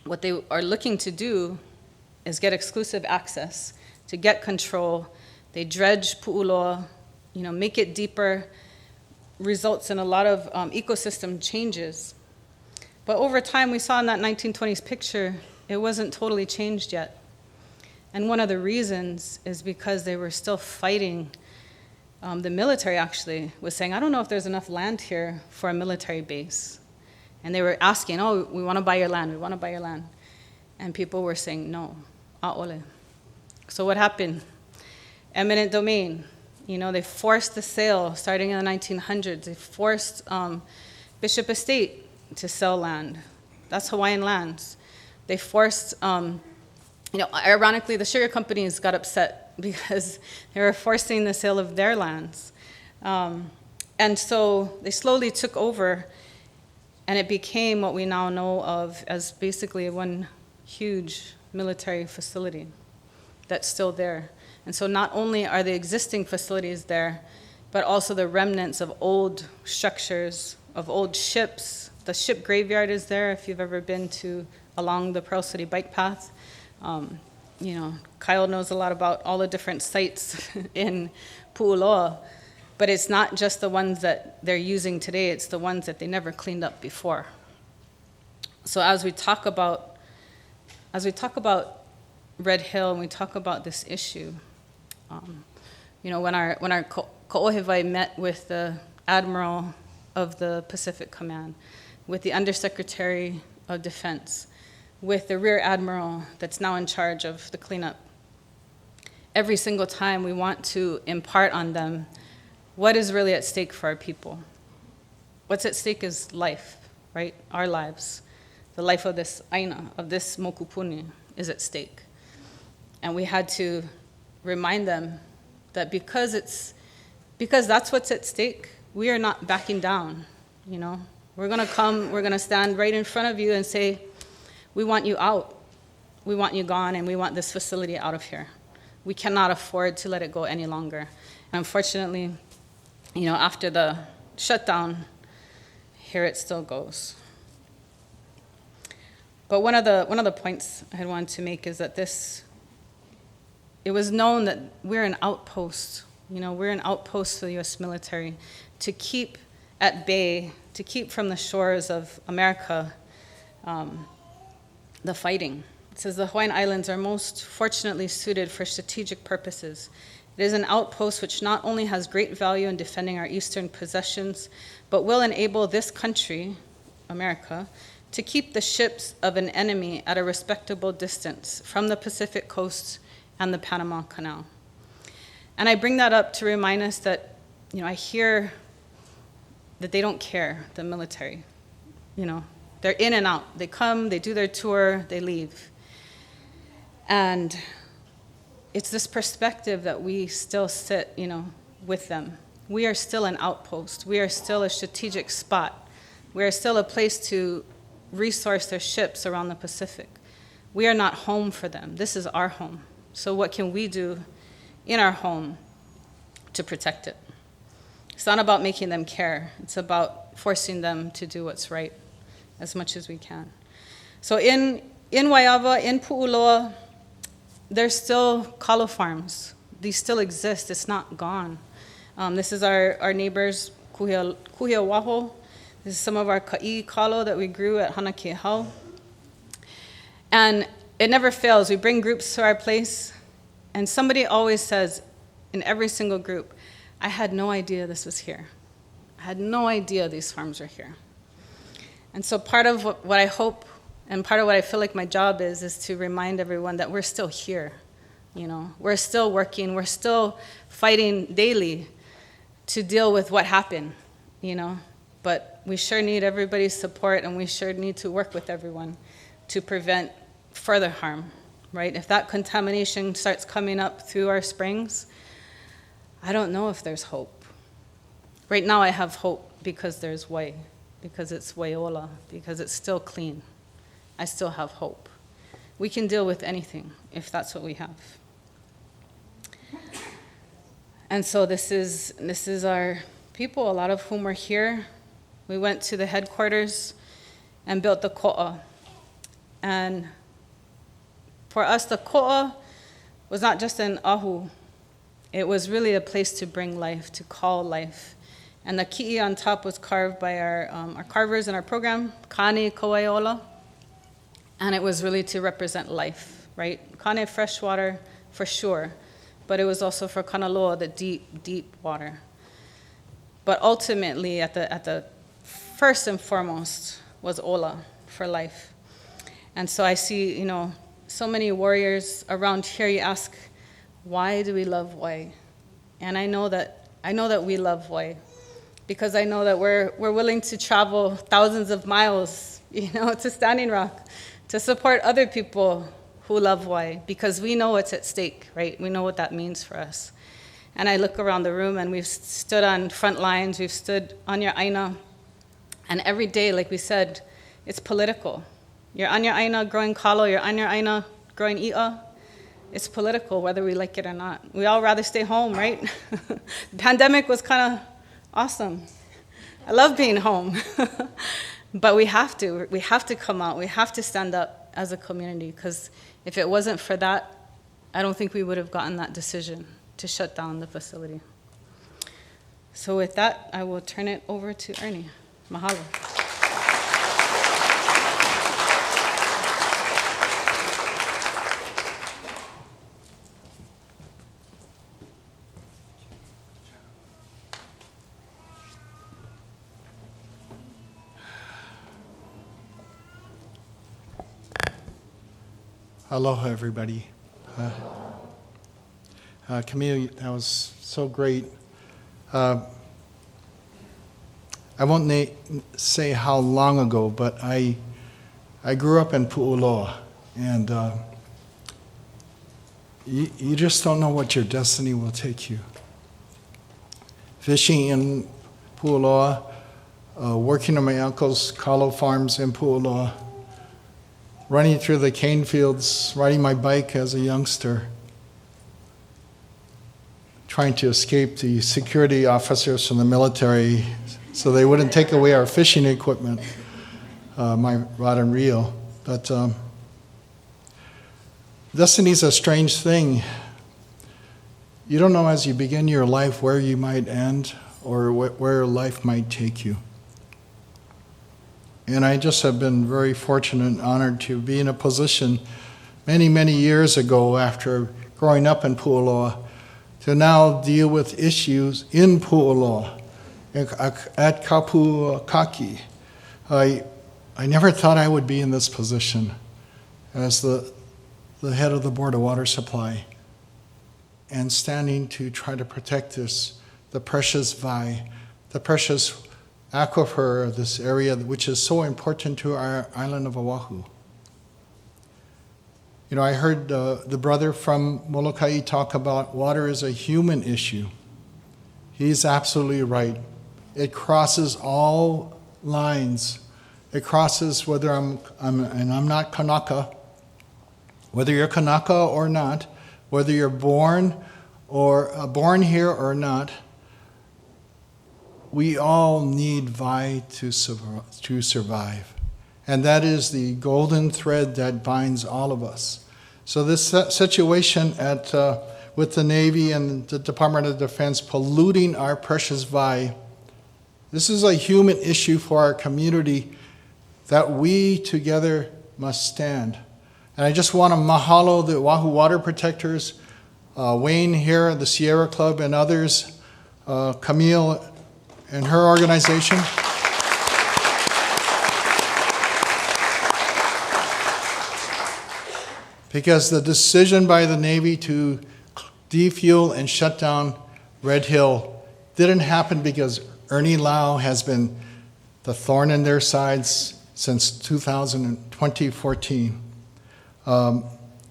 what they are looking to do is get exclusive access, to get control. They dredge pu'uloa, you know, make it deeper, results in a lot of ecosystem changes. But over time, we saw in that 1920s picture, it wasn't totally changed yet. And one of the reasons is because they were still fighting. The military actually was saying, I don't know if there's enough land here for a military base. And they were asking, oh, we want to buy your land, we want to buy your land. And people were saying, no, a'ole. So what happened? Eminent domain. You know, they forced the sale starting in the 1900s. They forced Bishop Estate to sell land. That's Hawaiian lands. They forced, you know, ironically, the sugar companies got upset because they were forcing the sale of their lands. And so they slowly took over, and it became what we now know of as basically one huge military facility that's still there. And so not only are the existing facilities there, but also the remnants of old structures, of old ships. The ship graveyard is there if you've ever been to along the Pearl City bike path. You know, Kyle knows a lot about all the different sites in Pu'uloa, but it's not just the ones that they're using today, it's the ones that they never cleaned up before. So as we talk about Red Hill and we talk about this issue, you know, when our Kaʻohewai met with the Admiral of the Pacific Command, with the Undersecretary of Defense, with the Rear Admiral that's now in charge of the cleanup, every single time we want to impart on them what is really at stake for our people. What's at stake is life, right? Our lives. The life of this aina, of this mokupuni, is at stake. And we had to remind them that because that's what's at stake, we are not backing down, you know? We're gonna stand right in front of you and say, we want you out, we want you gone, and we want this facility out of here. We cannot afford to let it go any longer. And unfortunately, you know, after the shutdown, here it still goes. But one of the points I had wanted to make is that it was known that we're an outpost. You know, we're an outpost for the U.S. military to keep at bay, to keep from the shores of America the fighting. It says the Hawaiian Islands are most fortunately suited for strategic purposes. It is an outpost which not only has great value in defending our eastern possessions, but will enable this country, America, to keep the ships of an enemy at a respectable distance from the Pacific coast and the Panama Canal. And I bring that up to remind us that, you know, I hear that they don't care, the military. You know, they're in and out. They come, they do their tour, they leave. And it's this perspective that we still sit, you know, with them. We are still an outpost. We are still a strategic spot. We are still a place to resource their ships around the Pacific. We are not home for them. This is our home. So what can we do in our home to protect it? It's not about making them care. It's about forcing them to do what's right as much as we can. So in Waiava, in Pu'uloa, there's still kalo farms. These still exist. It's not gone. This is our neighbors, Kuhiawaho. This is some of our ka'i kalo that we grew at Hana Kehau. And it never fails. We bring groups to our place, and somebody always says, in every single group, I had no idea this was here. I had no idea these farms were here. And so part of what I hope and part of what I feel like my job is to remind everyone that we're still here. You know, we're still working, we're still fighting daily to deal with what happened, you know. But we sure need everybody's support, and we sure need to work with everyone to prevent further harm, right? If that contamination starts coming up through our springs, I don't know if there's hope. Right now I have hope because there's Wai, because it's Waiola, because it's still clean. I still have hope. We can deal with anything if that's what we have. And so this is our people, a lot of whom are here. We went to the headquarters and built the ko'a. And for us, the ko'a was not just an ahu. It was really a place to bring life, to call life. And the ki'i on top was carved by our carvers in our program, Kane Kauaiola. And it was really to represent life, right? Kane, fresh water, for sure. But it was also for Kanaloa, the deep, deep water. But ultimately, at the first and foremost, was ola, for life. And so I see, you know, so many warriors around here. You ask, why do we love Wai? And I know that we love Wai, because I know that we're willing to travel thousands of miles, you know, to Standing Rock, to support other people who love Wai, because we know what's at stake, right? We know what that means for us. And I look around the room, and we've stood on front lines, we've stood on your aina, and every day, like we said, it's political. You're on your aina growing kalo, you're on your aina growing i'a. It's political, whether we like it or not. We all rather stay home, right? The pandemic was kind of awesome. I love being home. But we have to come out, we have to stand up as a community, because if it wasn't for that, I don't think we would have gotten that decision to shut down the facility. So with that, I will turn it over to Ernie. Mahalo. Aloha, everybody. Camille, that was so great. I won't say how long ago, but I grew up in Pu'uloa, and you just don't know what your destiny will take you. Fishing in Pu'uloa, working on my uncle's kalo farms in Pu'uloa, running through the cane fields, riding my bike as a youngster, trying to escape the security officers from the military so they wouldn't take away our fishing equipment, my rod and reel. But destiny's a strange thing. You don't know as you begin your life where you might end or where life might take you. And I just have been very fortunate and honored to be in a position many, many years ago after growing up in Pu'uloa to now deal with issues in Pu'uloa at Kapua. I never thought I would be in this position as the head of the Board of Water Supply and standing to try to protect the precious vai, the precious aquifer of this area, which is so important to our island of Oahu. You know, I heard the brother from Molokai talk about water is a human issue. He's absolutely right. It crosses all lines. It crosses whether I'm not Kanaka, whether you're Kanaka or not, whether you're born here or not. We all need vai to survive. And that is the golden thread that binds all of us. So this situation with the Navy and the Department of Defense polluting our precious vai, this is a human issue for our community that we together must stand. And I just want to mahalo the Oahu Water Protectors, Wayne here at the Sierra Club and others, Camille and her organization. Because the decision by the Navy to defuel and shut down Red Hill didn't happen because Ernie Lau has been the thorn in their sides since 2014.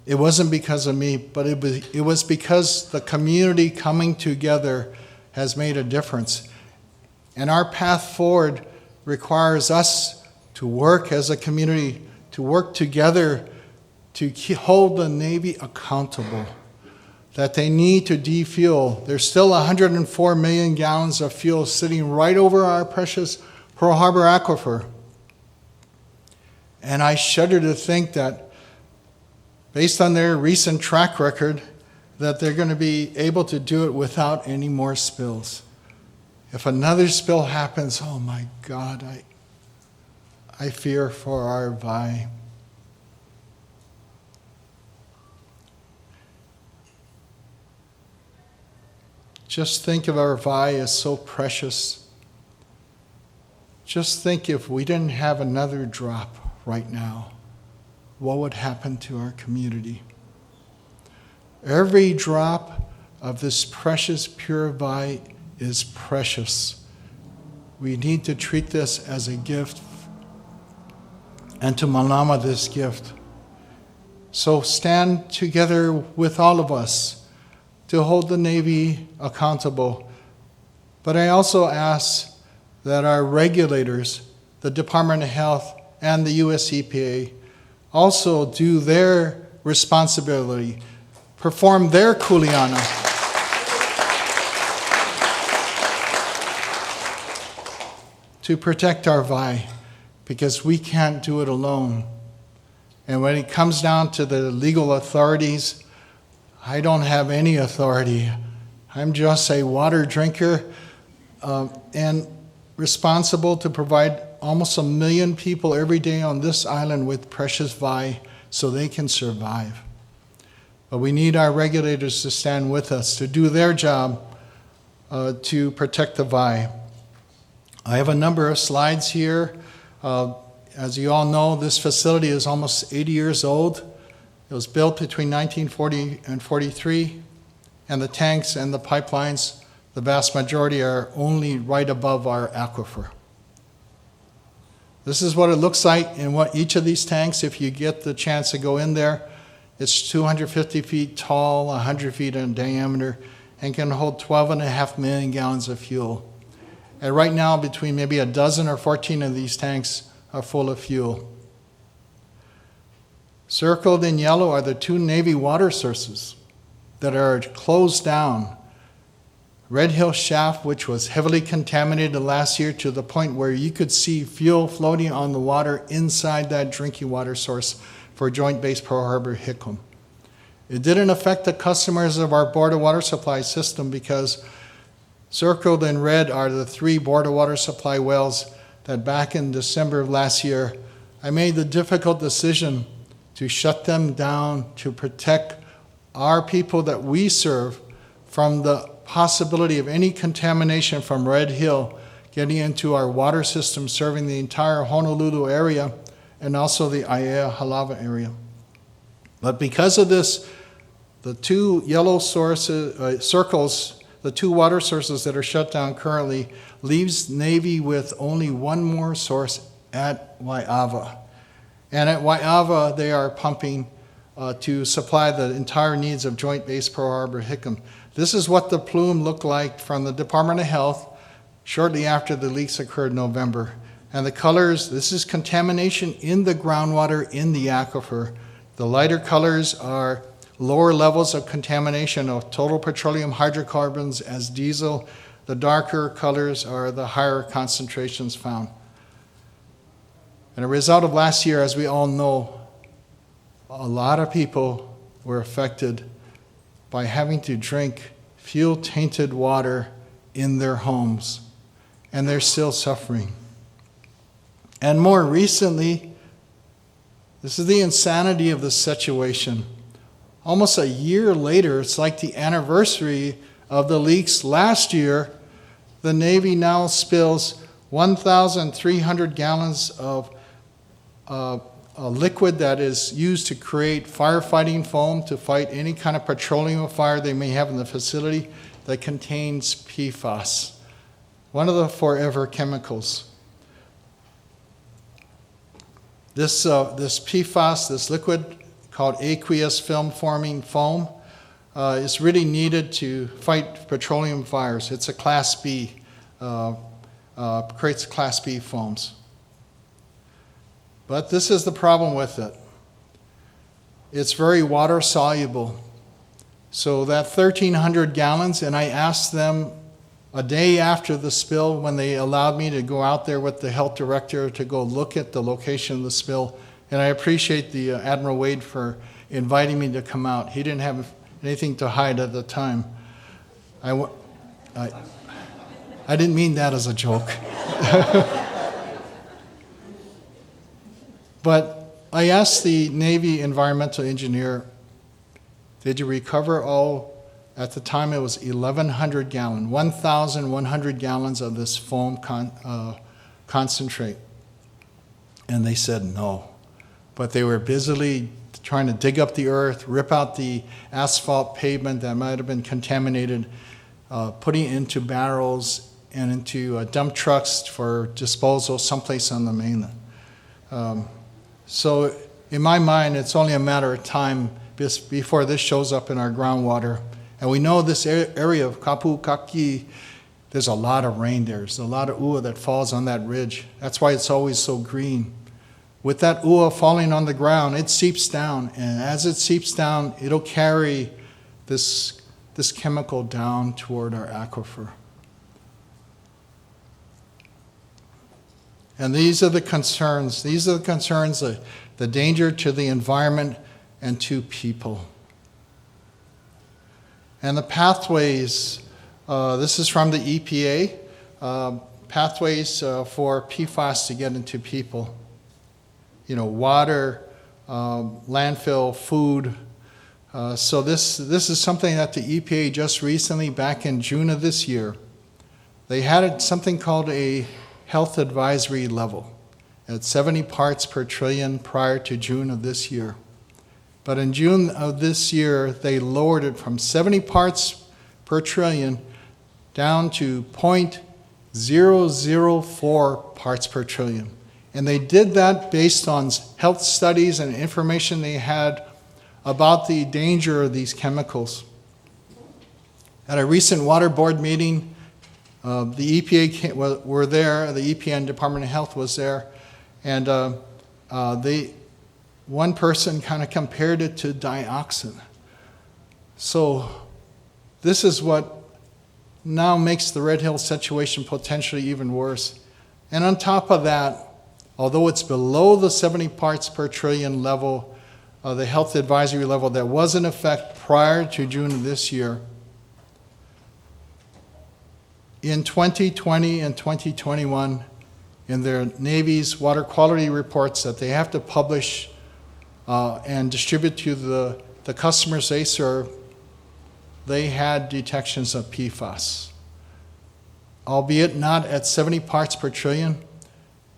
It wasn't because of me, but it was because the community coming together has made a difference. And our path forward requires us to work as a community, to work together to hold the Navy accountable, that they need to defuel. There's still 104 million gallons of fuel sitting right over our precious Pearl Harbor aquifer. And I shudder to think that, based on their recent track record, that they're going to be able to do it without any more spills. If another spill happens, oh my God, I fear for our vai. Just think of our vai as so precious. Just think if we didn't have another drop right now, what would happen to our community? Every drop of this precious pure vai is precious. We need to treat this as a gift and to malama this gift. So stand together with all of us to hold the Navy accountable. But I also ask that our regulators, the Department of Health and the US EPA, also do their responsibility, perform their kuleana. To protect our vai, because we can't do it alone. And when it comes down to the legal authorities, I don't have any authority. I'm just a water drinker and responsible to provide almost 1 million people every day on this island with precious vai so they can survive. But we need our regulators to stand with us, to do their job to protect the vai. I have a number of slides here. As you all know, this facility is almost 80 years old. It was built between 1940 and 43, and the tanks and the pipelines, the vast majority are only right above our aquifer. This is what it looks like in each of these tanks. If you get the chance to go in there, it's 250 feet tall, 100 feet in diameter, and can hold 12.5 million gallons of fuel. And right now, between maybe a dozen or 14 of these tanks are full of fuel. Circled in yellow are the 2 Navy water sources that are closed down. Red Hill Shaft, which was heavily contaminated last year to the point where you could see fuel floating on the water inside that drinking water source for Joint Base Pearl Harbor Hickam. It didn't affect the customers of our Board of Water Supply system because circled in red are the 3 Board of Water Supply wells that back in December of last year, I made the difficult decision to shut them down to protect our people that we serve from the possibility of any contamination from Red Hill getting into our water system serving the entire Honolulu area and also the Aiea Halawa area. But because of this, the 2 yellow circles, the 2 water sources that are shut down currently, leaves Navy with only 1 more source at Waiava. And at Waiava, they are pumping to supply the entire needs of Joint Base Pearl Harbor Hickam. This is what the plume looked like from the Department of Health shortly after the leaks occurred in November. And the colors, this is contamination in the groundwater in the aquifer. The lighter colors are lower levels of contamination of total petroleum hydrocarbons as diesel. The darker colors are the higher concentrations found. And a result of last year, as we all know, a lot of people were affected by having to drink fuel-tainted water in their homes, and they're still suffering. And more recently, this is the insanity of the situation. Almost a year later, it's like the anniversary of the leaks last year, the Navy now spills 1,300 gallons of a liquid that is used to create firefighting foam to fight any kind of petroleum fire they may have in the facility that contains PFAS, one of the forever chemicals. This PFAS, this liquid called aqueous film-forming foam, is really needed to fight petroleum fires. It's a Class B, creates Class B foams. But this is the problem with it. It's very water soluble. So that 1,300 gallons, and I asked them a day after the spill when they allowed me to go out there with the health director to go look at the location of the spill. And I appreciate the Admiral Wade for inviting me to come out. He didn't have anything to hide at the time. I didn't mean that as a joke. But I asked the Navy environmental engineer, did you recover all, at the time it was 1,100 gallons, 1,100 gallons of this foam concentrate? And they said no. But they were busily trying to dig up the earth, rip out the asphalt pavement that might have been contaminated, putting it into barrels and into dump trucks for disposal someplace on the mainland. So in my mind, it's only a matter of time before this shows up in our groundwater. And we know this area of Kapu Kaki, there's a lot of rain there. There's a lot of ua that falls on that ridge. That's why it's always so green. With that ua falling on the ground, it seeps down. And as it seeps down, it'll carry this chemical down toward our aquifer. And these are the concerns. These are the concerns the danger to the environment and to people. And the pathways, this is from the EPA, pathways for PFAS to get into people. You know, water, landfill, food. So this is something that the EPA just recently, back in June of this year, they had something called a health advisory level at 70 parts per trillion prior to June of this year. But in June of this year, they lowered it from 70 parts per trillion down to 0.004 parts per trillion. And they did that based on health studies and information they had about the danger of these chemicals. At a recent water board meeting, the EPA were there, the EPA and Department of Health was there, and one person kind of compared it to dioxin. So this is what now makes the Red Hill situation potentially even worse. And on top of that, although it's below the 70 parts per trillion level, the health advisory level that was in effect prior to June of this year, in 2020 and 2021, in their Navy's water quality reports that they have to publish and distribute to the customers they serve, they had detections of PFAS. Albeit not at 70 parts per trillion,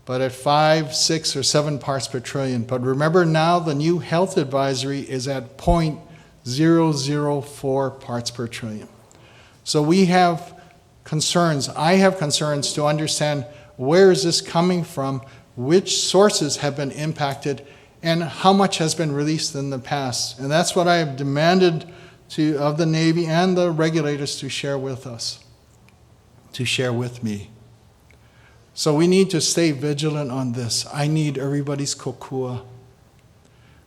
but at 5, 6, or 7 parts per trillion. But remember now the new health advisory is at 0.004 parts per trillion. So we have concerns, I have concerns to understand where is this coming from, which sources have been impacted, and how much has been released in the past. And that's what I have demanded of the Navy and the regulators to share with us, to share with me. So we need to stay vigilant on this. I need everybody's kokua.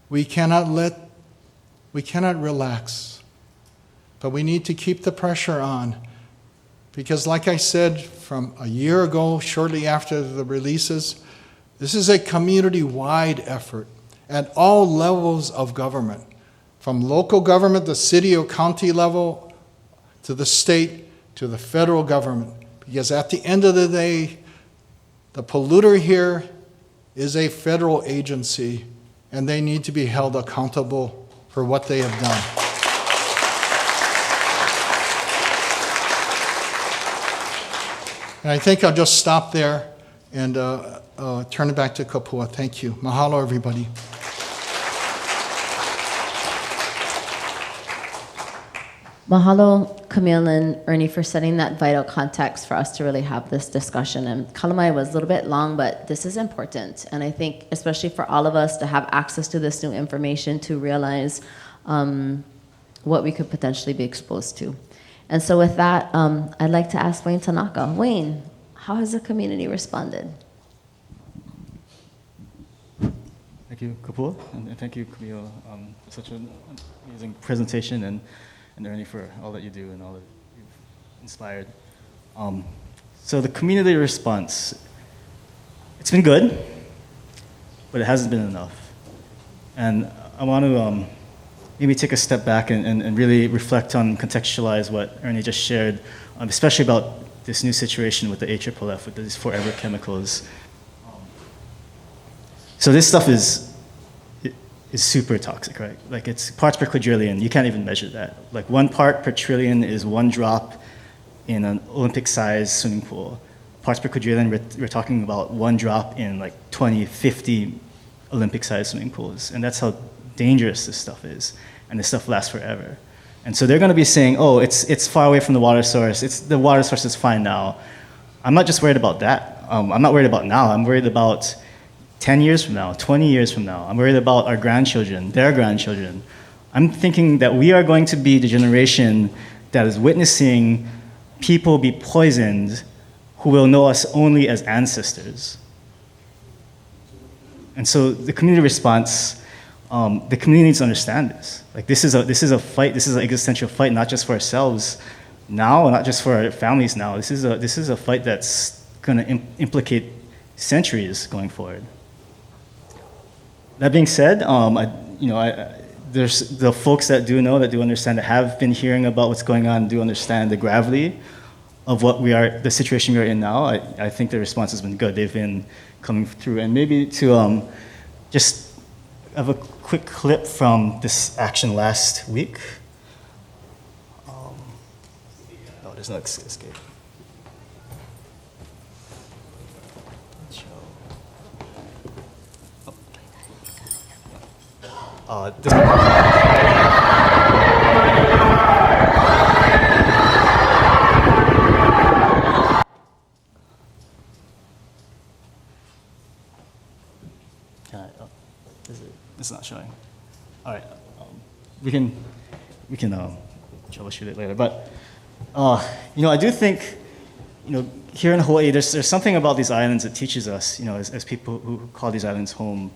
We cannot relax, but we need to keep the pressure on. Because like I said, from a year ago, shortly after the releases, this is a community-wide effort at all levels of government, from local government, the city or county level, to the state, to the federal government. Because at the end of the day, the polluter here is a federal agency, and they need to be held accountable for what they have done. And I think I'll just stop there and turn it back to Kapua. Thank you. Mahalo, everybody. Mahalo, Camille and Ernie, for setting that vital context for us to really have this discussion. And Kalama was a little bit long, but this is important. And I think, especially for all of us to have access to this new information, to realize what we could potentially be exposed to. And so with that, I'd like to ask Wayne Tanaka. Wayne, how has the community responded? Thank you, Kapua, and thank you, Camille, for such an amazing presentation, and Ernie for all that you do and all that you've inspired. So the community response, it's been good, but it hasn't been enough. And I want to maybe take a step back and really reflect on, contextualize what Ernie just shared, especially about this new situation with the AFFF, with these forever chemicals. So this stuff is super toxic, right? Like, it's parts per quadrillion. You can't even measure that. Like, 1 part per trillion is 1 drop in an Olympic-sized swimming pool. Parts per quadrillion, we're talking about 1 drop in like 20, 50 Olympic-sized swimming pools. And that's how dangerous this stuff is. And this stuff lasts forever. And so they're going to be saying, oh, it's far away from the water source. The water source is fine now. I'm not just worried about that. I'm not worried about now. I'm worried about 10 years from now, 20 years from now. I'm worried about our grandchildren, their grandchildren. I'm thinking that we are going to be the generation that is witnessing people be poisoned who will know us only as ancestors. And so the community response, the community needs to understand this. Like, this is a fight, this is an existential fight, not just for ourselves now, not just for our families now. This is a fight that's gonna implicate centuries going forward. That being said, there's the folks that do know, that do understand, that have been hearing about what's going on, do understand the gravity of the situation we are in now. I think the response has been good. They've been coming through. And maybe to just have a quick clip from this action last week. No, there's no escape. This It's not showing. All right, we can troubleshoot it later. But I do think here in Hawaii, there's something about these islands that teaches us, as people who call these islands home,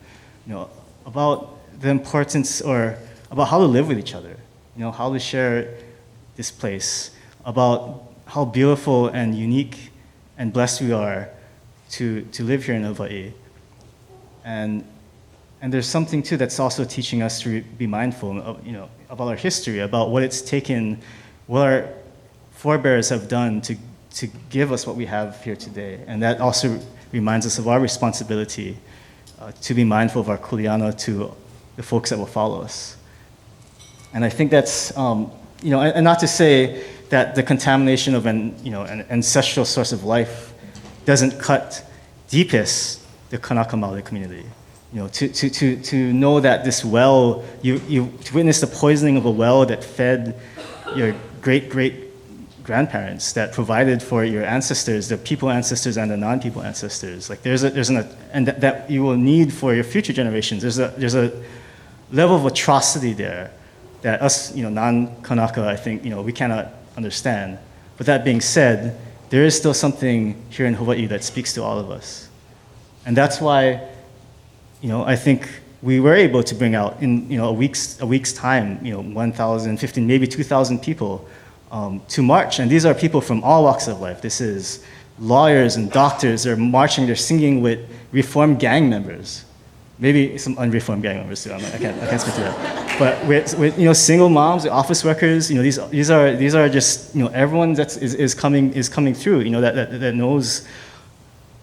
about the importance, or about how to live with each other, how to share this place, about how beautiful and unique and blessed we are to live here in Hawaii. And there's something too that's also teaching us to be mindful of, about our history, about what it's taken, what our forebears have done to give us what we have here today. And that also reminds us of our responsibility to be mindful of our kuleana to the folks that will follow us. And I think that's, and not to say that the contamination of an ancestral source of life doesn't cut deepest the Kanaka Maoli community. To know that this well, to witness the poisoning of a well that fed your great-great-grandparents, that provided for your ancestors, the people ancestors and the non-people ancestors. Like and that you will need for your future generations. There's a level of atrocity there that us, non-Kanaka, I think, we cannot understand. But that being said, there is still something here in Hawaii that speaks to all of us. And that's why I think we were able to bring out in a week's time, 1,000, 15, maybe 2,000 people to march. And these are people from all walks of life. This is lawyers and doctors. They're marching, they're singing with reformed gang members. Maybe some unreformed gang members too. I can't speak to that. But with single moms, office workers, these are just everyone that is coming through. That knows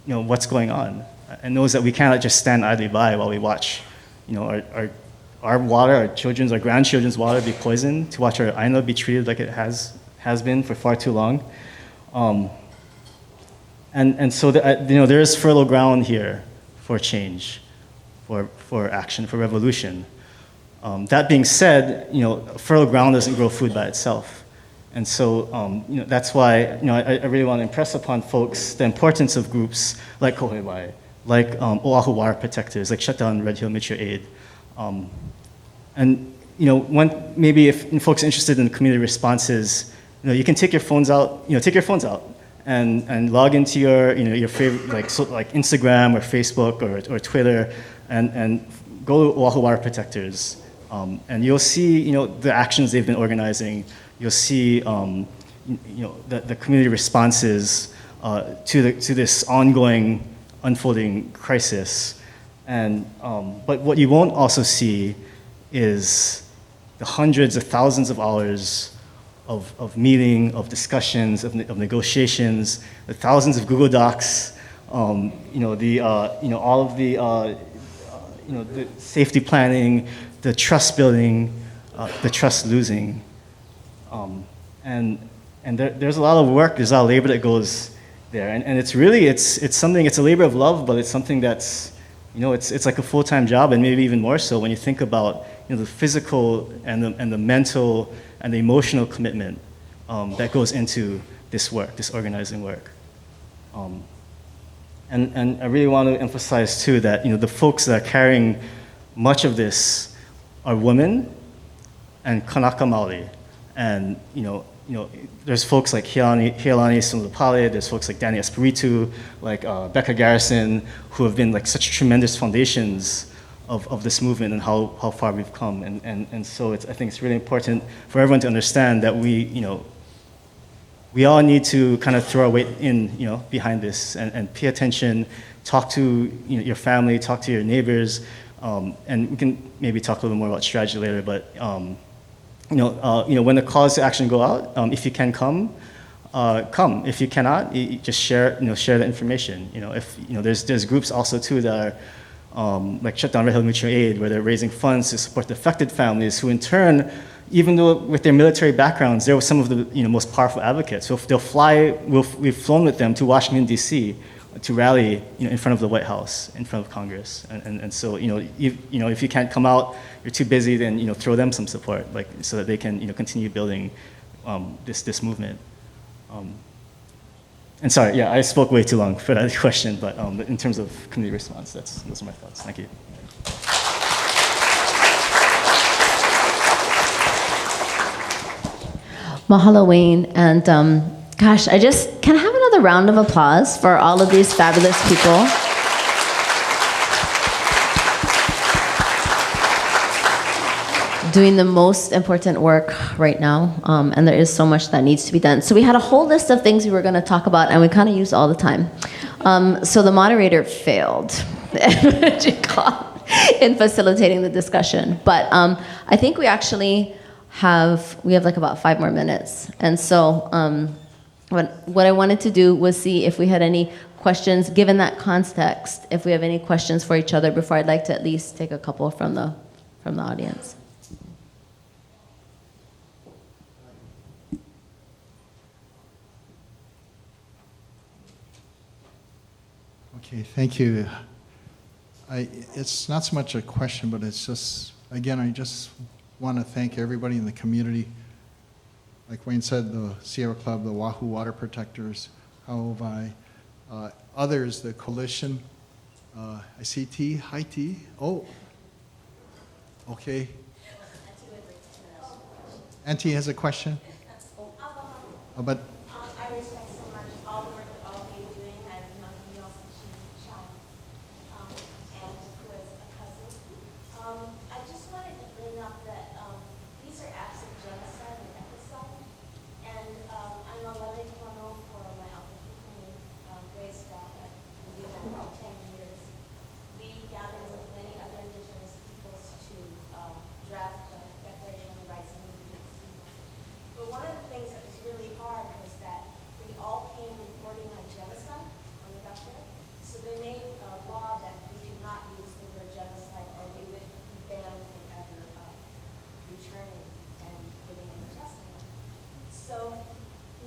what's going on, and knows that we cannot just stand idly by while we watch our water, our children's, our grandchildren's water be poisoned, to watch our aina be treated like it has been for far too long. And so there is fertile ground here for change, for action, for revolution. That being said, fertile ground doesn't grow food by itself. And so that's why I really want to impress upon folks the importance of groups like Kaʻohewai, like Oahu Water Protectors, like Shut Down Red Hill Mutual Aid. And maybe if folks are interested in community responses, you can take your phones out, and log into your favorite, like Instagram or Facebook or Twitter, and go to Oahu Water Protectors, and you'll see the actions they've been organizing. You'll see the community responses to this ongoing, unfolding crisis. But what you won't also see is the hundreds of thousands of hours of meeting, of discussions, of negotiations, the thousands of Google Docs, all of the safety planning, the trust building, the trust losing, and there's a lot of work, there's a lot of labor that goes there, and it's really it's something, it's a labor of love, but it's something that's it's like a full-time job, and maybe even more so when you think about the physical and the mental and the emotional commitment that goes into this work, this organizing work. And I really want to emphasize too that the folks that are carrying much of this are women and Kanaka Maoli, and there's folks like Heilani Sunulapale, there's folks like Danny Espiritu, like Becca Garrison, who have been like such tremendous foundations of this movement and how far we've come. And so I think it's really important for everyone to understand that we all need to kind of throw our weight in, behind this and pay attention, talk to your family, talk to your neighbors, And we can maybe talk a little more about strategy later, but when the calls to action go out, if you can come. If you cannot, you just share the information. There's groups also too that are like Shutdown Red Hill Mutual Aid, where they're raising funds to support the affected families, who in turn, even though with their military backgrounds, they're some of the most powerful advocates. So if they'll fly, we've flown with them to Washington D.C. to rally in front of the White House, in front of Congress, and so if you can't come out, you're too busy, then throw them some support, so that they can continue building this movement. And sorry, yeah, I spoke way too long for that question, but in terms of community response, those are my thoughts. Thank you. Mahalo, Wayne, and gosh, can I have another round of applause for all of these fabulous people? Doing the most important work right now, and there is so much that needs to be done. So we had a whole list of things we were going to talk about, and we kind of used all the time. So the moderator failed in facilitating the discussion. But I think we actually have like about 5 more minutes. And so what I wanted to do was see if we had any questions, given that context, if we have any questions for each other before. I'd like to at least take a couple from the audience. Okay, thank you. It's not so much a question, but it's just, again, I just want to thank everybody in the community. Like Wayne said, the Sierra Club, the Oahu Water Protectors, Hōkūao, others, the coalition. I see T. Hi, T. Oh, okay. Auntie has a question? But I respect so much all the work that all of you are doing, and you also Sean, and who is a cousin. I just wanted to bring up that these are acts of genocide and ecocide, and I'm a Lele Kono for my raised daughter. We've been for 10 years. We gathered with many other indigenous peoples to draft the Declaration of the Rights of Indigenous People. But one of the things that was really hard was that we all came reporting on genocide when we got there. So they made a law that we could not use the word genocide, or we would be banned from ever returning and giving any testimony. So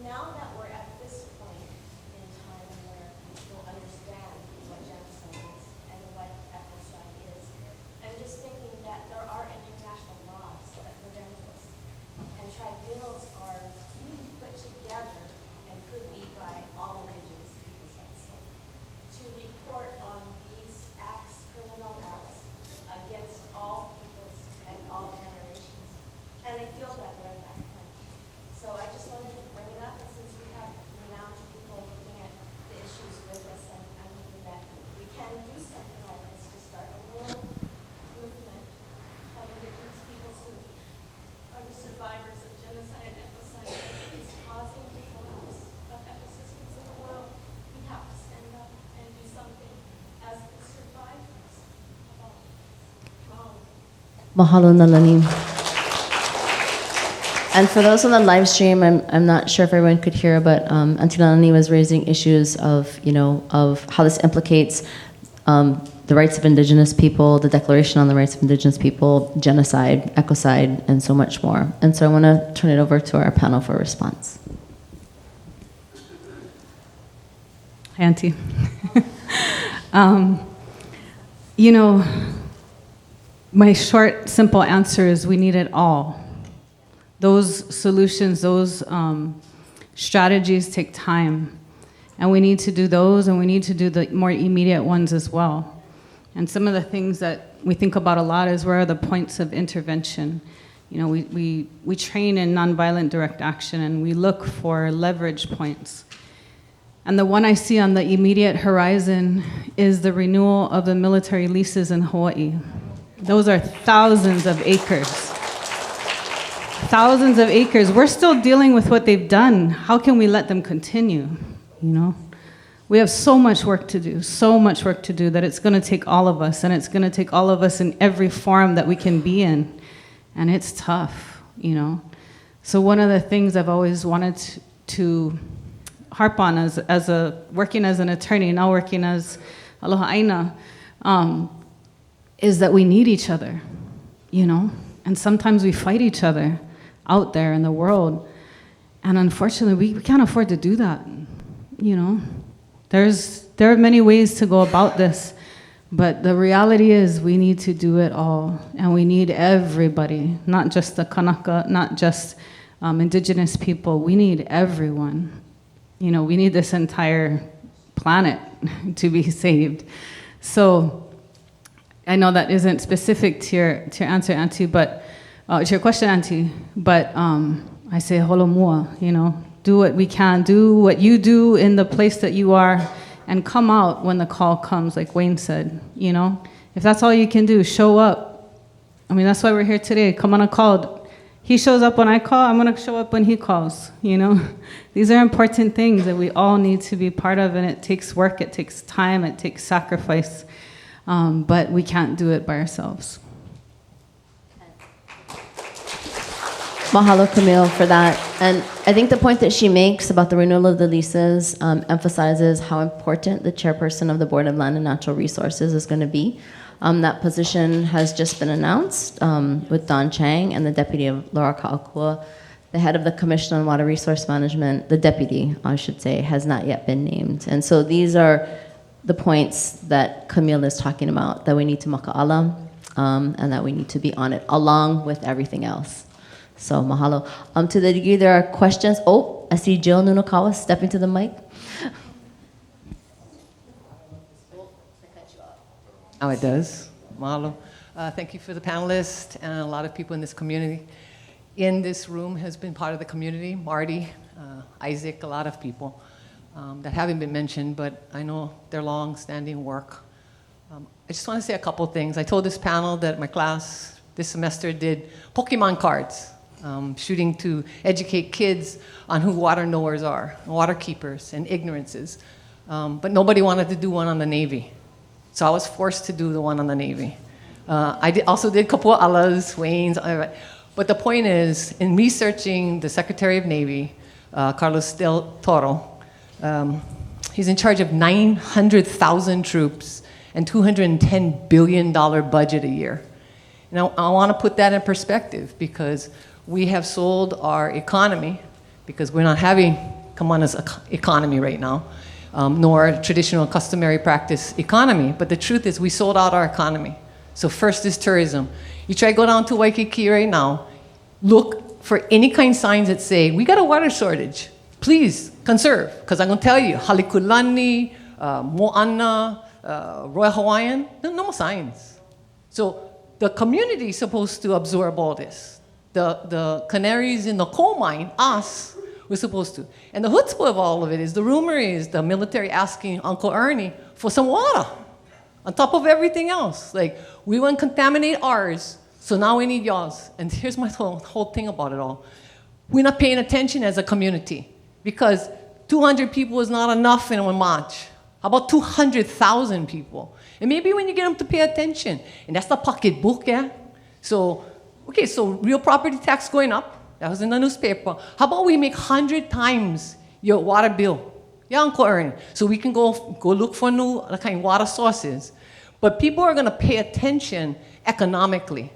now that we're at this point in time where people understand what genocide is and what ecocide is, I'm just thinking that there are international laws that prevent this. And tribunals are put together and could be by all indigenous peoples, let's say, to report on these acts, criminal acts, against all peoples and all generations. And I feel that we're at that point. So I just wanted to bring it up, and since we have renowned people looking at the issues with us, and I'm thinking that we can do something like this to start a world movement of indigenous peoples who are the survivors of genocide and ecocide. It's causing the collapse of ecosystems in the world. We have to stand up and do something as the survivors of all this. Mahalo Nalani. And for those on the live stream, I'm not sure if everyone could hear, but Auntie Nalani was raising issues of how this implicates the rights of indigenous people, the Declaration on the Rights of Indigenous People, genocide, ecocide, and so much more. And so I want to turn it over to our panel for a response. Hi, Auntie. My short, simple answer is we need it all. Those solutions, those strategies take time. And we need to do those, and we need to do the more immediate ones as well. And some of the things that we think about a lot is where are the points of intervention. We train in nonviolent direct action, and we look for leverage points. And the one I see on the immediate horizon is the renewal of the military leases in Hawaii. Those are thousands of acres. Thousands of acres. We're still dealing with what they've done. How can we let them continue? we have so much work to do, that it's going to take all of us, and it's going to take all of us in every form that we can be in. And it's tough, you know. So one of the things I've always wanted to harp on as working as an attorney, now working as Aloha Aina, is that we need each other, you know. And sometimes we fight each other out there in the world. And unfortunately, we can't afford to do that, you know. There are many ways to go about this, but the reality is we need to do it all, and we need everybody, not just the Kanaka, not just indigenous people. We need everyone. You know, we need this entire planet to be saved. So I know that isn't specific to your answer, Auntie, but to your question, Auntie, but I say holomua, you know, do what we can, do what you do in the place that you are, and come out when the call comes, like Wayne said, you know. If that's all you can do, show up. I mean, that's why we're here today. Kamana called. He shows up when I call, I'm gonna show up when he calls, you know. These are important things that we all need to be part of, and it takes work, it takes time, it takes sacrifice, but we can't do it by ourselves. Mahalo, Camille, for that. And I think the point that she makes about the renewal of the leases emphasizes how important the chairperson of the Board of Land and Natural Resources is going to be. That position has just been announced with Don Chang and the deputy of Laura Ka'akua. The head of the Commission on Water Resource Management, the deputy, I should say, has not yet been named. And so these are the points that Camille is talking about, that we need to maka'ala and that we need to be on it, along with everything else. So mahalo. To the degree there are questions. Oh, I see Jill Nunokawa stepping to the mic. Oh, it does. Mahalo. Thank you for the panelists and a lot of people in this community. In this room has been part of the community. Marty, Isaac, a lot of people that haven't been mentioned, but I know their long-standing work. I just want to say a couple things. I told this panel that my class this semester did Pokemon cards. Shooting to educate kids on who water knowers are, water keepers, and ignorances. But nobody wanted to do one on the Navy. So I was forced to do the one on the Navy. I also did Kapua'ala's, Wayne's, but the point is, in researching the Secretary of Navy, Carlos Del Toro, he's in charge of 900,000 troops and $210 billion budget a year. Now, I want to put that in perspective because we have sold our economy, because we're not having Kamana's economy right now, nor traditional customary practice economy, but the truth is we sold out our economy. So first is tourism. You try to go down to Waikiki right now, look for any kind of signs that say, we got a water shortage, please conserve, because I'm going to tell you, Halekulani, Moana, Royal Hawaiian, no more signs. So the community is supposed to absorb all this. The canaries in the coal mine, us, we're supposed to. And the chutzpah of all of it is, the rumor is the military asking Uncle Ernie for some water on top of everything else. Like, we want to contaminate ours, so now we need yours. And here's my whole thing about it all. We're not paying attention as a community because 200 people is not enough in one march. How about 200,000 people? And maybe when you get them to pay attention, and that's the pocketbook, yeah? So, okay, so real property tax going up. That was in the newspaper. How about we make 100 times your water bill? Yeah, Uncle Ernie. So we can go look for new kind of water sources. But people are going to pay attention economically.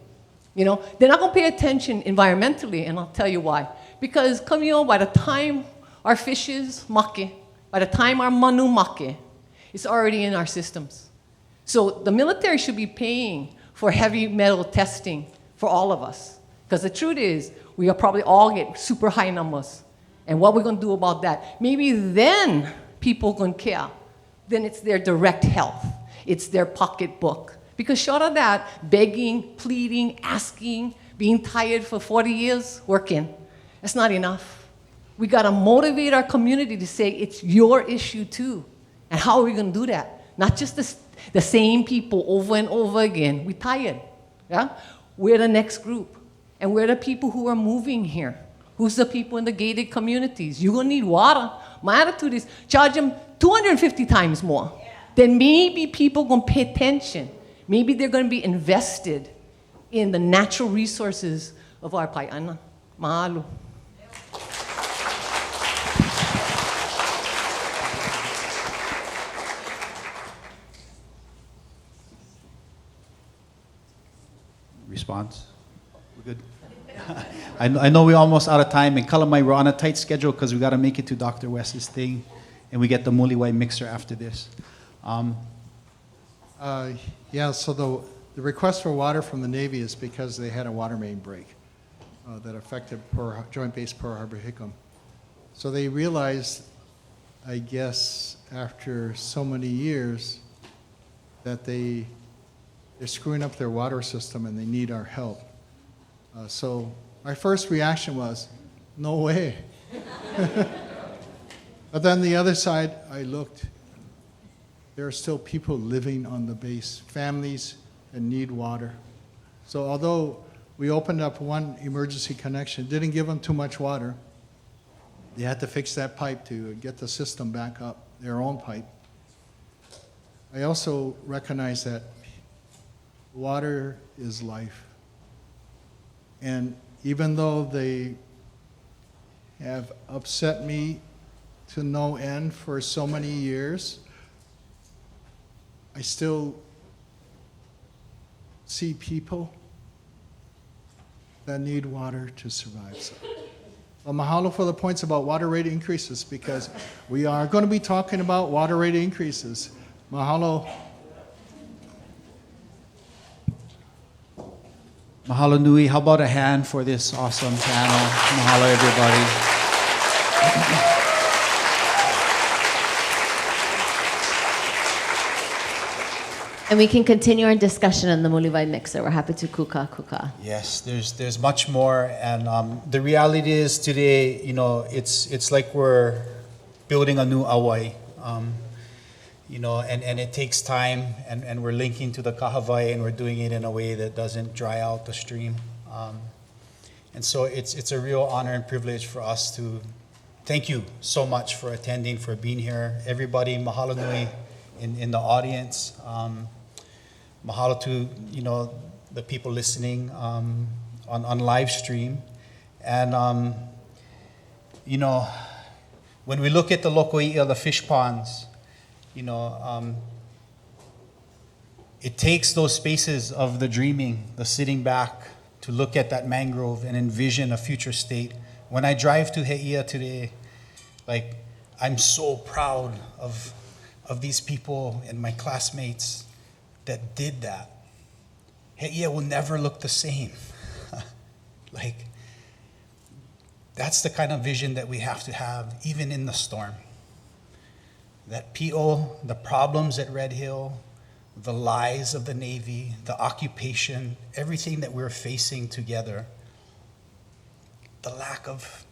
You know, they're not going to pay attention environmentally, and I'll tell you why. Because, Camille, by the time our fishes make, by the time our manu make, it's already in our systems. So the military should be paying for heavy metal testing for all of us. Because the truth is, we will probably all get super high numbers. And what we're going to do about that? Maybe then people going to care. Then it's their direct health. It's their pocketbook. Because short of that, begging, pleading, asking, being tired for 40 years, working, that's not enough. We got to motivate our community to say it's your issue too. And how are we going to do that? Not just the same people over and over again. We're tired. Yeah? We're the next group. And we're the people who are moving here. Who's the people in the gated communities? You're going to need water. My attitude is charge them 250 times more, then maybe people gonna pay attention. Maybe they're gonna be invested in the natural resources of our pai'ana. Mahalo. Response? We're good? I know we're almost out of time, and Kalama, we're on a tight schedule because we got to make it to Dr. West's thing, and we get the muliwai mixer after this. Yeah, so the request for water from the Navy is because they had a water main break that affected Joint Base Pearl Harbor Hickam. So they realized, I guess, after so many years, that they're screwing up their water system and they need our help. So my first reaction was, no way. But then the other side, I looked, there are still people living on the base, families that need water. So although we opened up one emergency connection, didn't give them too much water, they had to fix that pipe to get the system back up, their own pipe. I also recognize that water is life. And even though they have upset me to no end for so many years, I still see people that need water to survive. So, well, mahalo for the points about water rate increases, because we are going to be talking about water rate increases. Mahalo. Mahalo nui. How about a hand for this awesome panel? Mahalo, everybody. And we can continue our discussion in the muliwai mixer. We're happy to kuka. Yes, there's much more, and the reality is today, you know, it's like we're building a new Hawaii, you know, and it takes time, and we're linking to the Kahālāwai, and we're doing it in a way that doesn't dry out the stream, and so it's a real honor and privilege for us to thank you so much for attending, for being here, everybody. Mahalo nui in the audience. Mahalo to, you know, the people listening on live stream. And, you know, when we look at the lokoʻiʻa, the fish ponds, you know, it takes those spaces of the dreaming, the sitting back, to look at that mangrove and envision a future state. When I drive to Heʻeia today, like, I'm so proud of these people and my classmates that did that. Heʻeia will never look the same. Like, that's the kind of vision that we have to have, even in the storm. That Piʻo, the problems at Red Hill, the lies of the Navy, the occupation, everything that we're facing together, the lack of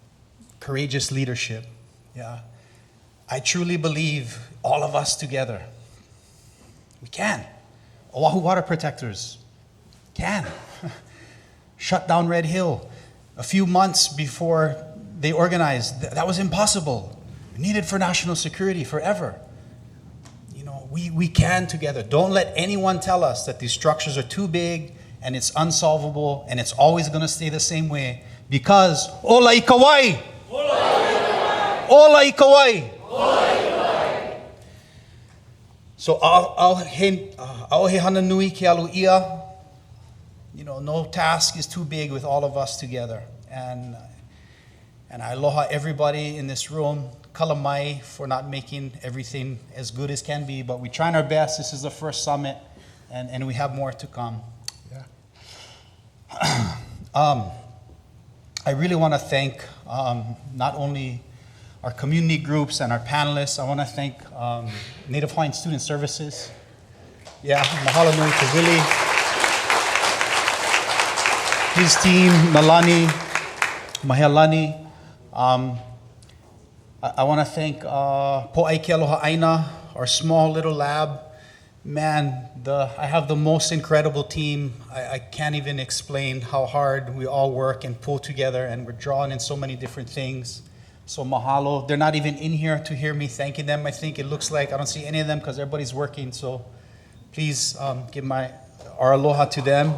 courageous leadership, yeah. I truly believe all of us together, we can. Oahu Water Protectors can. Shut down Red Hill. A few months before they organized, that was impossible. Needed for national security forever. You know, we can together. Don't let anyone tell us that these structures are too big and it's unsolvable and it's always going to stay the same way, because ola I Kauai! Ola I Kauai! So aohe hana nui ke aluʻia. You know, no task is too big with all of us together. And I aloha everybody in this room. Kalamai for not making everything as good as can be, but we're trying our best. This is the first summit, and we have more to come. Yeah. I really want to thank not only our community groups and our panelists. I want to thank Native Hawaiian Student Services. Yeah, mahalo nui to Willie, his team, Nalani, Mahealani. I want to thank Pōʻai Ke Aloha Aina, our small little lab. Man, I have the most incredible team. I can't even explain how hard we all work and pull together, and we're drawn in so many different things. So mahalo. They're not even in here to hear me thanking them. I think it looks like I don't see any of them because everybody's working. So please give our aloha to them.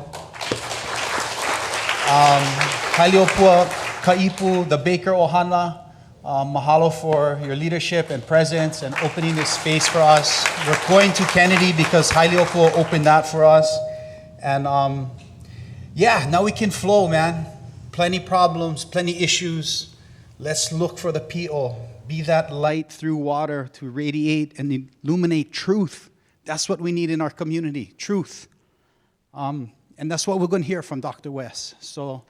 Haliopua Kaipu, the Baker Ohana. Mahalo for your leadership and presence and opening this space for us. We're going to Kennedy because Haliopua opened that for us. And now we can flow, man. Plenty problems, plenty issues. Let's look for the Piʻo. Be that light through water to radiate and illuminate truth. That's what we need in our community, truth. And that's what we're going to hear from Dr. West. So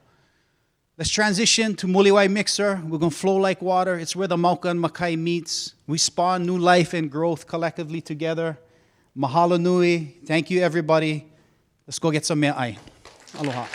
let's transition to Muliwai Mixer. We're going to flow like water. It's where the Mauka and Makai meets. We spawn new life and growth collectively together. Mahalo nui. Thank you, everybody. Let's go get some me'ai. Aloha.